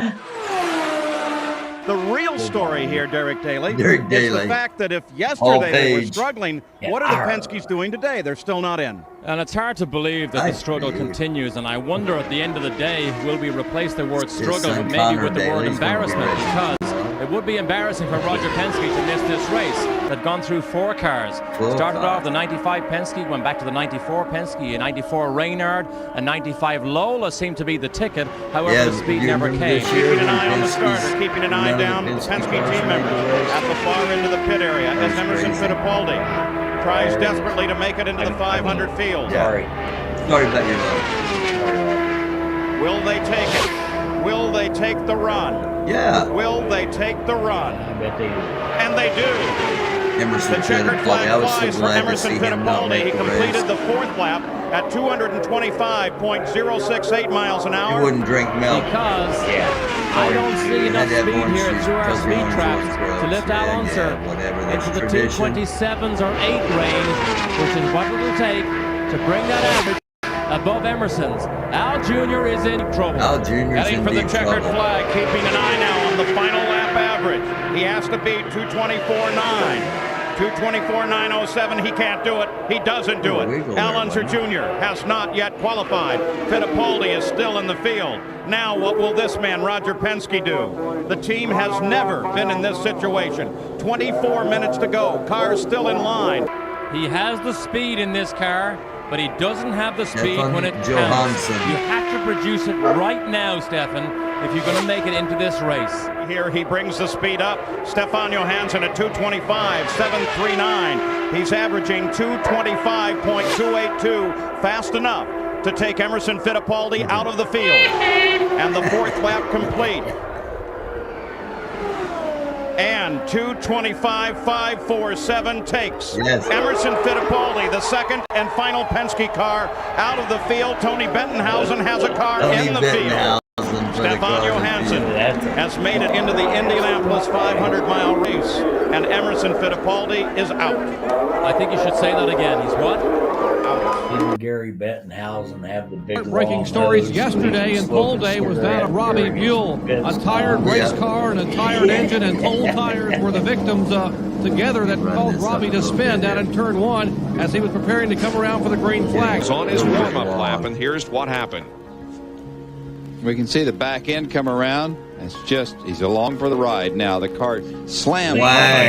The real story here, Derek Daly, Derek Daly. is the fact that if yesterday they were struggling, what are the Penske's doing today? They're still not in. And it's hard to believe that the struggle continues, and I wonder at the end of the day, will we replace the word struggle with maybe with the word embarrassment, because it would be embarrassing for Roger Penske to miss this race. They'd gone through 4 cars. Started off the 95 Penske, went back to the 94 Penske, a 94 Reynard, a 95 Lola seemed to be the ticket. However, the speed never came. Keeping an eye on the starter, keeping an eye down the Penske team members at the far end of the pit area as Emerson Fittipaldi tries desperately to make it into the 500 field. Sorry about your love. Will they take it? Will they take the run? Yeah. Will they take the run? I bet they do. And they do. Emerson The checkered flag flies for Emerson Fittipaldi. He completed the 4th lap at 225.068 miles an hour. He wouldn't drink milk. Because I don't see enough speed here through our speed traps to lift Al Unser into the 227s or 8 range, which is what it will take to bring that average above Emerson's. Al Jr. is in trouble. Al Jr. Heading for the checkered flag, keeping an eye now on the final lap average. He has to beat 224.9. 224.907, he can't do it. He doesn't do it. Al Unser Jr. has not yet qualified. Fittipaldi is still in the field. Now what will this man, Roger Penske, do? The team has never been in this situation. 24 minutes to go. Car's still in line. He has the speed in this car, but he doesn't have the speed when it counts. You have to produce it right now, Stefan, if you're going to make it into this race. Here he brings the speed up. Stefan Johansson at 225.739. He's averaging 225.282, fast enough to take Emerson Fittipaldi out of the field. And the 4th lap complete. And 225.547 takes Emerson Fittipaldi, the second and final Penske car, out of the field. Tony Bettenhausen has a car in the field. Stefan Johansson has made it into the Indianapolis 500-mile race, and Emerson Fittipaldi is out. I think you should say that again. He's what? Didn't Gary Bettenhausen have the big Breaking stories yesterday in pole day was that of Robbie Buell. A tired race car and a tired engine and cold tires were the victims together that caused Robbie to spin down in turn 1 as he was preparing to come around for the green flag. He was on his warm-up lap, and here's what happened. We can see the back end come around. He's along for the ride now. The car slammed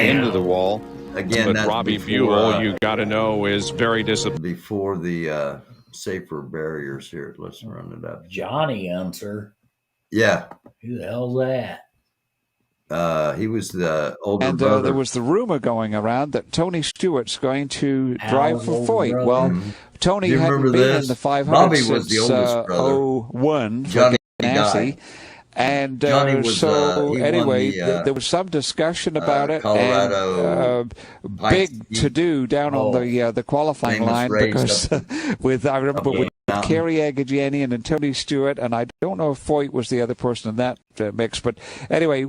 into the wall. Again, but Robbie Buell, you got to know, is very disappointed. Before the safer barriers here, let's run it up. Johnny Unser. Yeah. Who the hell's that? He was the older and brother. There was the rumor going around that Tony Stewart's going to drive for Foyt. Well, Tony hadn't been in the 500 Bobby since was the oldest brother. 01 Johnny Ganassi. And anyway, there was some discussion about it. Colorado, and big to do down on the qualifying line because I remember when Kerry Agajanian and Tony Stewart, and I don't know if Foyt was the other person in that mix. But anyway,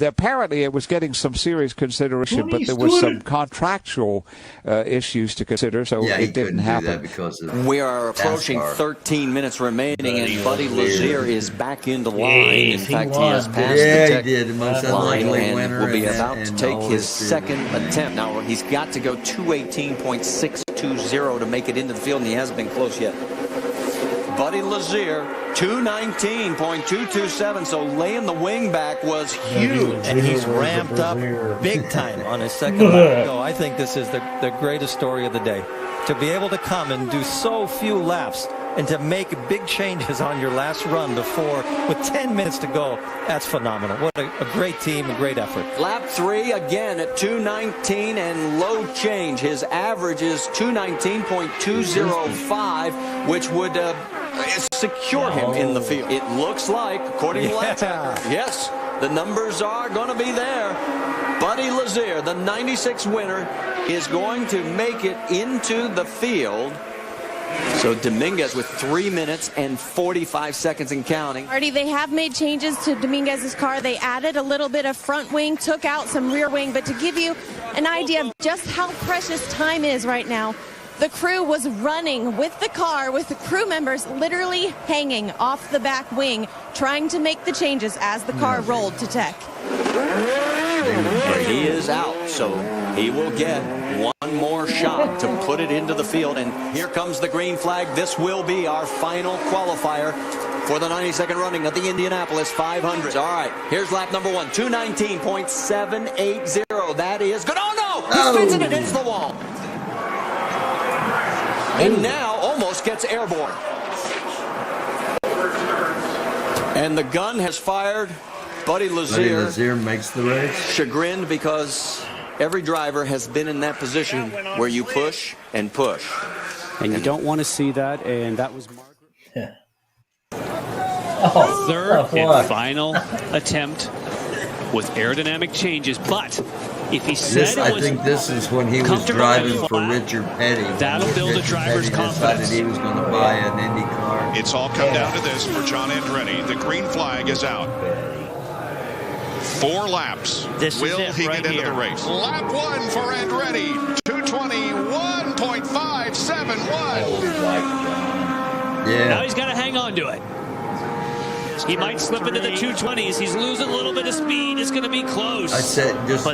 apparently it was getting some serious consideration, but there was some contractual issues to consider, so it didn't happen. We are approaching 13 minutes remaining, and Buddy Lazier is back into line. In fact, he has passed the tech line and will be about to take his second attempt. Now, he's got to go 2:18.620 to make it into the field, and he hasn't been close yet. Buddy Lazier, 2:19.227, so laying the wing back was huge. And he's ramped up big time on his second lap. No, I think this is the greatest story of the day. To be able to come and do so few laps and to make big changes on your last run before with 10 minutes to go, that's phenomenal. What a great team, a great effort. Lap 3 again at 2:19 and low change. His average is 2:19.205, which would secure him in the field. It looks like, according to lap time. Yes, the numbers are going to be there. Buddy Lazier, the 96 winner, is going to make it into the field. So Dominguez with 3 minutes and 45 seconds and counting. Marty, they have made changes to Dominguez's car. They added a little bit of front wing, took out some rear wing. But to give you an idea of just how precious time is right now, the crew was running with the car, with the crew members literally hanging off the back wing, trying to make the changes as the car rolled to tech. But he is out, so he will get one more shot to put it into the field. And here comes the green flag. This will be our final qualifier for the 92nd running of the Indianapolis 500. All right, here's lap number 1, 2:19.780. That is good. Oh, no! He spins it and hits the wall. And now almost gets airborne. And the gun has fired. Buddy Lazier makes the race. Chagrined because every driver has been in that position where you push and push. And you don't want to see that, and that was Margaret. Third and final attempt with aerodynamic changes, but if he said I think this is when he was driving for Richard Petty. That'll build a driver's confidence. He was going to buy an Indy car. It's all come down to this for John Andretti. The green flag is out. 4 laps. Will he get into the race? Lap 1 for Andretti. 2:21.571. Yeah. Now he's got to hang on to it. He might slip into the 220s. He's losing a little bit of speed. It's going to be close. I said with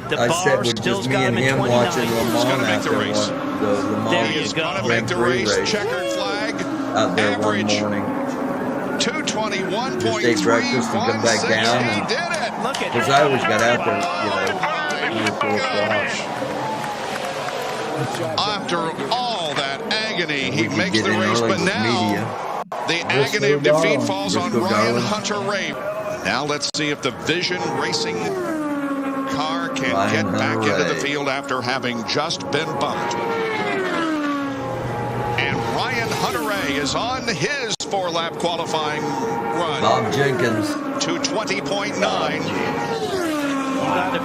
just me and him watching Le Mans after the Le Mans He is going to make the race. Checkered flag. Out there Average. one morning. 2:21.316. Take breakfast and come back down. He did it. Because I always got out there, 3 or 4 o'clock. After all that agony, he makes the race. But now, the agony of defeat falls on Ryan Hunter-Reay. Now let's see if the Vision Racing car can get back into the field after having just been bumped. And Ryan Hunter-Reay is on his 4-lap qualifying run. Bob Jenkins. 2:20.9.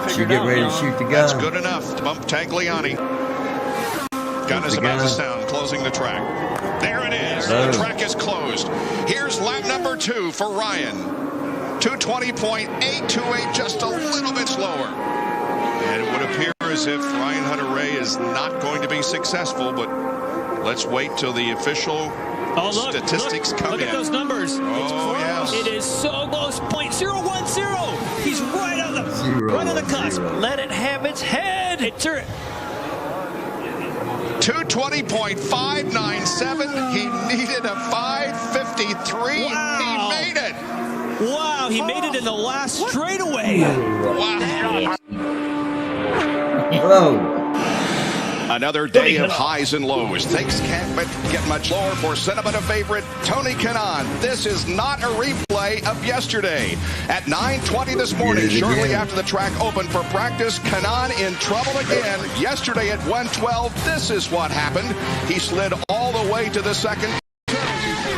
Should get ready to shoot the gun. That's good enough to bump Tagliani. Gun is about to sound, closing the track. There it is. The track is closed. Here's lap number 2 for Ryan. 2:20.828, just a little bit slower. And it would appear as if Ryan Hunter-Reay is not going to be successful, but let's wait till the official statistics come in. Look at those numbers. Oh, yes. It is so close. 0.010. He's right on the cusp. Let it have its head. It's 2:20.597. He needed a 5:53. Wow. He made it. Wow, he made it in the last straightaway. Wow. Whoa. Another day of highs and lows. Things can't get much lower for sentimental favorite Tony Kanaan. This is not a replay of yesterday. At 9:20 this morning, shortly after the track opened for practice, Kanaan in trouble again. Yesterday at 1:12, this is what happened. He slid all the way to the second.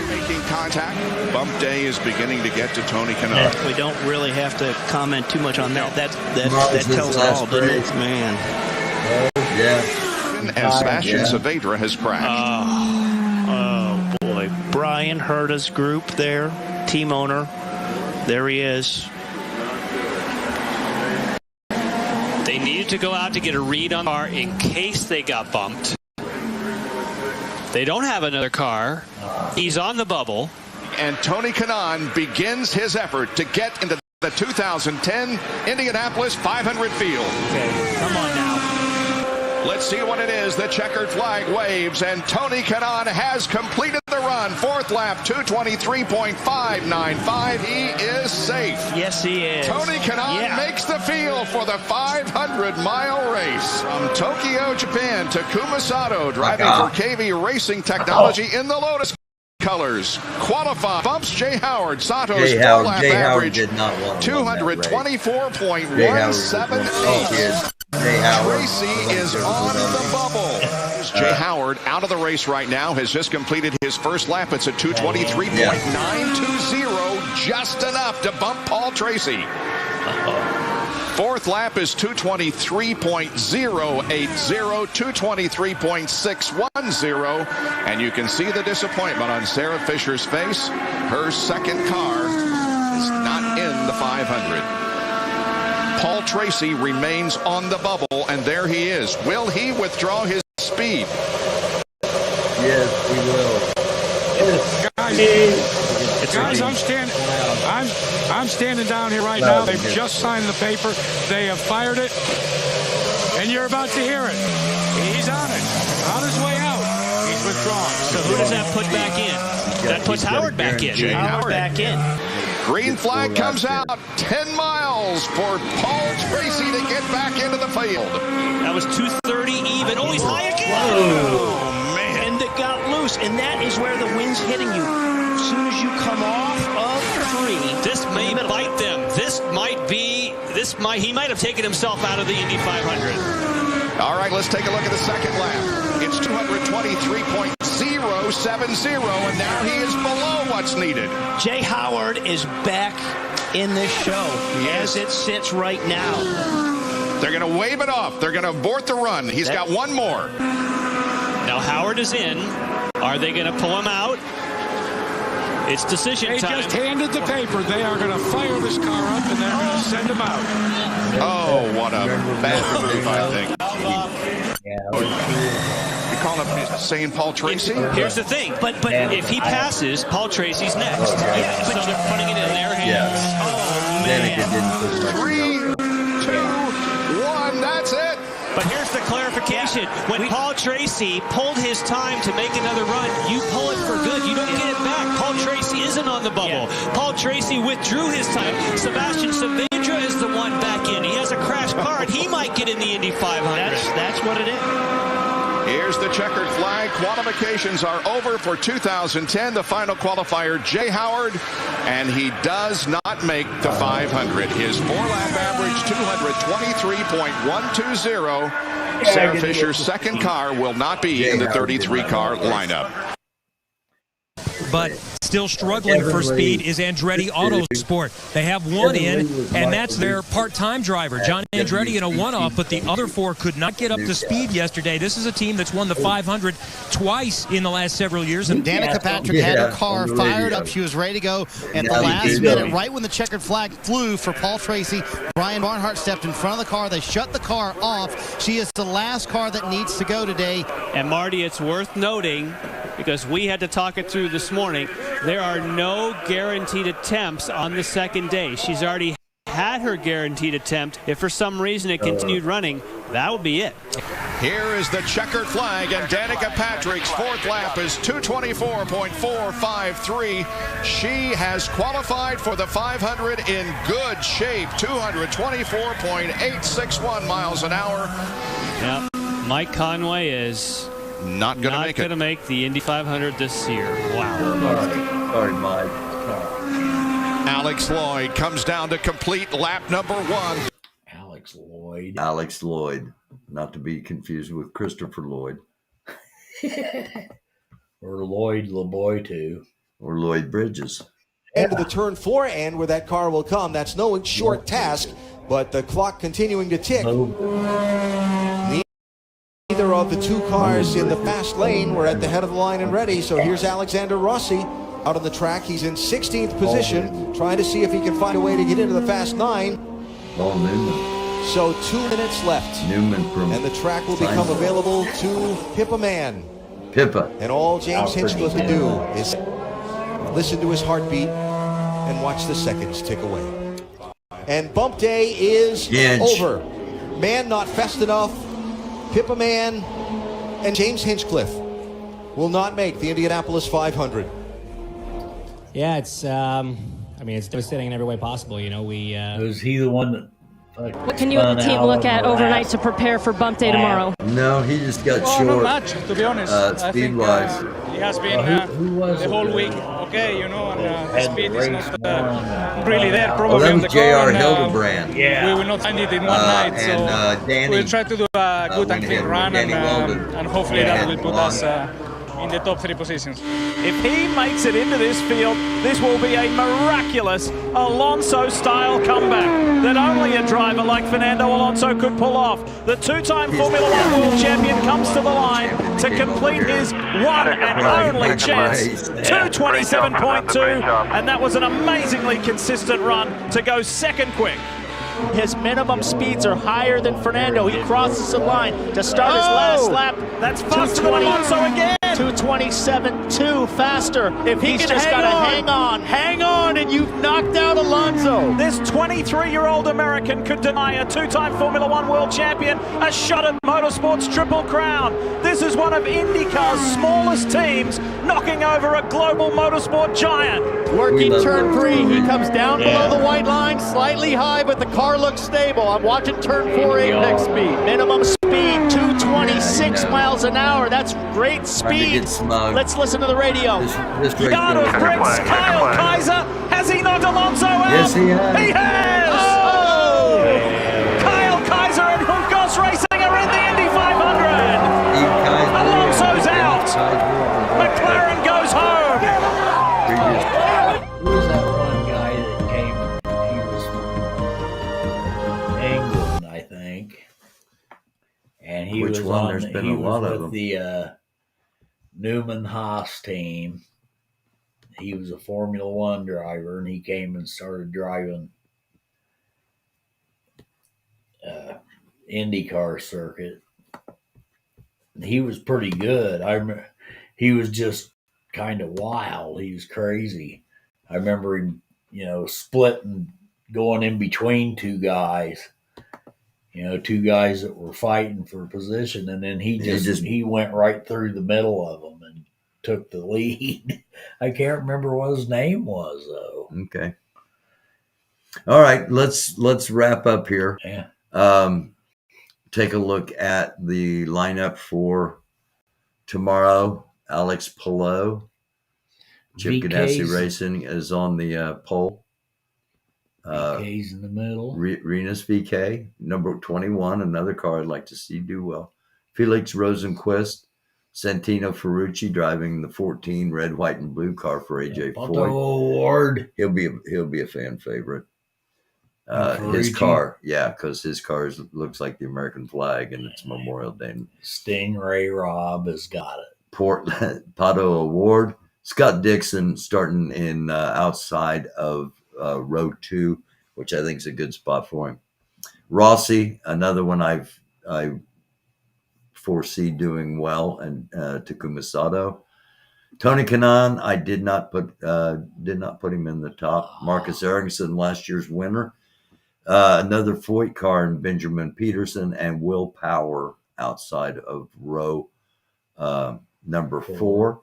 Making contact. Bump day is beginning to get to Tony Kanaan. We don't really have to comment too much on that. That tells it all, doesn't it? Man. Yeah. And Sebastian Saavedra has crashed. Oh boy. Brian Brian Herta's group there, team owner. There he is. They needed to go out to get a read on the car in case they got bumped. They don't have another car. He's on the bubble. And Tony Kanaan begins his effort to get into the 2010 Indianapolis 500 field. Okay, come on now. Let's see what it is. The checkered flag waves, and Tony Kanaan has completed the run. Fourth lap, 223.595. He is safe. Yes, he is. Tony Kanaan makes the field for the 500-mile race. From Tokyo, Japan to Kumasato, driving for KV Racing Technology in the Lotus colors. Qualify. Bumps Jay Howard. Santos four-lap average, 224.178. Tracy is on the bubble. Jay Howard out of the race right now, has just completed his first lap. It's a 223.920, just enough to bump Paul Tracy. Fourth lap is 223.080, 223.610, and you can see the disappointment on Sarah Fisher's face. Her second car is not in the 500. Paul Tracy remains on the bubble, and there he is. Will he withdraw his speed? Yes, he will. Guys, I'm standing down here right now. They've just signed the paper. They have fired it, and you're about to hear it. He's on it, on his way out. He's withdrawn. So who does that put back in? That puts Howard back in. Howard back in. Green flag comes out. 10 miles for Paul Tracy to get back into the field. That was 230 even. Oh, he's high again. Oh, man. And it got loose, and that is where the wind's hitting you. As soon as you come off of 3, this may bite them. He might have taken himself out of the Indy 500. All right, let's take a look at the second lap. It's 223.070, and now he is below what's needed. Jay Howard is back in this show as it sits right now. They're going to wave it off. They're going to abort the run. He's got one more. Now Howard is in. Are they going to pull him out? It's decision time. They just handed the paper. They are going to fire this car up, and they're going to send him out. Oh, what a bad move, I think. You call him saying Paul Tracy? Here's the thing. But if he passes, Paul Tracy's next. So they're putting it in their hands. Oh, man. 3, 2, 1, that's it. But here's the clarification. When Paul Tracy pulled his time to make another run, you pull it for good. You don't get it back. Paul Tracy isn't on the bubble. Paul Tracy withdrew his time. Sebastian Saavedra is the one back in. He has a crash car, and he might get in the Indy 500. That's what it is. Here's the checkered flag. Qualifications are over for 2010. The final qualifier, Jay Howard, and he does not make the 500. His 4-lap average, 223.120. Sarah Fisher's second car will not be in the 33-car lineup. But still struggling for speed is Andretti Autosport. They have one in, and that's their part-time driver, John Andretti, in a one-off, but the other 4 could not get up to speed yesterday. This is a team that's won the 500 twice in the last several years. And Danica Patrick had her car fired up. She was ready to go at the last minute, right when the checkered flag flew for Paul Tracy. Brian Barnhart stepped in front of the car. They shut the car off. She is the last car that needs to go today. And Marty, it's worth noting, because we had to talk it through this morning, there are no guaranteed attempts on the second day. She's already had her guaranteed attempt. If for some reason it continued running, that would be it. Here is the checkered flag, and Danica Patrick's 4th lap is 224.453. She has qualified for the 500 in good shape, 224.861 miles an hour. Yep. Mike Conway is not going to make the Indy 500 this year. Wow. Sorry, Mike. Alex Lloyd comes down to complete lap number 1. Alex Lloyd, not to be confused with Christopher Lloyd. Or Lloyd LeBoy, too. Or Lloyd Bridges. End of the turn 4 and where that car will come. That's no short task, but the clock continuing to tick. Neither of the 2 cars in the fast lane were at the head of the line and ready, so here's Alexander Rossi Out on the track, he's in 16th position, trying to see if he can find a way to get into the Fast 9. Paul Newman. So 2 minutes left. Newman from and the track will become available to Pippa Man. Pippa. And all James Hinchcliffe can do is listen to his heartbeat and watch the seconds tick away. And bump day is over. Man not fast enough. Pippa Man and James Hinchcliffe will not make the Indianapolis 500. Yeah, it's it's devastating in every way possible. You know, was he the one that? What can you and the team look at overnight to prepare for bump day tomorrow? No, he just got short. Not much, to be honest. Speed-wise. He has been the whole week okay, you know, and the speed is not really there. Probably that on was the J.R. car, Hildebrand. We will not find it in one night, so Danny, we'll try to do a good and clean run, and hopefully that will put us in the top 3 positions. If he makes it into this field, this will be a miraculous Alonso-style comeback that only a driver like Fernando Alonso could pull off. The 2-time Formula One world champion comes to the line to complete his one and only chance. 2:27.2, and that was an amazingly consistent run to go second quick. His minimum speeds are higher than Fernando. He crosses the line to start his last lap. That's faster than Alonso again. 2:27.2 faster. If he's just got to hang on, and you've knocked out Alonso. This 23-year-old American could deny a 2-time Formula One world champion a shot at motorsport's Triple Crown. This is one of IndyCar's smallest teams, knocking over a global motorsport giant. Working turn 3, he comes down below the white line, slightly high, but the car looks stable. I'm watching turn 4 apex speed. Minimum speed, 226 miles an hour. That's great speed. Let's listen to the radio. Yard of bricks, Kyle Kaiser. Has he knocked Alonso out? Yes, he has. He has! Oh! Kyle Kaiser and Juncos Racing are in the Indy 500. Alonso's out. McLaren goes home. Who was that one guy that came? He was from England, I think. And he Which was one? on. There's been he a lot was of with them. the Newman Haas team. He was a Formula One driver, and he came and started driving IndyCar circuit. He was pretty good. I remember he was just kind of wild. He was crazy. I remember him, splitting, going in between 2 guys. 2 guys that were fighting for position, and then he went right through the middle of them and took the lead. I can't remember what his name was though. Okay. All right, let's wrap up here. Yeah. Take a look at the lineup for tomorrow. Alex Palou, Chip Ganassi Racing is on the pole. VK's in the middle. Renus VK, number 21, another car I'd like to see do well. Felix Rosenquist, Santino Ferrucci driving the 14 red, white, and blue car for AJ Foyt. Award. He'll be a fan favorite. His car, because his car looks like the American flag, and it's Memorial Day. Stingray Rob has got it. Pato Award. Scott Dixon starting in outside of row 2, which I think is a good spot for him. Rossi, another one I foresee doing well, and Takuma Sato. Tony Kanaan, I did not put him in the top. Marcus Ericsson, last year's winner. Another Foyt car in Benjamin Peterson, and Will Power outside of row number 4.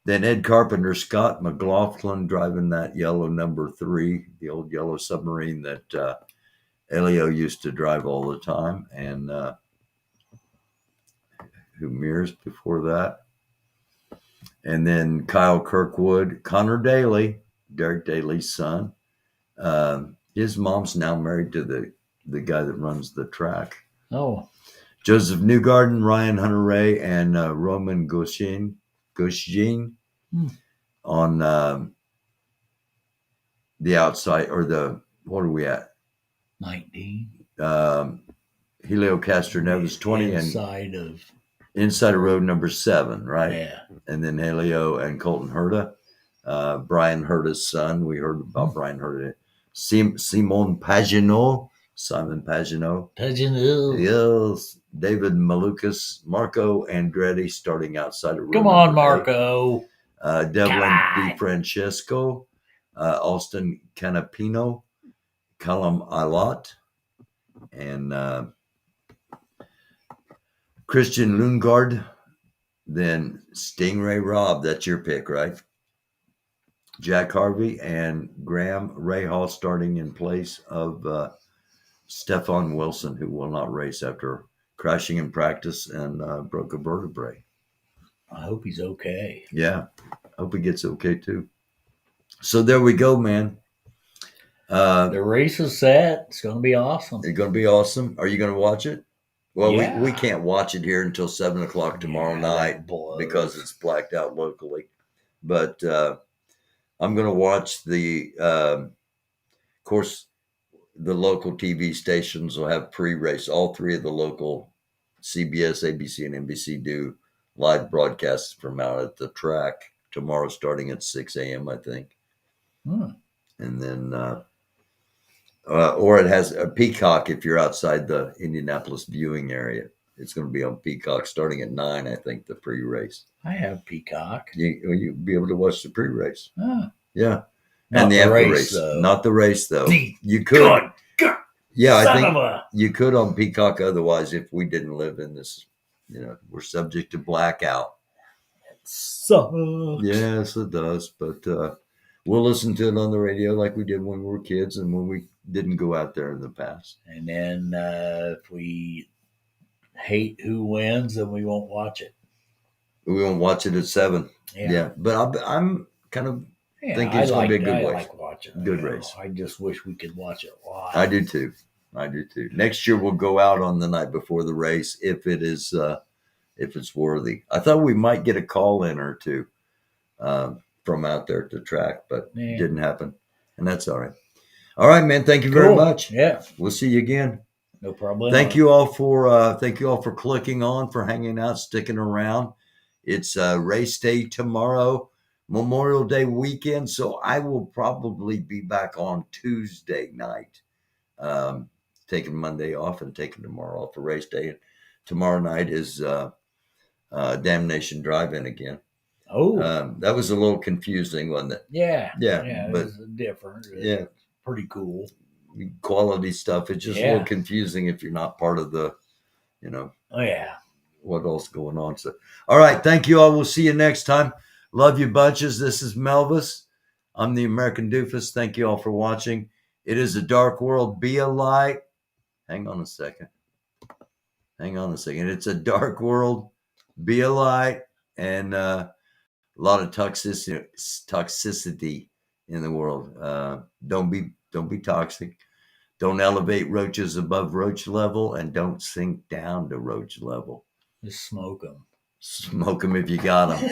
Then Ed Carpenter, Scott McLaughlin driving that yellow number 3, the old yellow submarine that Elio used to drive all the time, and who mirrors before that. And then Kyle Kirkwood, Connor Daly, Derek Daly's son. His mom's now married to the guy that runs the track. Oh. Joseph Newgarden, Ryan Hunter-Reay, and Roman Goshin on the outside, or what are we at? 19. Helio Castroneves 20, inside of road number 7, right? Yeah. And then Helio and Colton Herta. Brian Herta's son. We heard about Brian Herta. Simon Pagenaud. Simon Pagenaud. Yes. David Malukas. Marco Andretti starting outside of room. Come on, Marco. Devlin DiFrancesco. Austin Canapino. Callum Ilott. And Christian Lundgaard. Then Stingray Robb. That's your pick, right? Jack Harvey and Graham Rahal starting in place of Stefan Wilson, who will not race after crashing in practice and broke a vertebrae. I hope he's okay. Yeah, I hope he gets okay too. So there we go, man. The race is set. It's going to be awesome. It's going to be awesome. Are you going to watch it? Well, yeah. we can't watch it here until 7 o'clock tomorrow night because it's blacked out locally. But I'm going to watch of course, the local TV stations will have pre-race. All three of the local CBS, ABC, and NBC do live broadcasts from out at the track tomorrow starting at 6 a.m., I think. And then, or it has a Peacock if you're outside the Indianapolis viewing area. It's going to be on Peacock starting at 9, I think, the pre-race. I have Peacock. You'll be able to watch the pre-race. Yeah. Not and the after race. Not the race, though. You could. Yeah, I think you could on Peacock. Otherwise, if we didn't live in this, we're subject to blackout. It sucks. Yes, it does. But we'll listen to it on the radio like we did when we were kids and when we didn't go out there in the past. And then if we hate who wins, then we won't watch it. We won't watch it at 7. Yeah. But I'm kind of thinking it's going to be a good race. I like watching it. Good race. I just wish we could watch it live. I do too. Next year we'll go out on the night before the race if it's worthy. I thought we might get a call in or two from out there at the track, but it didn't happen, and that's all right. All right, man. Thank you very much. Yeah, we'll see you again. No problem. Thank you all for clicking on, for hanging out, sticking around. It's race day tomorrow, Memorial Day weekend, so I will probably be back on Tuesday night, taking Monday off and taking tomorrow off for race day. And tomorrow night is Damnation Drive-In again. Oh, that was a little confusing, wasn't it? Yeah, but it was different. Yeah, pretty cool. Quality stuff. It's just a little confusing if you're not part of the, Oh yeah. What else going on? So, all right. Thank you all. We'll see you next time. Love you bunches. This is Melvis. I'm the American Doofus. Thank you all for watching. It is a dark world. Be a light. Hang on a second. It's a dark world. Be a light. And a lot of toxicity in the world. Don't be toxic. Don't elevate roaches above roach level, and don't sink down to roach level. Just smoke them. Smoke them if you got them.